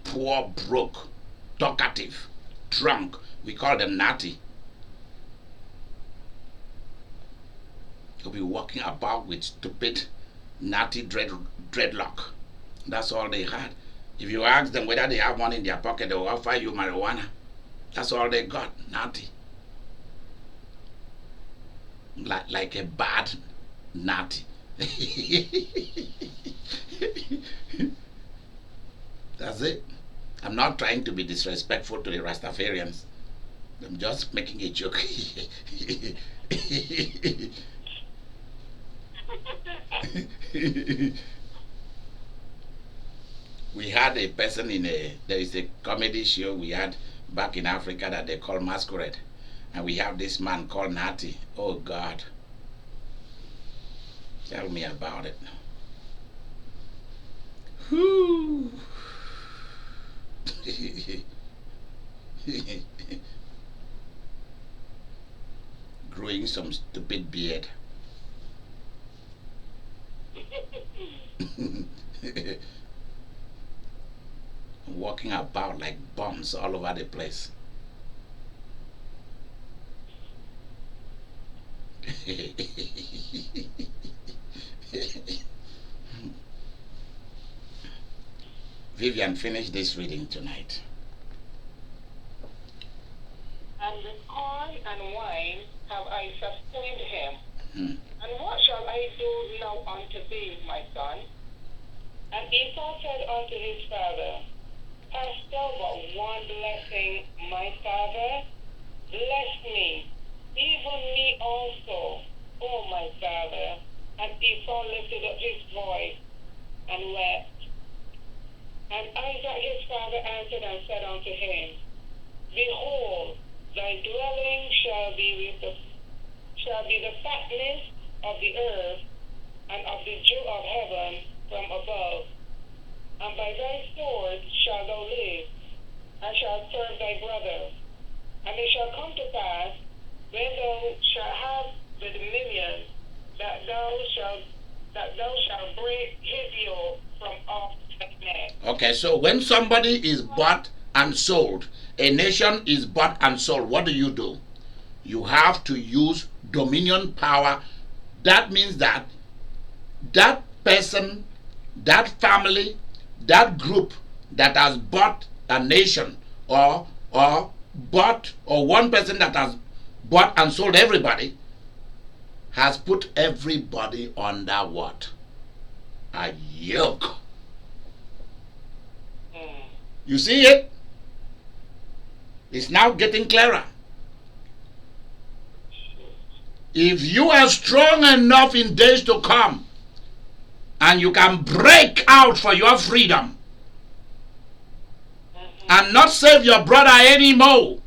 poor, broke, talkative, drunk. We call them natty. You'll be walking about with stupid, natty dreadlock. That's all they had. If you ask them whether they have money in their pocket, they will offer you marijuana. That's all they got, natty. Like a bad natty. That's it. I'm not trying to be disrespectful to the Rastafarians. I'm just making a joke. We had a person there is a comedy show we had back in Africa that they call Masquerade. And we have this man called Natty. Oh God. Tell me about it. Whoo. Growing some stupid beard. Walking about like bombs all over the place. Vivian, finish this reading tonight. And with corn and wine have I sustained him. Hmm. And what shall I do now unto thee, my son? And Esau said unto his father, Hast thou but one blessing, my father? Bless me, even me also, O my father. And Esau lifted up his voice and wept. And Isaac his father answered and said unto him, Behold, thy dwelling shall be the fatness of the earth, and of the dew of heaven from above. And by thy sword shalt thou live, and shalt serve thy brothers. And it shall come to pass, when thou shalt have the dominion, that thou shalt break his yoke from off thy neck. Okay, so when somebody is bought and sold, a nation is bought and sold, what do? You have to use dominion power. That means that that person, that family, that group that has bought a nation, or one person that has bought and sold everybody, has put everybody under what? A yoke. You see it? It's now getting clearer. If you are strong enough in days to come, and you can break out for your freedom, and not save your brother anymore,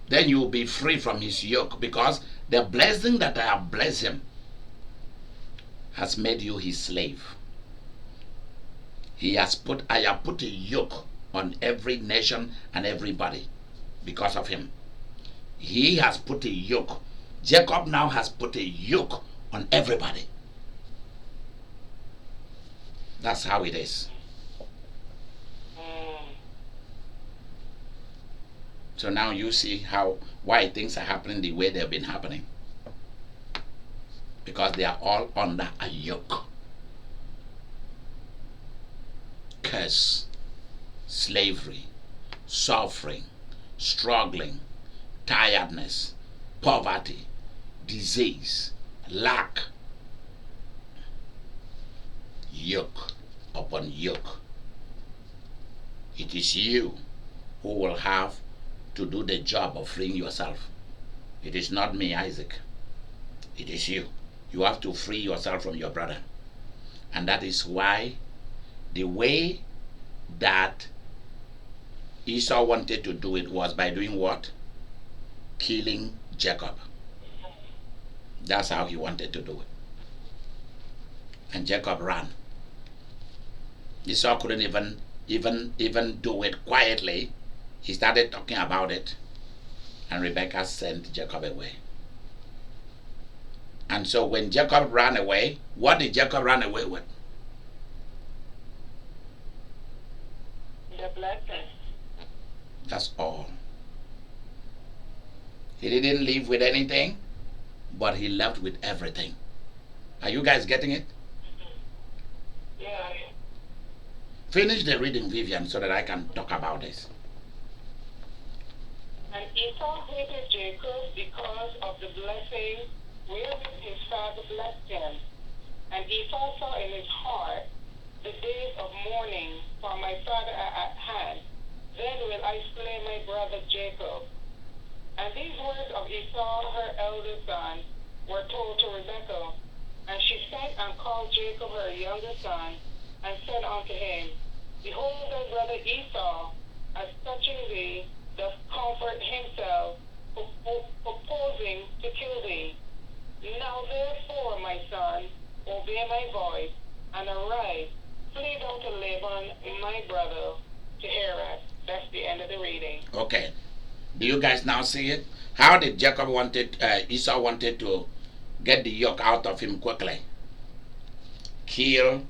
then you will be free from his yoke, because the blessing that I have blessed him has made you his slave. I have put a yoke on every nation and everybody because of him. He has put a yoke. Jacob now has put a yoke on everybody. That's how it is. So now you see why things are happening the way they've been happening. Because they are all under a yoke. Curse, slavery, suffering, struggling, tiredness, poverty, disease, lack, yoke upon yoke. It is you who will have to do the job of freeing yourself. It is not me, Isaac. It is you. You have to free yourself from your brother. And that is why the way that Esau wanted to do it was by doing what? Killing Jacob. That's how he wanted to do it. And Jacob ran. Esau couldn't even do it quietly. He started talking about it, and Rebekah sent Jacob away. And so when Jacob ran away, what did Jacob run away with? The blessing. That's all. He didn't leave with anything, but he left with everything. Are you guys getting it? Yeah. Finish the reading, Vivian, so that I can talk about this. And Esau hated Jacob because of the blessing wherewith his father blessed him. And Esau saw in his heart the days of mourning, for my father are at hand. Then will I slay my brother Jacob. And these words of Esau, her elder son, were told to Rebekah. And she sent and called Jacob her younger son, and said unto him, Behold, thy brother Esau, as touching thee, doth comfort himself, purposing to kill thee. Now therefore, my son, obey my voice, and arise, flee down to Laban, my brother, to Haran. That's the end of the reading. Okay. Do you guys now see it? How did Esau wanted to get the yoke out of him quickly? Kill.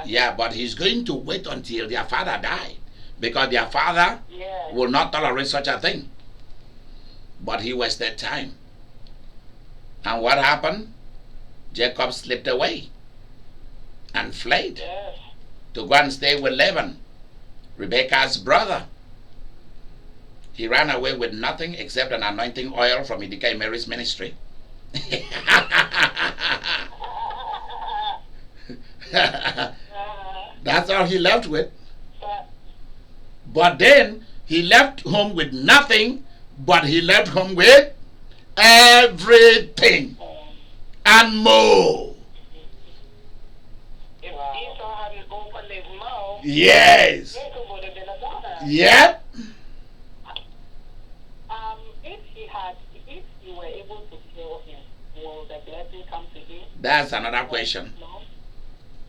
Yeah, but he's going to wait until their father died, because their father will not tolerate such a thing. But he wasted time. And what happened? Jacob slipped away and fled to go and stay with Laban, Rebekah's brother. He ran away with nothing except an anointing oil from Idika Imeri's ministry. That's all he left with. But then he left home with nothing, but he left home with everything and more. If Esau hadn't opened his mouth, yes. Jacob would have been a goner. Yep. If you were able to kill him, will the blessing come to him? That's another question. No.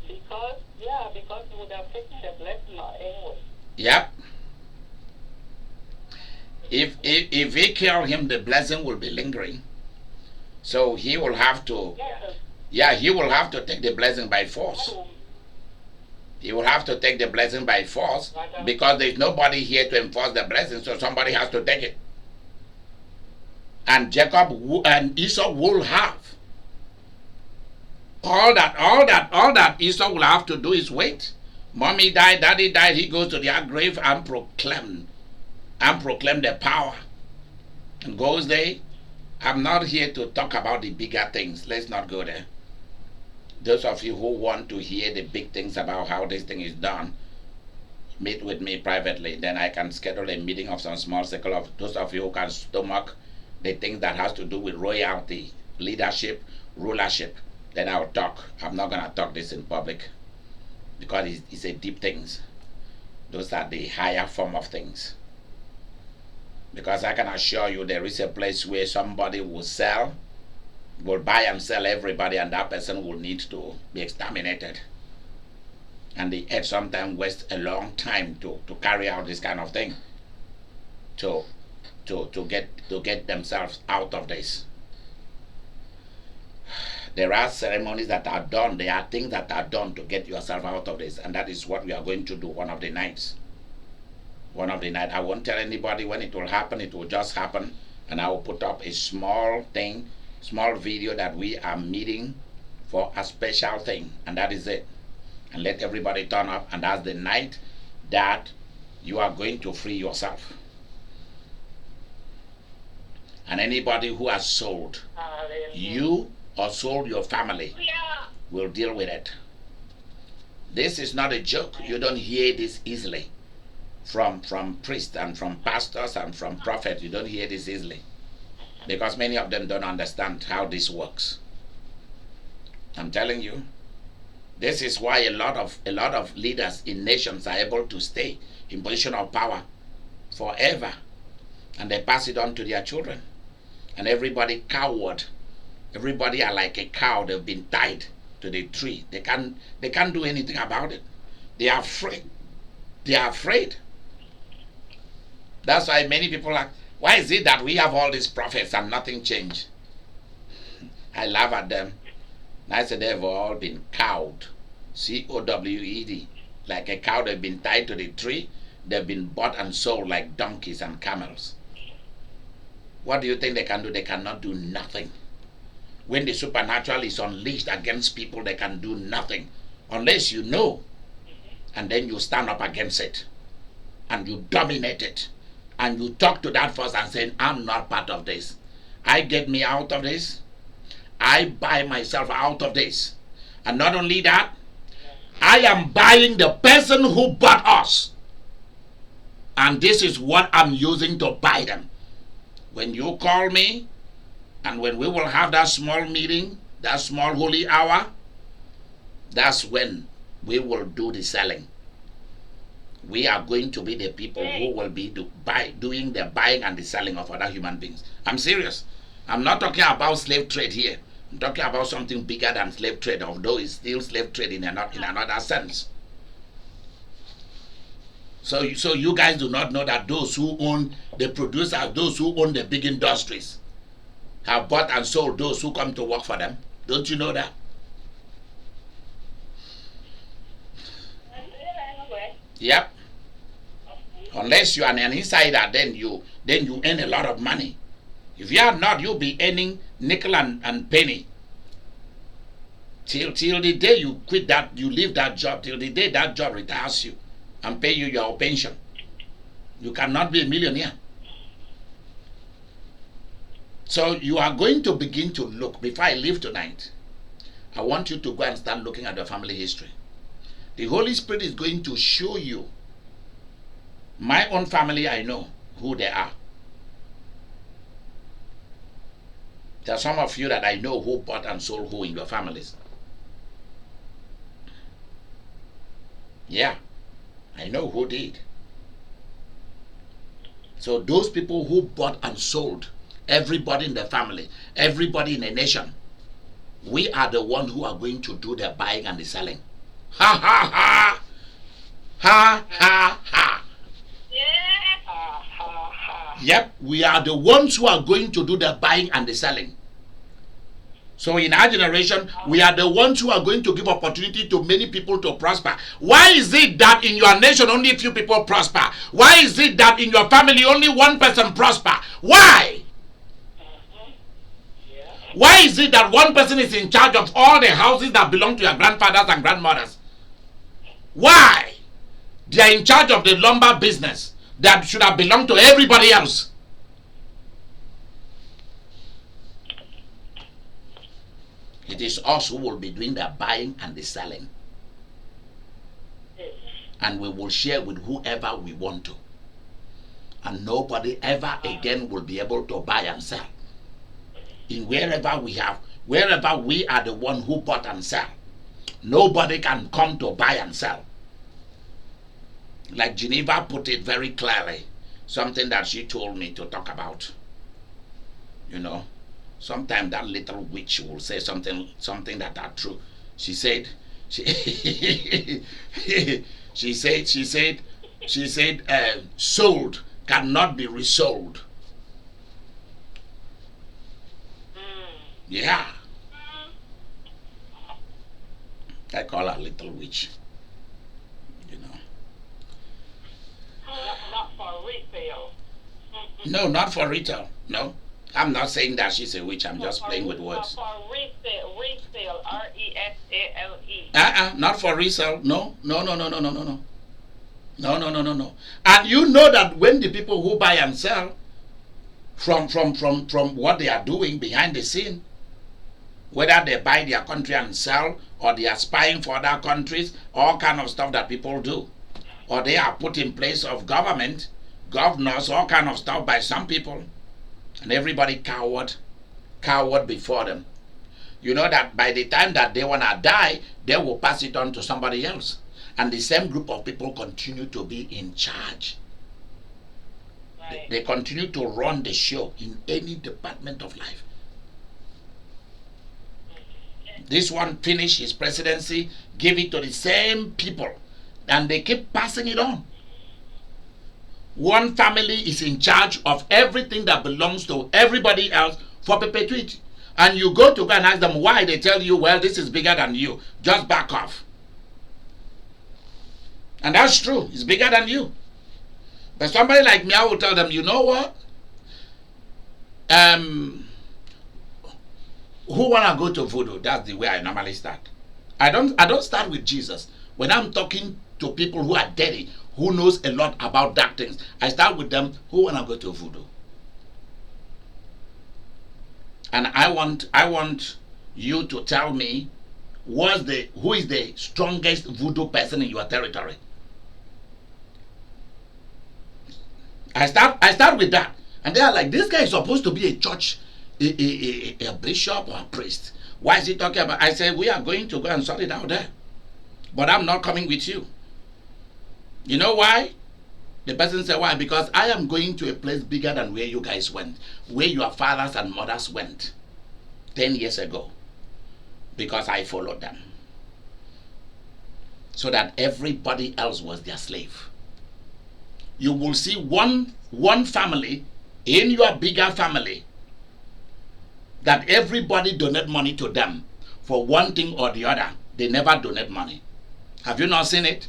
Because he would have taken the blessing anyway. Yep. If we kill him, the blessing will be lingering. So he will have to, he will have to take the blessing by force. He will have to take the blessing by force, because there is nobody here to enforce the blessing, so somebody has to take it. And Jacob and Esau will have. All that Esau will have to do is wait. Mommy died, daddy died, he goes to their grave and proclaim the power. And goes there. I'm not here to talk about the bigger things. Let's not go there. Those of you who want to hear the big things about how this thing is done, meet with me privately. Then I can schedule a meeting of some small circle of those of you who can stomach the things that has to do with royalty, leadership, rulership. Then I'll talk. I'm not going to talk this in public, because it's a deep things. Those are the higher form of things. Because I can assure you there is a place where somebody will buy and sell everybody, and that person will need to be exterminated. And the earth sometimes wastes a long time to carry out this kind of thing, to get themselves out of this. There are ceremonies that are done. There are things that are done to get yourself out of this, and that is what we are going to do one of the nights. One of the nights. I won't tell anybody when it will happen. It will just happen, and I will put up a small video that we are meeting for a special thing, and that is it. And let everybody turn up, and that's the night that you are going to free yourself. And anybody who has sold you or sold your family will deal with it. This is not a joke. You don't hear this easily from priests and from pastors and from prophets. You don't hear this easily, because many of them don't understand how this works. I'm telling you, this is why a lot of leaders in nations are able to stay in position of power forever, and they pass it on to their children. And everybody coward. Everybody are like a cow. They've been tied to the tree. They can't do anything about it. They are afraid. They are afraid. That's why many people are. Why is it that we have all these prophets and nothing changed? I laugh at them. I said they've all been cowed. C-O-W-E-D. Like a cow, they've been tied to the tree. They've been bought and sold like donkeys and camels. What do you think they can do? They cannot do nothing. When the supernatural is unleashed against people, they can do nothing. Unless you know. And then you stand up against it. And you dominate it. And you talk to that force and say, I'm not part of this. I get me out of this. I buy myself out of this. And not only that, I am buying the person who bought us. And this is what I'm using to buy them. When you call me, and when we will have that small meeting, that small holy hour, That's when we will do the selling. We are going to be the people who will be doing the buying and the selling of other human beings. I'm serious. I'm not talking about slave trade here. I'm talking about something bigger than slave trade, although it's still slave trade in another sense. So you guys do not know that those who own the producers, those who own the big industries, have bought and sold those who come to work for them. Don't you know that? Yep. Unless you are an insider, then you earn a lot of money. If you are not, you'll be earning nickel and penny. Till the day you quit that, you leave that job, till the day that job retires you and pay you your pension. You cannot be a millionaire. So you are going to begin to look. Before I leave tonight, I want you to go and start looking at your family history. The Holy Spirit is going to show you. My own family, I know who they are. There are some of you that I know who bought and sold who in your families. Yeah, I know who did. So those people who bought and sold, everybody in the family, everybody in the nation, we are the ones who are going to do the buying and the selling. Ha ha ha! Ha ha ha! Yep, we are the ones who are going to do the buying and the selling. So in our generation, we are the ones who are going to give opportunity to many people to prosper. Why is it that in your nation only a few people prosper? Why is it that in your family only one person prosper? Why? Why is it that one person is in charge of all the houses that belong to your grandfathers and grandmothers? Why? They are in charge of the lumber business that should have belonged to everybody else. It is us who will be doing the buying and the selling. And we will share with whoever we want to. And nobody ever again will be able to buy and sell. In wherever we are the one who bought and sell. Nobody can come to buy and sell. Like Geneva put it very clearly, something that she told me to talk about. You know, sometimes that little witch will say something that are true. She said, she said, sold cannot be resold. Yeah. I call her little witch. You know. Not for retail. No, not for retail. No. I'm not saying that she's a witch. I'm just playing with words. For resale, resale, RESALE. Not for resale. No. No. And you know that when the people who buy and sell from what they are doing behind the scene, whether they buy their country and sell, or they are spying for other countries, all kind of stuff that people do, or they are put in place of government, governors, all kind of stuff by some people, and everybody coward before them. You know that by the time that they want to die, they will pass it on to somebody else, and the same group of people continue to be in charge. Right. They continue to run the show in any department of life. This one finished his presidency, give it to the same people, and they keep passing it on. One family is in charge of everything that belongs to everybody else for perpetuity. And you go and ask them why, they tell you, well, this is bigger than you. Just back off. And that's true. It's bigger than you. But somebody like me, I will tell them, you know what? Who wanna go to voodoo? That's the way I normally start. I don't start with Jesus. When I'm talking to people who are dirty, who knows a lot about dark things, I start with them. Who wanna go to voodoo? And I want you to tell me who is the strongest voodoo person in your territory. I start with that, and they are like, this guy is supposed to be a church. A bishop or a priest. Why is he talking about? I said, we are going to go and sort it out there. but I'm not coming with you. You know why? The person said, why? Because I am going to a place bigger than where you guys went, where your fathers and mothers went 10 years ago, because I followed them. So that everybody else was their slave. You will see one family in your bigger family that everybody donate money to them for one thing or the other. They never donate money. Have you not seen it?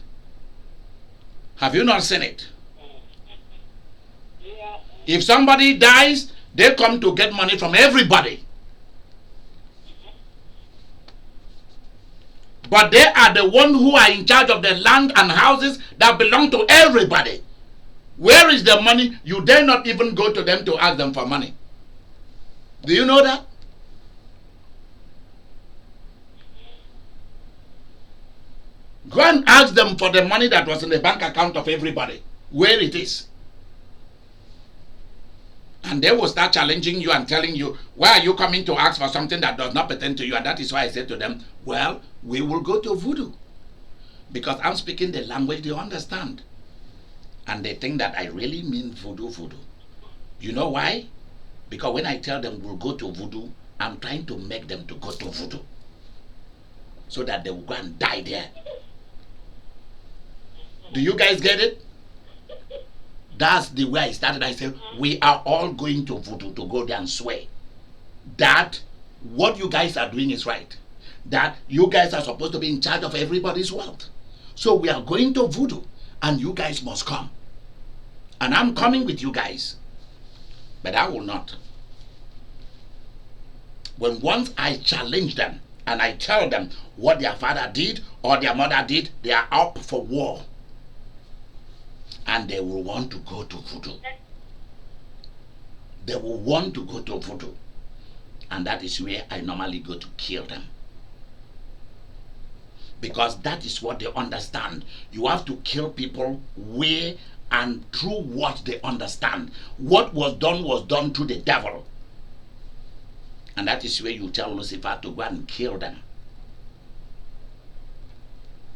Have you not seen it? If somebody dies, they come to get money from everybody. But they are the ones who are in charge of the land and houses that belong to everybody. Where is the money? You dare not even go to them to ask them for money. Do you know that? Go and ask them for the money that was in the bank account of everybody, where it is. And they will start challenging you and telling you, why are you coming to ask for something that does not pertain to you? And that is why I said to them, well, we will go to voodoo. Because I'm speaking the language they understand. And they think that I really mean voodoo. You know why? Because when I tell them we'll go to voodoo, I'm trying to make them to go to voodoo. So that they will go and die there. Do you guys get it? That's the way I started. I said, we are all going to voodoo to go there and swear that what you guys are doing is right. That you guys are supposed to be in charge of everybody's wealth. So we are going to voodoo and you guys must come. And I'm coming with you guys. But I will not. When once I challenge them and I tell them what their father did or their mother did, they are up for war. And they will want to go to voodoo. They will want to go to voodoo. And that is where I normally go to kill them. Because that is what they understand. You have to kill people where and through what they understand. What was done to the devil. And that is where you tell Lucifer to go and kill them.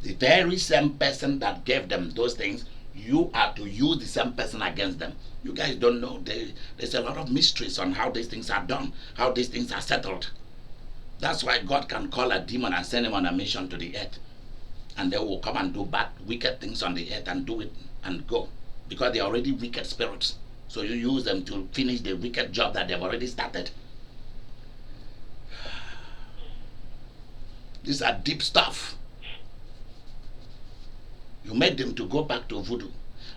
The very same person that gave them those things, you are to use the same person against them. You guys don't know. There's a lot of mysteries on how these things are done, how these things are settled. That's why God can call a demon and send him on a mission to the earth. And they will come and do bad, wicked things on the earth and do it and go. Because they are already wicked spirits. So you use them to finish the wicked job that they've already started. These are deep stuff. You make them to go back to voodoo.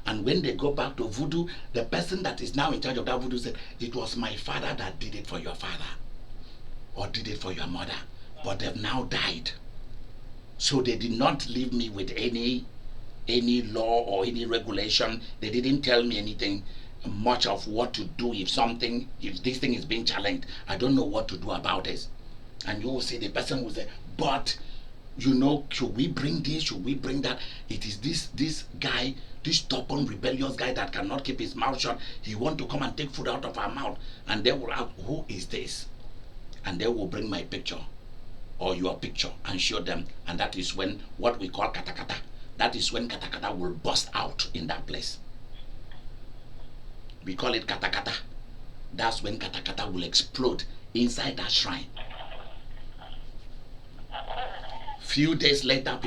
And when they go back to voodoo, the person that is now in charge of that voodoo said, it was my father that did it for your father. Or did it for your mother. But they've now died. So they did not leave me with any law or any regulation. They didn't tell me anything much of what to do if this thing is being challenged. I don't know what to do about this. And you will see the person will say, but you know, should we bring this? Should we bring that? It is this guy, this stubborn, rebellious guy that cannot keep his mouth shut. He want to come and take food out of our mouth. And they will ask, who is this? And they will bring my picture or your picture and show them. And that is when what we call katakata. That is when katakata will burst out in that place. We call it katakata. That's when katakata will explode inside that shrine. Few days later,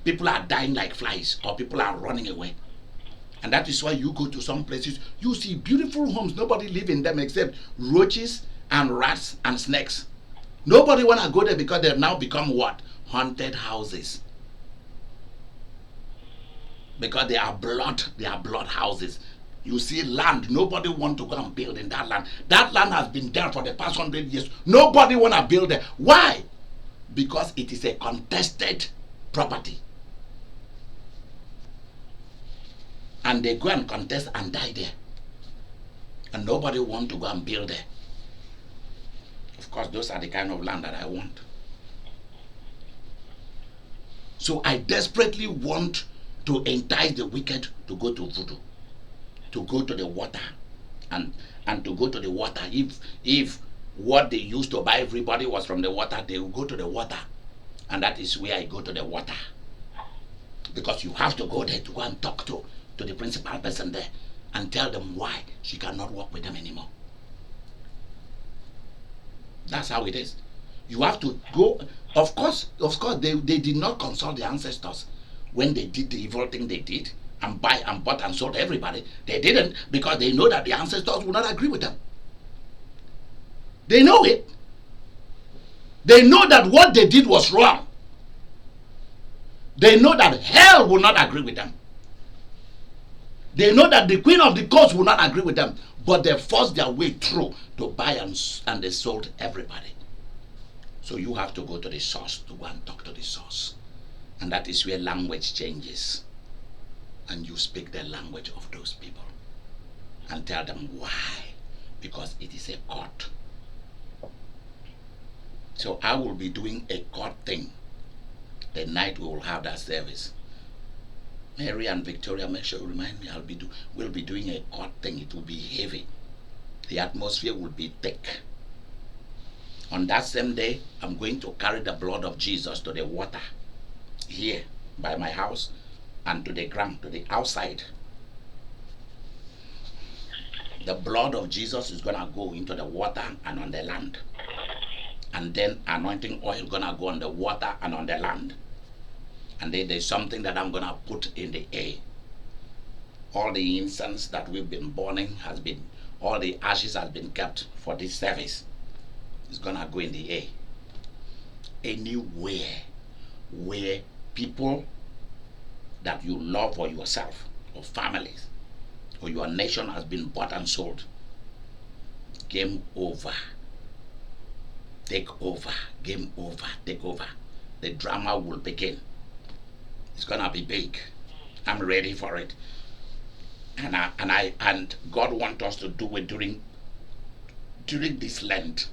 people are dying like flies, or people are running away. And that is why you go to some places, you see beautiful homes, nobody live in them except roaches and rats and snakes. Nobody want to go there because they've now become what? Haunted houses. Because they are blood houses. You see land, nobody want to go and build in that land. That land has been there for the past 100 years. Nobody want to build there. Why? Because it is a contested property. And they go and contest and die there. And nobody want to go and build there. Of course, those are the kind of land that I want. So I desperately want to entice the wicked to go to voodoo. To go to the water. And to go to the water. If what they used to buy everybody was from the water, they will go to the water. And that is where I go to the water. Because you have to go there to go and talk to the principal person there and tell them why she cannot work with them anymore. That's how it is. You have to go. Of course, they did not consult the ancestors when they did the evil thing they did and buy and bought and sold everybody. They didn't, because they know that the ancestors will not agree with them. They know it. They know that what they did was wrong. They know that hell will not agree with them. They know that the queen of the coast will not agree with them. But they forced their way through to buy and they sold everybody. So you have to go to the source, to go and talk to the source. And that is where language changes. And you speak the language of those people. And tell them why. Because it is a court. So I will be doing a court thing the night we will have that service. Mary and Victoria, make sure you remind me. We'll be doing a court thing. It will be heavy. The atmosphere will be thick. On that same day, I'm going to carry the blood of Jesus to the water here by my house and to the ground, to the outside. The blood of Jesus is going to go into the water and on the land. And then anointing oil is going to go on the water and on the land. And then there's something that I'm going to put in the air. All the incense that we've been burning all the ashes has been kept for this service. It's going to go in the air. Anywhere where people that you love, or yourself, or families, or your nation has been bought and sold, game over. Take over. Game over. Take over. The drama will begin. It's gonna be big. I'm ready for it. And God wants us to do it during this Lent.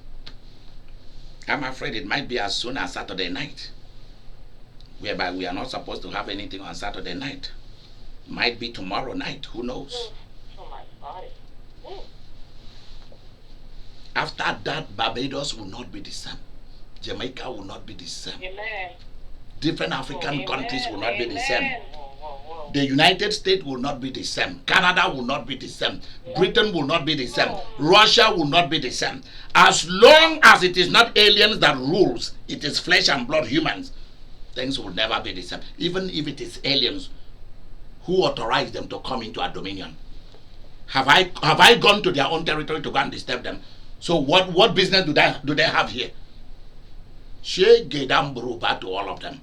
I'm afraid it might be as soon as Saturday night, whereby we are not supposed to have anything on Saturday night. Might be tomorrow night. Who knows? Oh my body. Ooh. After that, Barbados will not be the same. Jamaica will not be the same. Amen. Different African countries will not be the same. Whoa. The United States will not be the same. Canada will not be the same. Britain will not be the same. Russia will not be the same. As long as it is not aliens that rules, it is flesh and blood humans, things will never be the same. Even if it is aliens, who authorized them to come into our dominion? Have I gone to their own territory to go and disturb them? So what business do they have here? She gave them to all of them.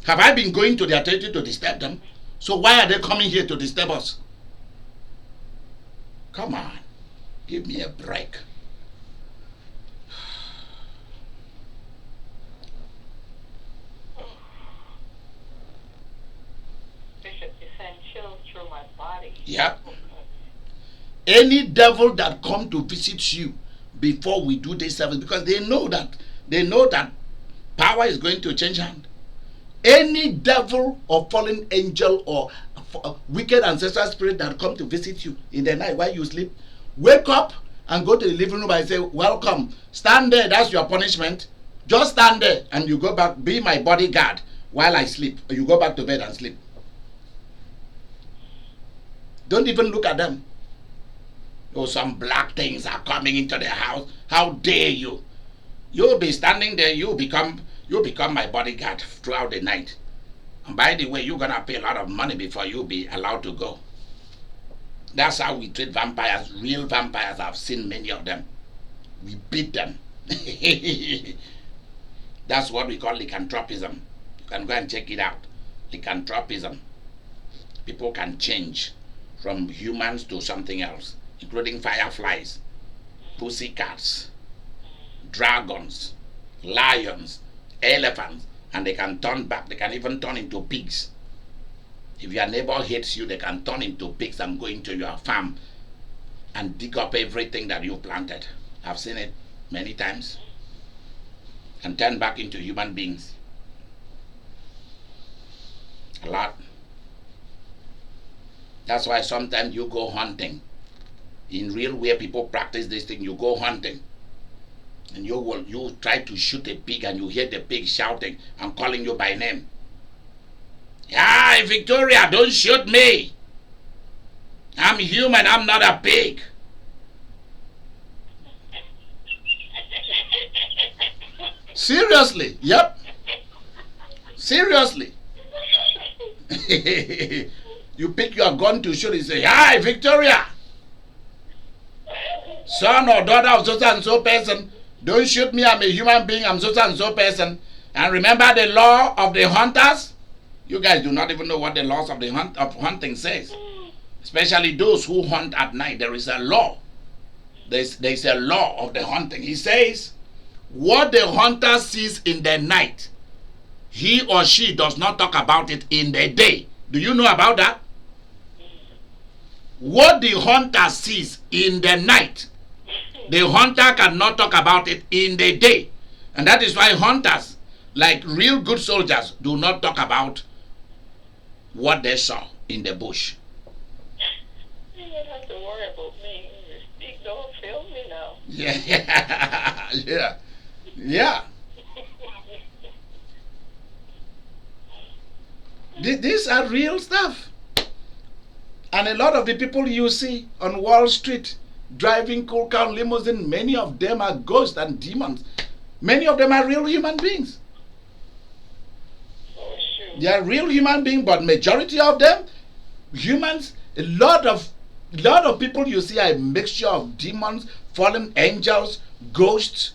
Have I been going to their territory to disturb them? So why are they coming here to disturb us? Come on, give me a break. Bishop, you send chills through my body. Yep. Any devil that come to visit you before we do this service, because they know that power is going to change hand. Any devil or fallen angel or wicked ancestral spirit that come to visit you in the night while you sleep, wake up and go to the living room and say, welcome, stand there, that's your punishment. Just stand there and you go back, be my bodyguard while I sleep. You go back to bed and sleep. Don't even look at them. Oh, some black things are coming into the house. How dare you? You'll be standing there, you'll become my bodyguard throughout the night. And by the way, you're gonna pay a lot of money before you'll be allowed to go. That's how we treat vampires. Real vampires, I've seen many of them. We beat them. That's what we call lycanthropism. You can go and check it out. Lycanthropism. People can change from humans to something else, including fireflies, pussycats, dragons, lions, elephants, and they can turn back. They can even turn into pigs. If your neighbor hates you, they can turn into pigs and go into your farm and dig up everything that you planted. I've seen it many times. And turn back into human beings. A lot. That's why sometimes you go hunting. In real way, people practice this thing. You go hunting. And you try to shoot a pig and you hear the pig shouting and calling you by name. Hi, Victoria, don't shoot me. I'm human, I'm not a pig. Seriously, yep. Seriously. You pick your gun to shoot and say, hi, Victoria. Son or daughter of so and so person, don't shoot me, I'm a human being, I'm so and so person. And remember the law of the hunters? You guys do not even know what the laws of the hunting says. Especially those who hunt at night. There is a law. There's a law of the hunting. He says, what the hunter sees in the night, he or she does not talk about it in the day. Do you know about that? What the hunter sees in the night, the hunter cannot talk about it in the day. And that is why hunters, like real good soldiers, do not talk about what they saw in the bush. You don't have to worry about me. Speak, don't film me now. Yeah. These are real stuff. And a lot of the people you see on Wall Street driving cool car limousine, many of them are ghosts and demons. Many of them are real human beings. They are real human beings, but majority of them, humans, a lot of people you see are a mixture of demons, fallen angels, ghosts,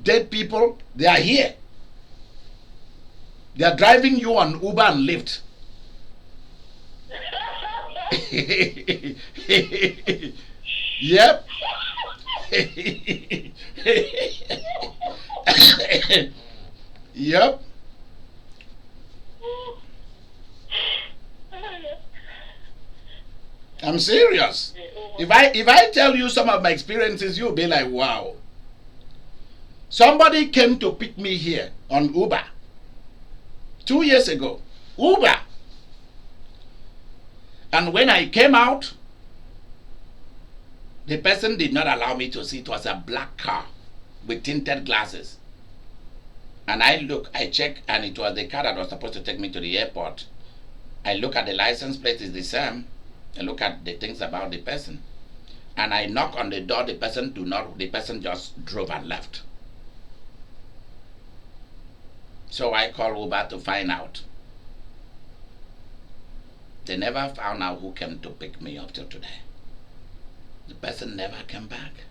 dead people. They are here. They are driving you on Uber and Lyft. Yep. Yep. I'm serious. If I tell you some of my experiences, you'll be like, wow. Somebody came to pick me here on Uber 2 years ago. Uber. And when I came out, the person did not allow me to see. It was a black car with tinted glasses. And I checked, and it was the car that was supposed to take me to the airport. I look at the license plate, is the same. I look at the things about the person. And I knock on the door, the person just drove and left. So I called Uber to find out. They never found out who came to pick me up till today. The person never came back.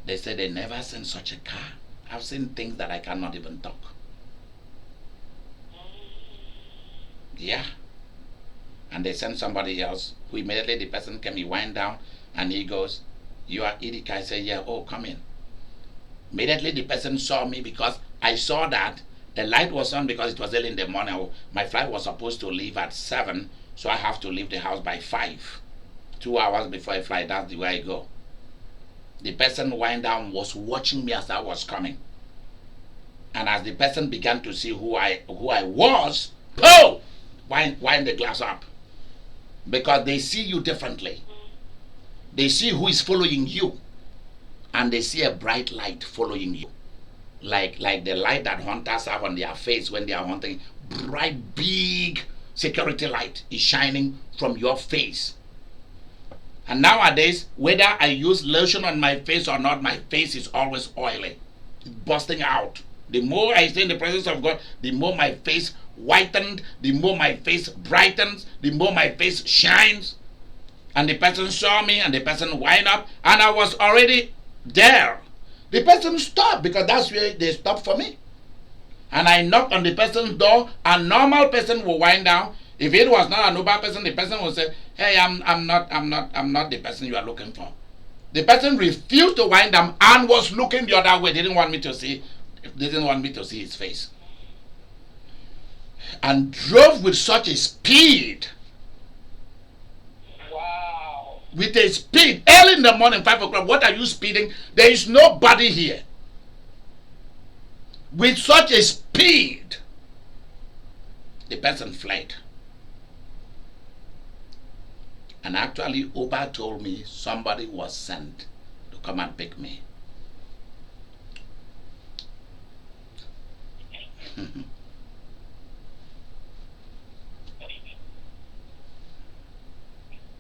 They said they never seen such a car. I've seen things that I cannot even talk. Yeah. And they sent somebody else who immediately the person came, he wind down and he goes, you are Idika? I say, yeah, oh, come in. Immediately the person saw me because I saw that the light was on because it was early in the morning. My flight was supposed to leave at 7, so I have to leave the house by 5. 2 hours before I fly, that's the way I go. The person wind down was watching me as I was coming. And as the person began to see who I was, oh, wind the glass up. Because they see you differently. They see who is following you. And they see a bright light following you. Like the light that hunters have on their face when they are hunting. Bright, big security light is shining from your face. And nowadays, whether I use lotion on my face or not, my face is always oily. It's busting out. The more I stay in the presence of God, the more my face whitened, the more my face brightens, the more my face shines. And the person saw me and the person wind up, and I was already there. The person stopped because that's where they stopped for me. And I knocked on the person's door. A normal person will wind down. If it was not an Uber person, the person will say, hey, I'm not the person you are looking for. The person refused to wind down and was looking the other way. Didn't want me to see his face. And drove with such a speed. Wow. With a speed. Early in the morning, 5 o'clock. What are you speeding? There is nobody here. With such a speed. The person fled. And actually, Uber told me somebody was sent to come and pick me.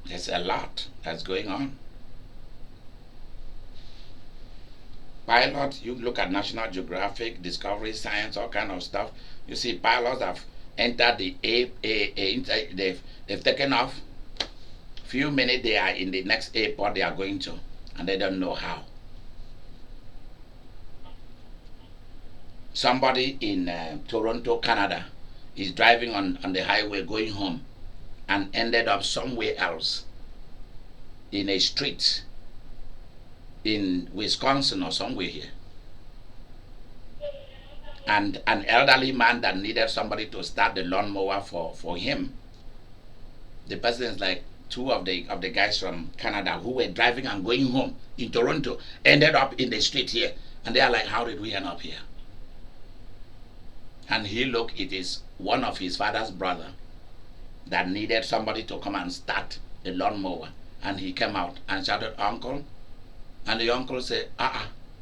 There's a lot that's going on. Pilot, you look at National Geographic, Discovery, Science, all kind of stuff. You see, pilots have entered the they've taken off. Few minutes they are in the next airport they are going to, and they don't know how. Somebody in Toronto, Canada, is driving on the highway going home, and ended up somewhere else in a street in Wisconsin or somewhere here. And an elderly man that needed somebody to start the lawnmower for him. The person is like two of the guys from Canada who were driving and going home in Toronto ended up in the street here, and they are like, how did we end up here? And he look, it is one of his father's brother that needed somebody to come and start the lawnmower, and he came out and shouted, uncle. And the uncle said,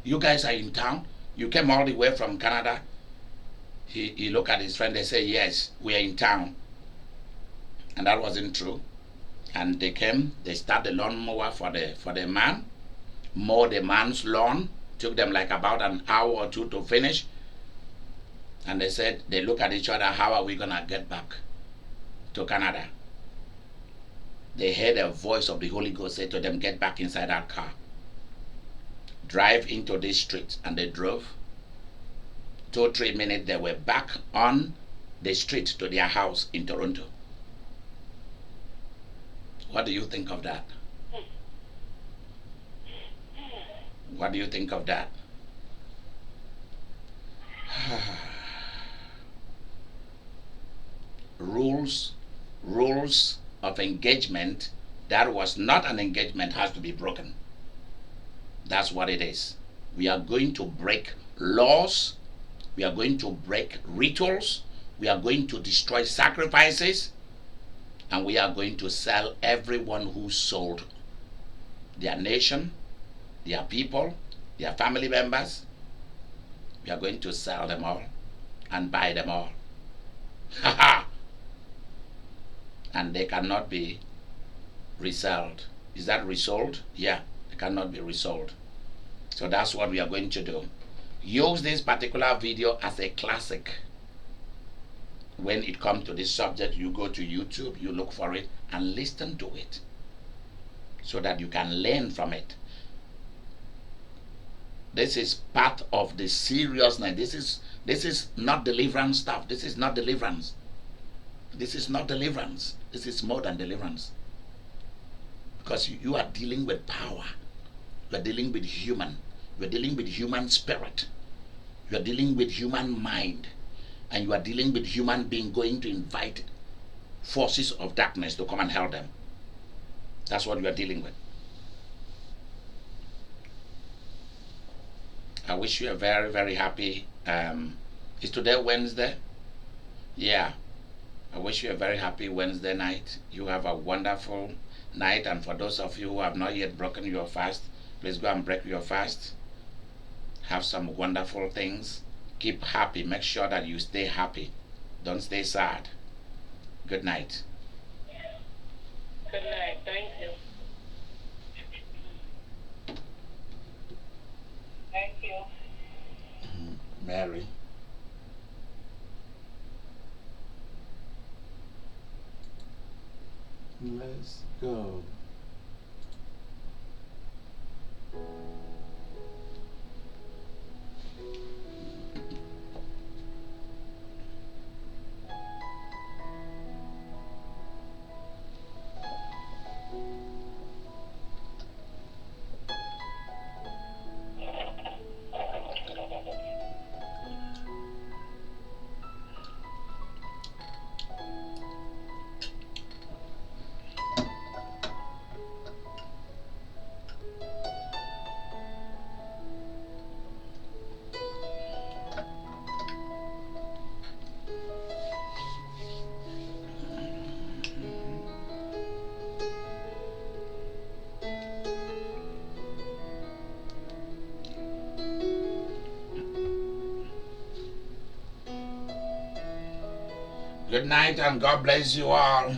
you guys are in town? You came all the way from Canada? He looked at his friend, they said, yes, we are in town. And that wasn't true. And they came, they started the lawnmower for the man, mowed the man's lawn, took them like about an hour or two to finish. And they said, they look at each other, how are we gonna get back to Canada? They heard a voice of the Holy Ghost say to them, get back inside that car. Drive into this street. And they drove. 2 or 3 minutes, they were back on the street to their house in Toronto. What do you think of that? What do you think of that? Rules of engagement that was not an engagement has to be broken. That's what it is. We are going to break laws. We are going to break rituals. We are going to destroy sacrifices. And we are going to sell everyone who sold their nation, their people, their family members. We are going to sell them all and buy them all. Ha ha! And they cannot be resold. Is that resold? Yeah, they cannot be resold. So that's what we are going to do. Use this particular video as a classic. When it comes to this subject, you go to YouTube, you look for it and listen to it so that you can learn from it. This is part of the seriousness. This is not deliverance stuff. This is not deliverance. This is not deliverance. This is more than deliverance. Because you are dealing with power. You are dealing with human. You are dealing with human spirit. You are dealing with human mind. And you are dealing with human being going to invite forces of darkness to come and help them. That's what you are dealing with. I wish you a very, very happy, is today Wednesday? Yeah. I wish you a very happy Wednesday night. You have a wonderful night. And for those of you who have not yet broken your fast, please go and break your fast. Have some wonderful things. Keep happy. Make sure that you stay happy. Don't stay sad. Good night. Good night. Thank you. Thank you. Mary. Let's go. Good night and God bless you all.